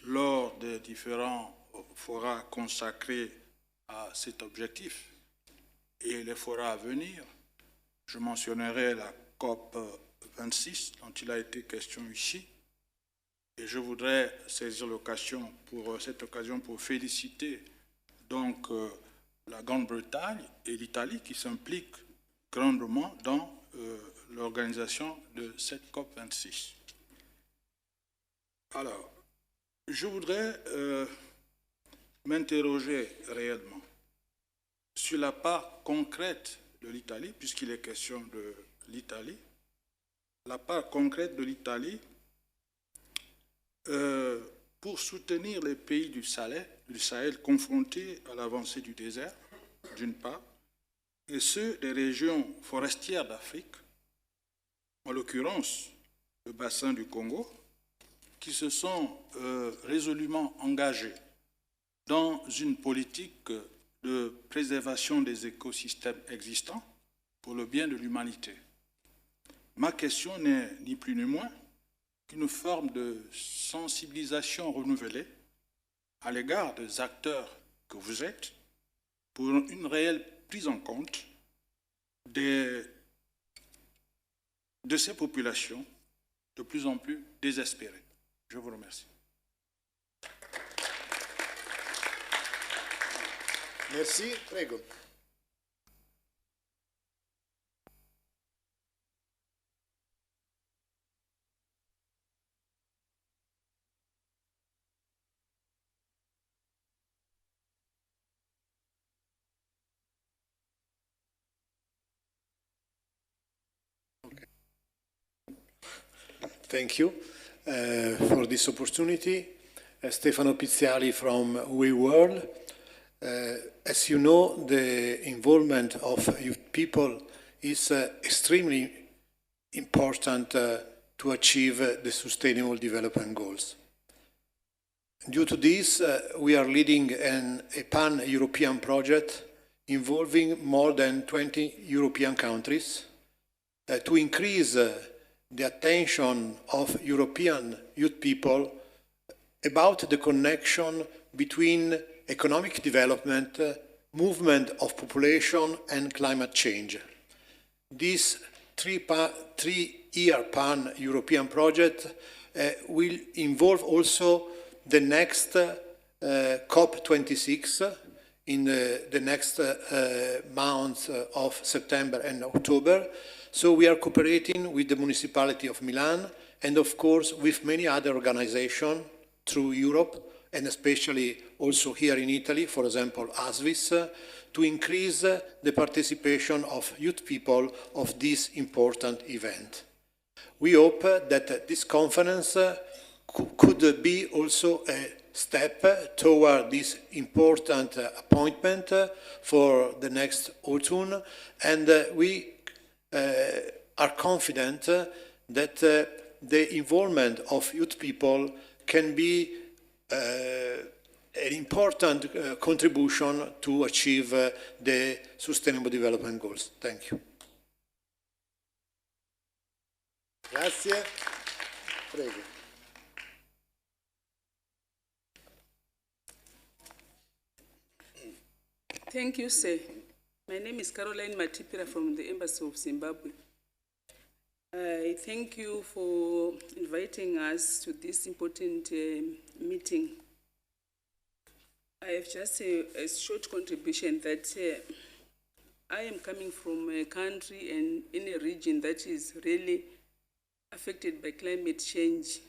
lors des différents forats consacrés à cet objectif et les forats à venir, je mentionnerai la COP 26 dont il a été question ici, et je voudrais saisir cette occasion pour féliciter donc la Grande-Bretagne et l'Italie qui s'impliquent grandement dans l'organisation de cette COP 26. Alors, je voudrais m'interroger réellement sur la part concrète de l'Italie, puisqu'il est question de l'Italie, la part concrète de l'Italie pour soutenir les pays du Sahel confrontés à l'avancée du désert, d'une part, et ceux des régions forestières d'Afrique, en l'occurrence le bassin du Congo, qui se sont résolument engagés dans une politique de préservation des écosystèmes existants pour le bien de l'humanité. Ma question n'est ni plus ni moins qu'une forme de sensibilisation renouvelée à l'égard des acteurs que vous êtes pour une réelle prise en compte de ces populations de plus en plus désespérées. Je vous remercie. Merci, prego. Thank you for this opportunity. Stefano Pizziali from We World. As you know, the involvement of youth people is extremely important to achieve the Sustainable Development Goals. Due to this, we are leading a pan-European project involving more than 20 European countries to increase the attention of European youth people about the connection between economic development, movement of population, and climate change. This three-year pan-European project will involve also the next COP26 in the next months of September and October. So we are cooperating with the municipality of Milan and of course with many other organizations through Europe and especially also here in Italy, for example, ASviS, to increase the participation of youth people of this important event. We hope that this conference could be also a step toward this important appointment for the next autumn, and we are confident that the involvement of youth people can be an important contribution to achieve the Sustainable Development Goals. Thank you. Grazie. Prego. Thank you, sir. My name is Caroline Matipira from the Embassy of Zimbabwe. I thank you for inviting us to this important meeting. I have just a short contribution that I am coming from a country and in a region that is really affected by climate change.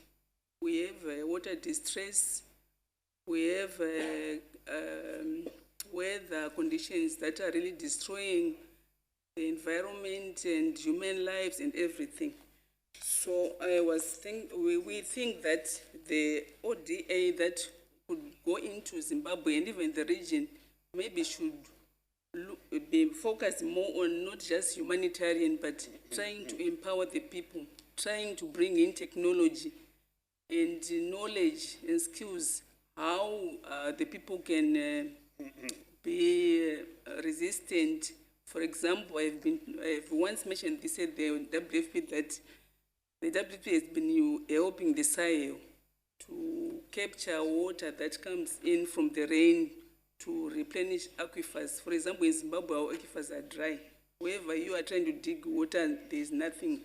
We have water distress, we have weather conditions that are really destroying the environment and human lives and everything. So we think that the ODA that could go into Zimbabwe and even the region maybe should be focused more on not just humanitarian, but trying to empower the people, trying to bring in technology and knowledge and skills, how the people can be resistant. For example, I've once mentioned this at the WFP that the WFP has been helping the Sahel to capture water that comes in from the rain to replenish aquifers. For example, in Zimbabwe, our aquifers are dry. Wherever you are trying to dig water, there is nothing.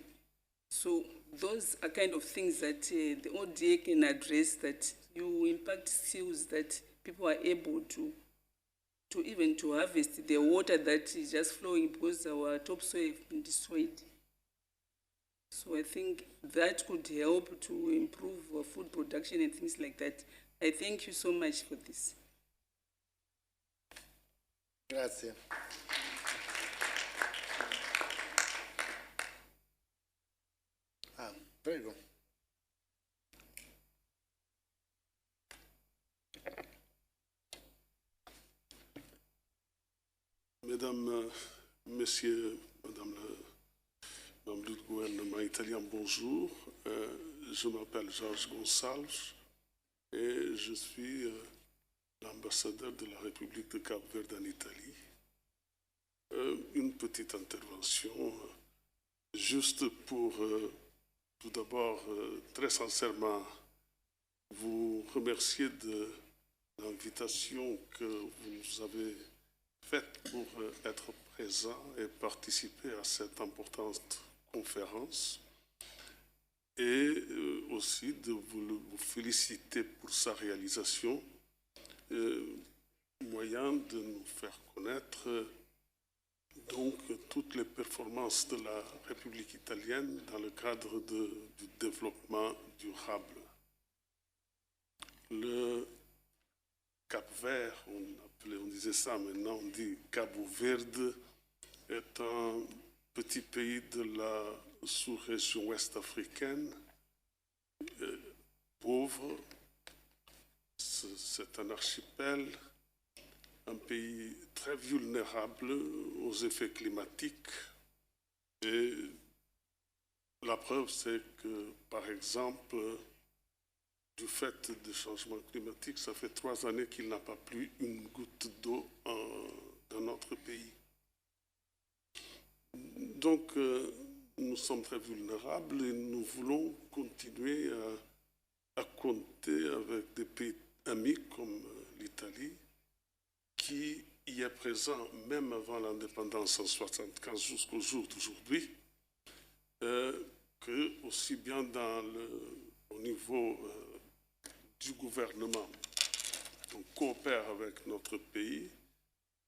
So those are kind of things that the ODA can address, that you impact skills that people are able to even to harvest the water that is just flowing because our topsoil has been destroyed. So I think that could help to improve food production and things like that. I thank you so much for this. Grazie. Prego. Mesdames, Messieurs, Madame le membre du gouvernement italien, bonjour. Je m'appelle Georges Gonçalves et je suis l'ambassadeur de la République de Cap-Vert en Italie. Une petite intervention, juste pour tout d'abord très sincèrement vous remercier de l'invitation que vous nous avez faite pour être présent et participer à cette importante conférence, et aussi de vous féliciter pour sa réalisation, moyen de nous faire connaître donc toutes les performances de la République italienne dans le cadre du développement durable. Le Cap-Vert, on disait ça, maintenant on dit Cabo Verde, est un petit pays de la sous-région ouest africaine, pauvre. C'est un archipel, un pays très vulnérable aux effets climatiques. Et la preuve, c'est que, par exemple, du fait du changement climatique, ça fait 3 années qu'il n'a pas plu une goutte d'eau dans notre pays. Donc, nous sommes très vulnérables et nous voulons continuer à compter avec des pays amis comme l'Italie, qui y est présent même avant l'indépendance en 1975 jusqu'au jour d'aujourd'hui, que aussi bien au niveau du gouvernement, on coopère avec notre pays,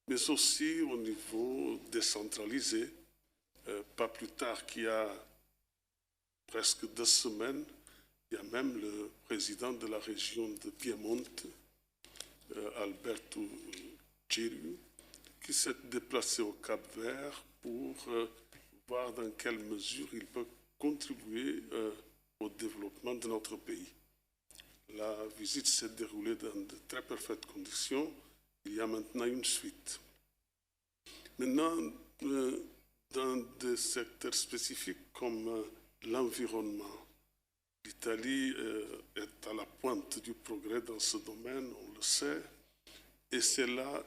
mais aussi au niveau décentralisé. Pas plus tard qu'il y a presque 2 semaines, il y a même le président de la région de Piemonte, Alberto Giriu, qui s'est déplacé au Cap-Vert pour voir dans quelle mesure il peut contribuer au développement de notre pays. La visite s'est déroulée dans de très parfaites conditions. Il y a maintenant une suite. Maintenant, dans des secteurs spécifiques comme l'environnement, l'Italie est à la pointe du progrès dans ce domaine, on le sait, et c'est là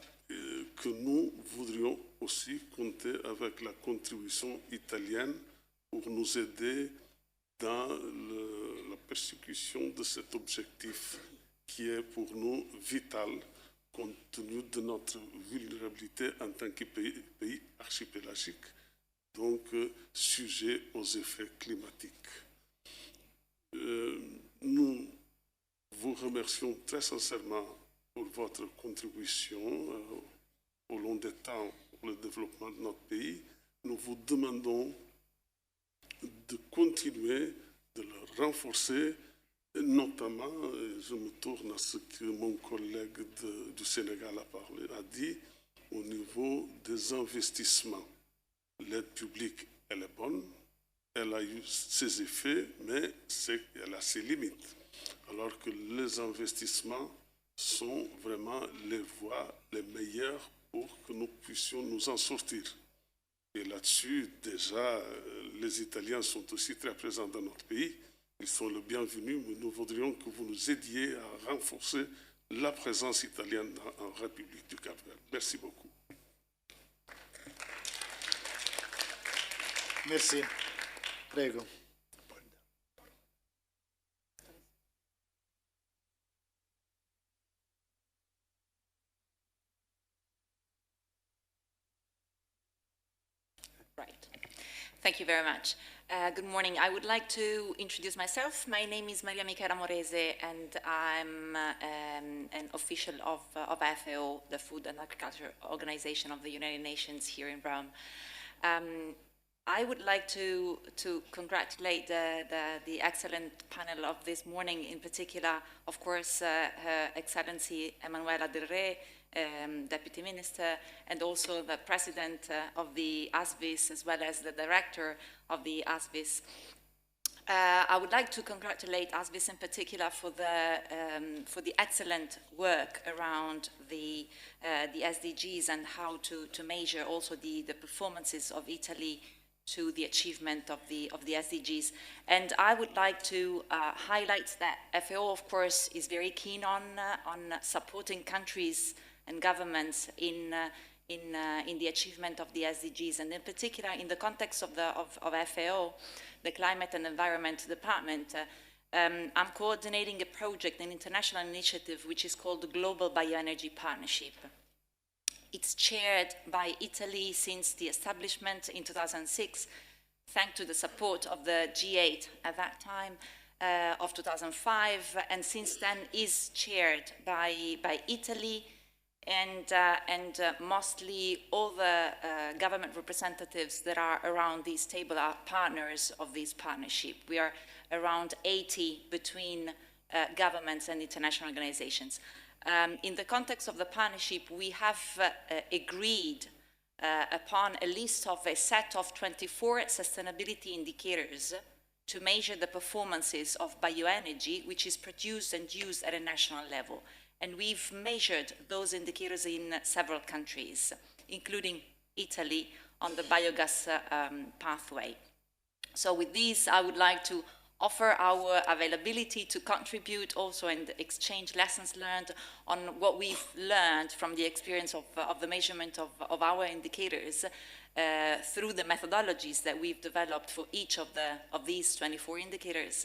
que nous voudrions aussi compter avec la contribution italienne pour nous aider dans la persécution de cet objectif qui est pour nous vital compte tenu de notre vulnérabilité en tant que pays archipélagique, donc sujet aux effets climatiques. Nous vous remercions très sincèrement pour votre contribution au long des temps pour le développement de notre pays. Nous vous demandons de continuer, de le renforcer, et notamment, je me tourne à ce que mon collègue du Sénégal a dit, au niveau des investissements. L'aide publique, elle est bonne, elle a eu ses effets, mais elle a ses limites. Alors que les investissements sont vraiment les voies les meilleures pour que nous puissions nous en sortir. Et là-dessus, déjà, les Italiens sont aussi très présents dans notre pays. Ils sont le bienvenu, mais nous voudrions que vous nous aidiez à renforcer la présence italienne en République du Cap-Vert. Merci beaucoup. Merci. Prego. Right. Thank you very much. Good morning. I would like to introduce myself. My name is Maria Michela Morese, and I'm an official of FAO, the Food and Agriculture Organization of the United Nations here in Rome. I would like to congratulate the excellent panel of this morning, in particular, of course, Her Excellency Emanuela Del Re, Deputy Minister, and also the President of the ASviS, as well as the Director of the ASviS. I would like to congratulate ASviS in particular for the excellent work around the SDGs and how to measure also the performances of Italy to the achievement of the SDGs. And I would like to highlight that FAO, of course, is very keen on supporting countries and governments in the achievement of the SDGs, and in particular in the context of FAO, the Climate and Environment Department. I'm coordinating a project, an international initiative, which is called the Global Bioenergy Partnership. It's chaired by Italy since the establishment in 2006, thanks to the support of the G8 at that time of 2005, and since then is chaired by Italy, and mostly all the government representatives that are around this table are partners of this partnership. We are around 80 between governments and international organizations. In the context of the partnership, we have agreed upon a list of a set of 24 sustainability indicators to measure the performances of bioenergy, which is produced and used at a national level. And we've measured those indicators in several countries, including Italy, on the biogas pathway. So with this, I would like to offer our availability to contribute also and exchange lessons learned on what we've learned from the experience of the measurement of our indicators through the methodologies that we've developed for each of these 24 indicators,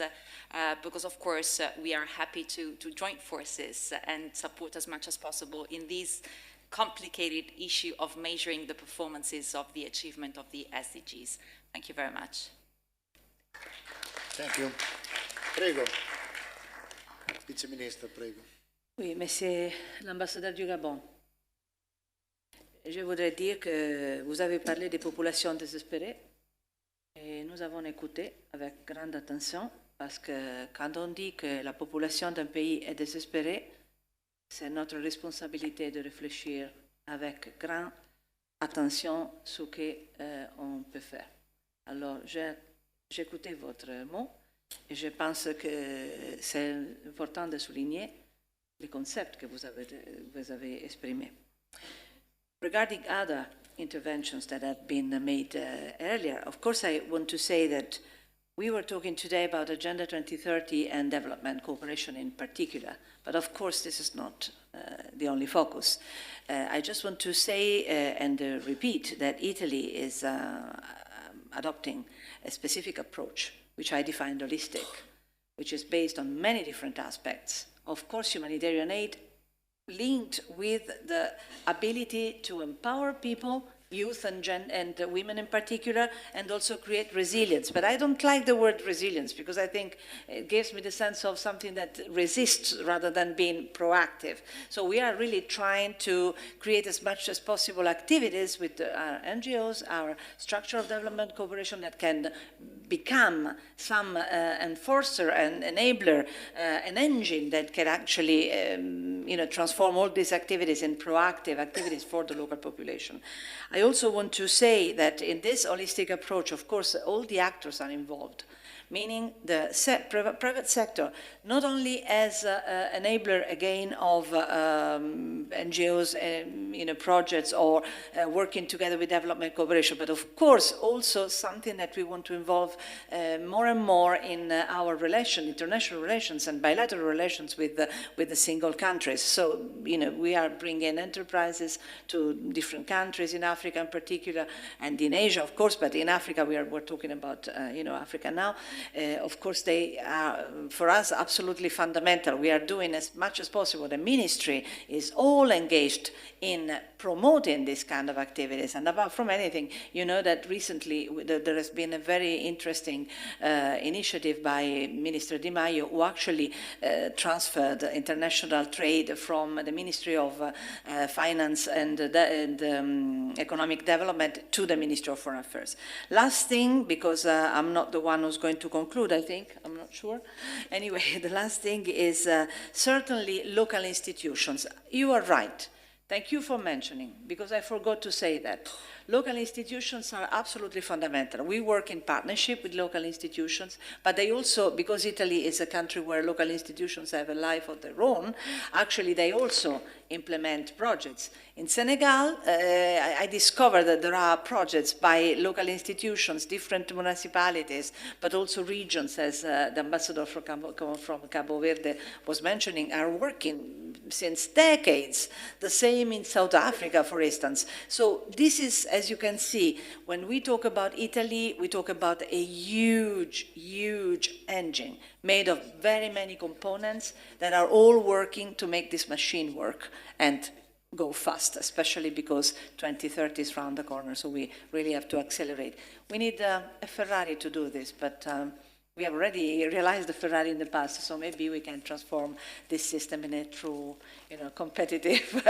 because of course we are happy to join forces and support as much as possible in this complicated issue of measuring the performances of the achievement of the SDGs. Thank you very much. Thank you. Prego. Vice-ministre, prego. Oui, Monsieur l'ambassadeur du Gabon. Je voudrais dire que vous avez parlé des populations désespérées et nous avons écouté avec grande attention parce que quand on dit que la population d'un pays est désespérée, c'est notre responsabilité de réfléchir avec grande attention sur ce qu'on peut faire. Alors, j'ai écouté votre mot et je pense que c'est important de souligner les concepts que vous avez exprimés. Regarding other interventions that have been made earlier, of course I want to say that we were talking today about Agenda 2030 and development cooperation in particular, but of course this is not the only focus. I just want to say and repeat that Italy is adopting a specific approach, which I define holistic, which is based on many different aspects. Of course, humanitarian aid linked with the ability to empower people, youth and women in particular, and also create resilience. But I don't like the word resilience because I think it gives me the sense of something that resists rather than being proactive. So we are really trying to create as much as possible activities with our NGOs, our structure of development cooperation that can become some enforcer and enabler, an engine that can actually transform all these activities in proactive activities for the local population. I also want to say that in this holistic approach, of course, all the actors are involved, meaning the private sector, not only as an enabler again of NGOs, projects or working together with development cooperation, but of course also something that we want to involve more and more in our international relations and bilateral relations with the single countries. So, we are bringing enterprises to different countries in Africa in particular, and in Asia, of course, but in Africa we're talking about, Africa now. Of course, they are, for us, absolutely fundamental. We are doing as much as possible. The ministry is all engaged in promoting this kind of activities. And apart from anything, you know that recently there has been a very interesting initiative by Minister Di Maio, who actually transferred international trade from the Ministry of Finance and Economic Development to the Ministry of Foreign Affairs. Last thing, because I'm not the one who's going to conclude, I think, I'm not sure. Anyway, the last thing is certainly local institutions. You are right. Thank you for mentioning, because I forgot to say that. Local institutions are absolutely fundamental. We work in partnership with local institutions, but they also, because Italy is a country where local institutions have a life of their own, actually they also implement projects. In Senegal, I discovered that there are projects by local institutions, different municipalities, but also regions, as the ambassador from Cabo Verde was mentioning, are working since decades. The same in South Africa, for instance. So this is, as you can see, when we talk about Italy, we talk about a huge, huge engine made of very many components that are all working to make this machine work and go fast, especially because 2030 is around the corner, so we really have to accelerate. We need a Ferrari to do this, but we have already realized the Ferrari in the past, so maybe we can transform this system in a true, competitive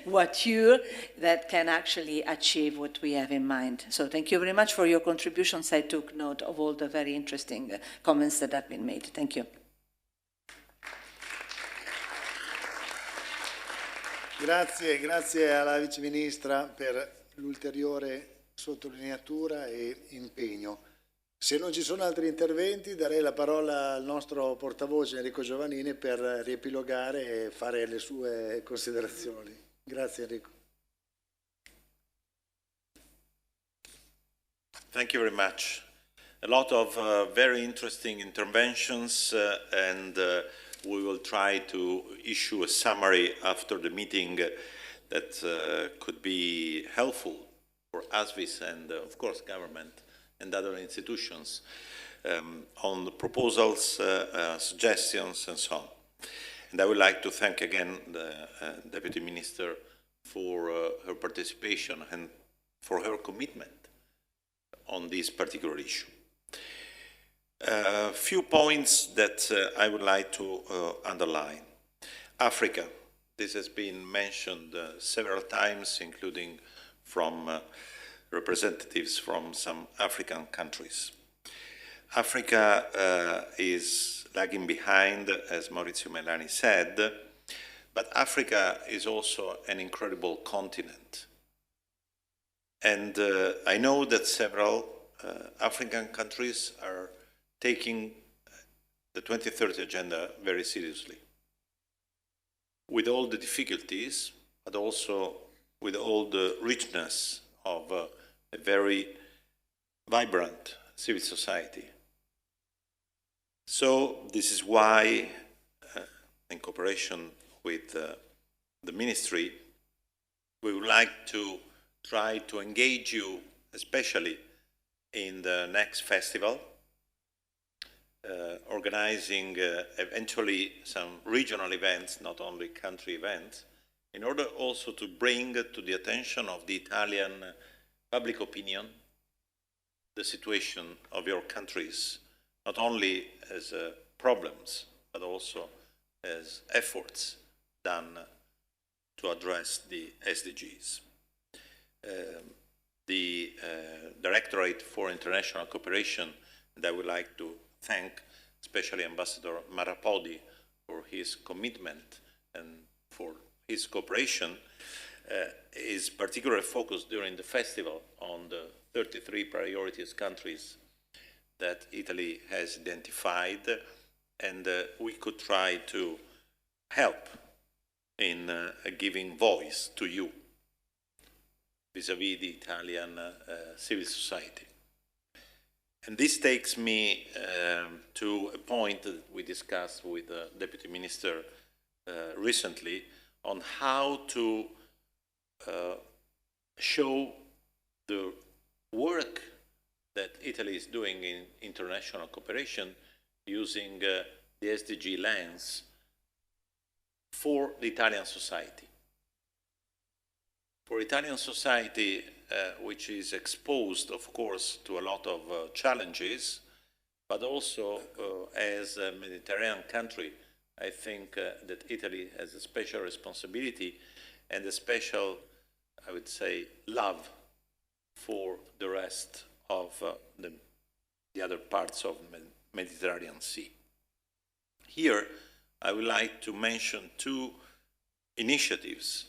voiture that can actually achieve what we have in mind. So thank you very much for your contributions. I took note of all the very interesting comments that have been made. Thank you. Grazie alla Vice Ministra per l'ulteriore sottolineatura e impegno. Se non ci sono altri interventi, darei la parola al nostro portavoce Enrico Giovannini per riepilogare e fare le sue considerazioni. Grazie Enrico. Thank you very much. A lot of very interesting interventions and we will try to issue a summary after the meeting that could be helpful for ASviS and, of course, government and other institutions on the proposals, suggestions, and so on. And I would like to thank again the Deputy Minister for her participation and for her commitment on this particular issue. A few points that I would like to underline. Africa, This has been mentioned several times, including from representatives from some African countries. Africa is lagging behind, as Maurizio Melani said, but Africa is also an incredible continent. And I know that several African countries are taking the 2030 Agenda very seriously, with all the difficulties, but also with all the richness of a very vibrant civil society. So this is why, in cooperation with the ministry, we would like to try to engage you, especially in the next festival, organizing eventually some regional events, not only country events, in order also to bring to the attention of the Italian public opinion the situation of your countries, not only as problems, but also as efforts done to address the SDGs. The Directorate for International Cooperation, and I would like to thank especially Ambassador Marapodi for his commitment and for his cooperation, is particularly focused during the festival on the 33 priorities countries that Italy has identified, and we could try to help in giving voice to you vis-à-vis the Italian civil society. And this takes me to a point that we discussed with the Deputy Minister recently on how to show the work that Italy is doing in international cooperation using the SDG lens for the Italian society. For Italian society, which is exposed, of course, to a lot of challenges, but also as a Mediterranean country, I think that Italy has a special responsibility and a special, I would say, love for the rest of the other parts of the Mediterranean Sea. Here, I would like to mention two initiatives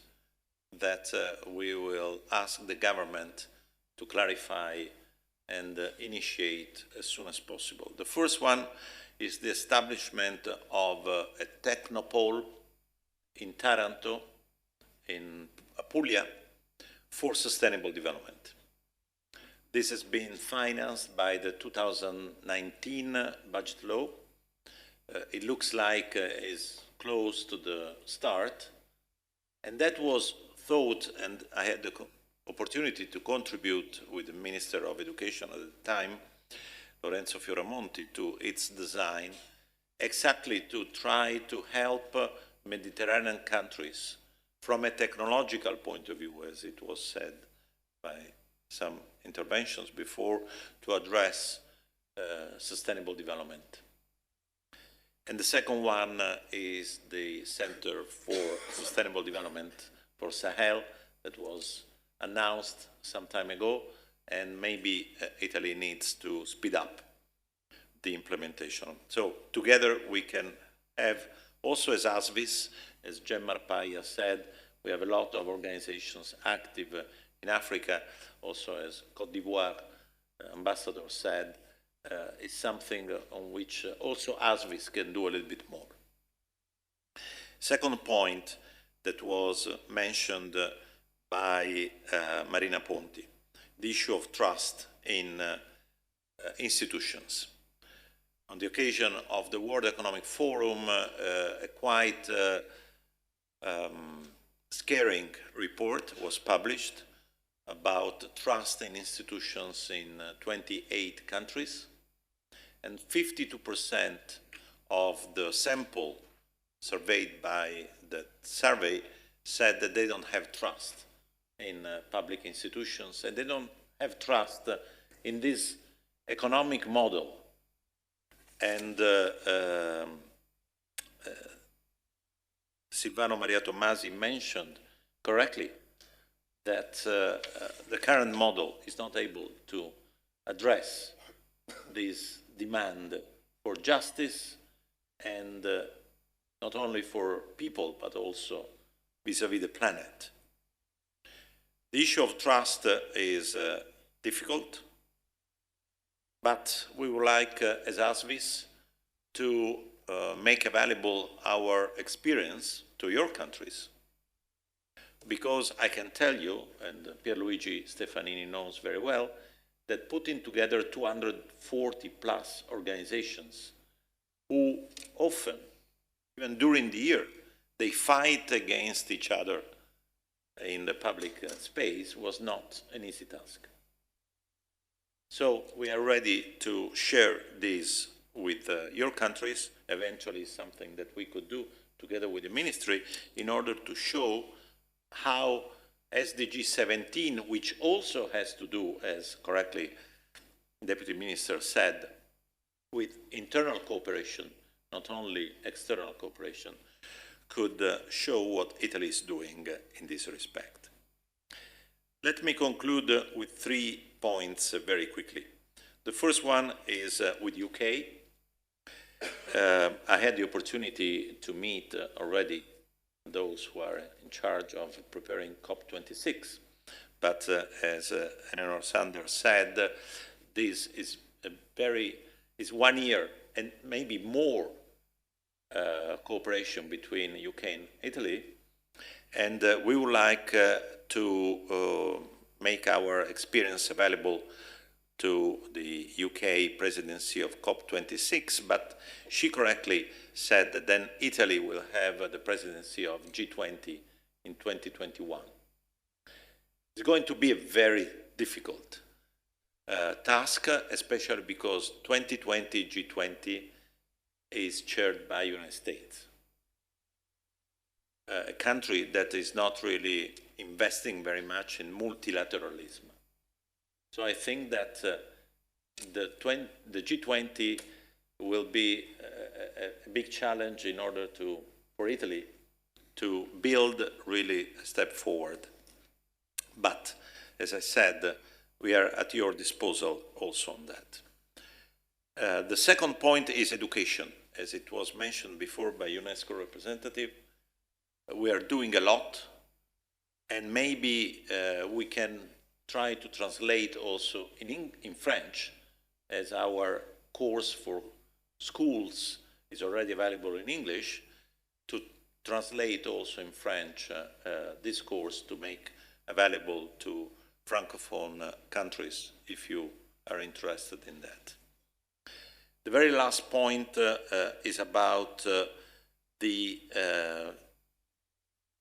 that we will ask the government to clarify and initiate as soon as possible. The first one is the establishment of a technopole in Taranto, in Apulia, for sustainable development. This has been financed by the 2019 budget law. It looks like it's close to the start, and that was thought, and I had the opportunity to contribute with the Minister of Education at the time, Lorenzo Fioramonti, to its design, exactly to try to help Mediterranean countries from a technological point of view, as it was said by some interventions before, to address sustainable development. And the second one is the Center for Sustainable Development for Sahel that was announced some time ago, and maybe Italy needs to speed up the implementation. So together we can have, also as ASviS, as Jem Marpaia said, we have a lot of organizations active in Africa, also as Côte d'Ivoire ambassador said, is something on which also ASviS can do a little bit more. Second point that was mentioned by Marina Ponti, the issue of trust in institutions. On the occasion of the World Economic Forum, a quite scaring report was published about trust in institutions in 28 countries, and 52% of the sample surveyed by the survey said that they don't have trust in public institutions, and they don't have trust in this economic model. And Silvano Maria Tommasi mentioned correctly that the current model is not able to address this demand for justice and not only for people but also vis-à-vis the planet. The issue of trust is difficult, but we would like, as ASviS, to make available our experience to your countries. Because I can tell you, and Pierluigi Stefanini knows very well, that putting together 240 plus organizations who often, even during the year, they fight against each other in the public space was not an easy task. So we are ready to share this with your countries, eventually something that we could do together with the ministry in order to show how SDG 17, which also has to do, as correctly Deputy Minister said, with internal cooperation, not only external cooperation, could show what Italy is doing in this respect. Let me conclude with 3 points very quickly. The first one is with UK. I had the opportunity to meet already those who are in charge of preparing COP26, but as Eleanor Sanders said, this is is 1 year and maybe more cooperation between UK and Italy, and we would like to make our experience available to the UK presidency of COP26, but she correctly said that then Italy will have the presidency of G20 in 2021. It's going to be a very difficult task, especially because 2020 G20 is chaired by the United States, a country that is not really investing very much in multilateralism. So I think that the G20 will be a big challenge in order for Italy to build really a step forward. But, as I said, we are at your disposal also on that. The second point is education. As it was mentioned before by UNESCO representative, we are doing a lot, and maybe we can try to translate also in French, as our course for schools is already available in English, to translate also in French this course to make available to Francophone countries, if you are interested in that. The very last point is about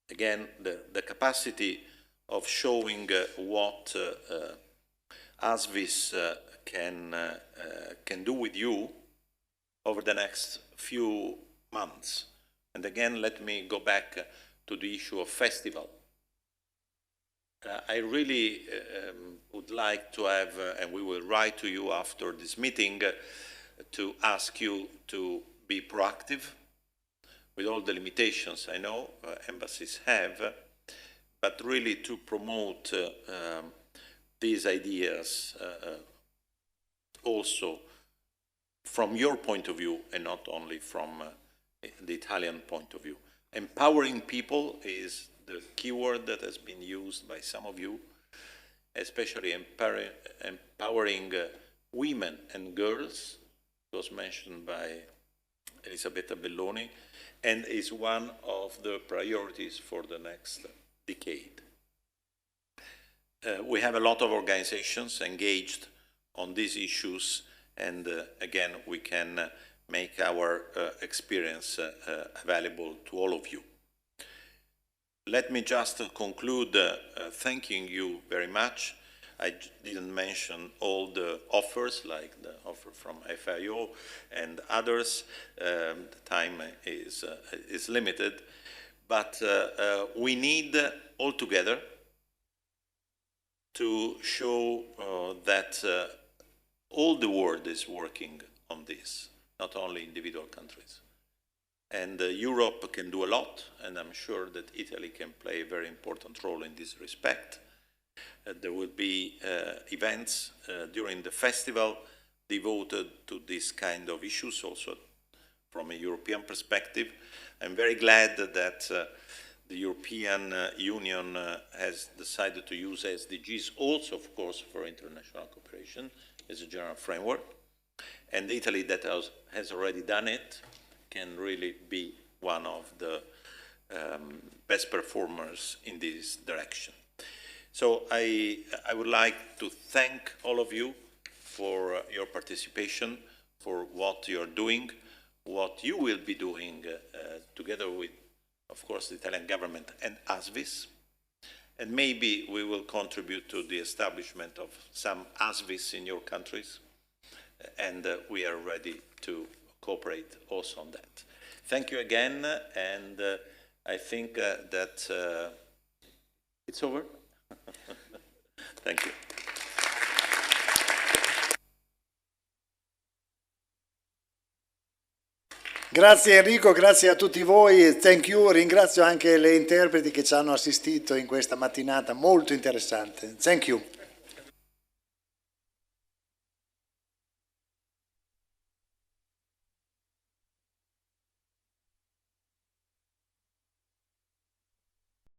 again, the capacity of showing what ASviS can do with you over the next few months. And again, let me go back to the issue of festival. I really would like to have, and we will write to you after this meeting, to ask you to be proactive with all the limitations I know embassies have, but really to promote these ideas also from your point of view and not only from the Italian point of view. Empowering people is the keyword that has been used by some of you, especially empowering women and girls. It was mentioned by Elisabetta Belloni, and is one of the priorities for the next decade. We have a lot of organizations engaged on these issues, and again, we can make our experience available to all of you. Let me just conclude thanking you very much. I didn't mention all the offers, like the offer from FIO and others. The time is limited, but we need all together to show that all the world is working on this, not only individual countries. And Europe can do a lot, and I'm sure that Italy can play a very important role in this respect. There will be events during the festival devoted to this kind of issues, also from a European perspective. I'm very glad that the European Union has decided to use SDGs also, of course, for international cooperation as a general framework. And Italy, that has already done it, can really be one of the best performers in this direction. So I would like to thank all of you for your participation, for what you're doing, what you will be doing together with, of course, the Italian government and ASviS. And maybe we will contribute to the establishment of some ASviS in your countries. And we are ready to cooperate also on that. Thank you again, and I think that it's over. Thank you. Grazie Enrico, grazie a tutti voi, thank you, ringrazio anche le interpreti che ci hanno assistito in questa mattinata molto interessante. Thank you.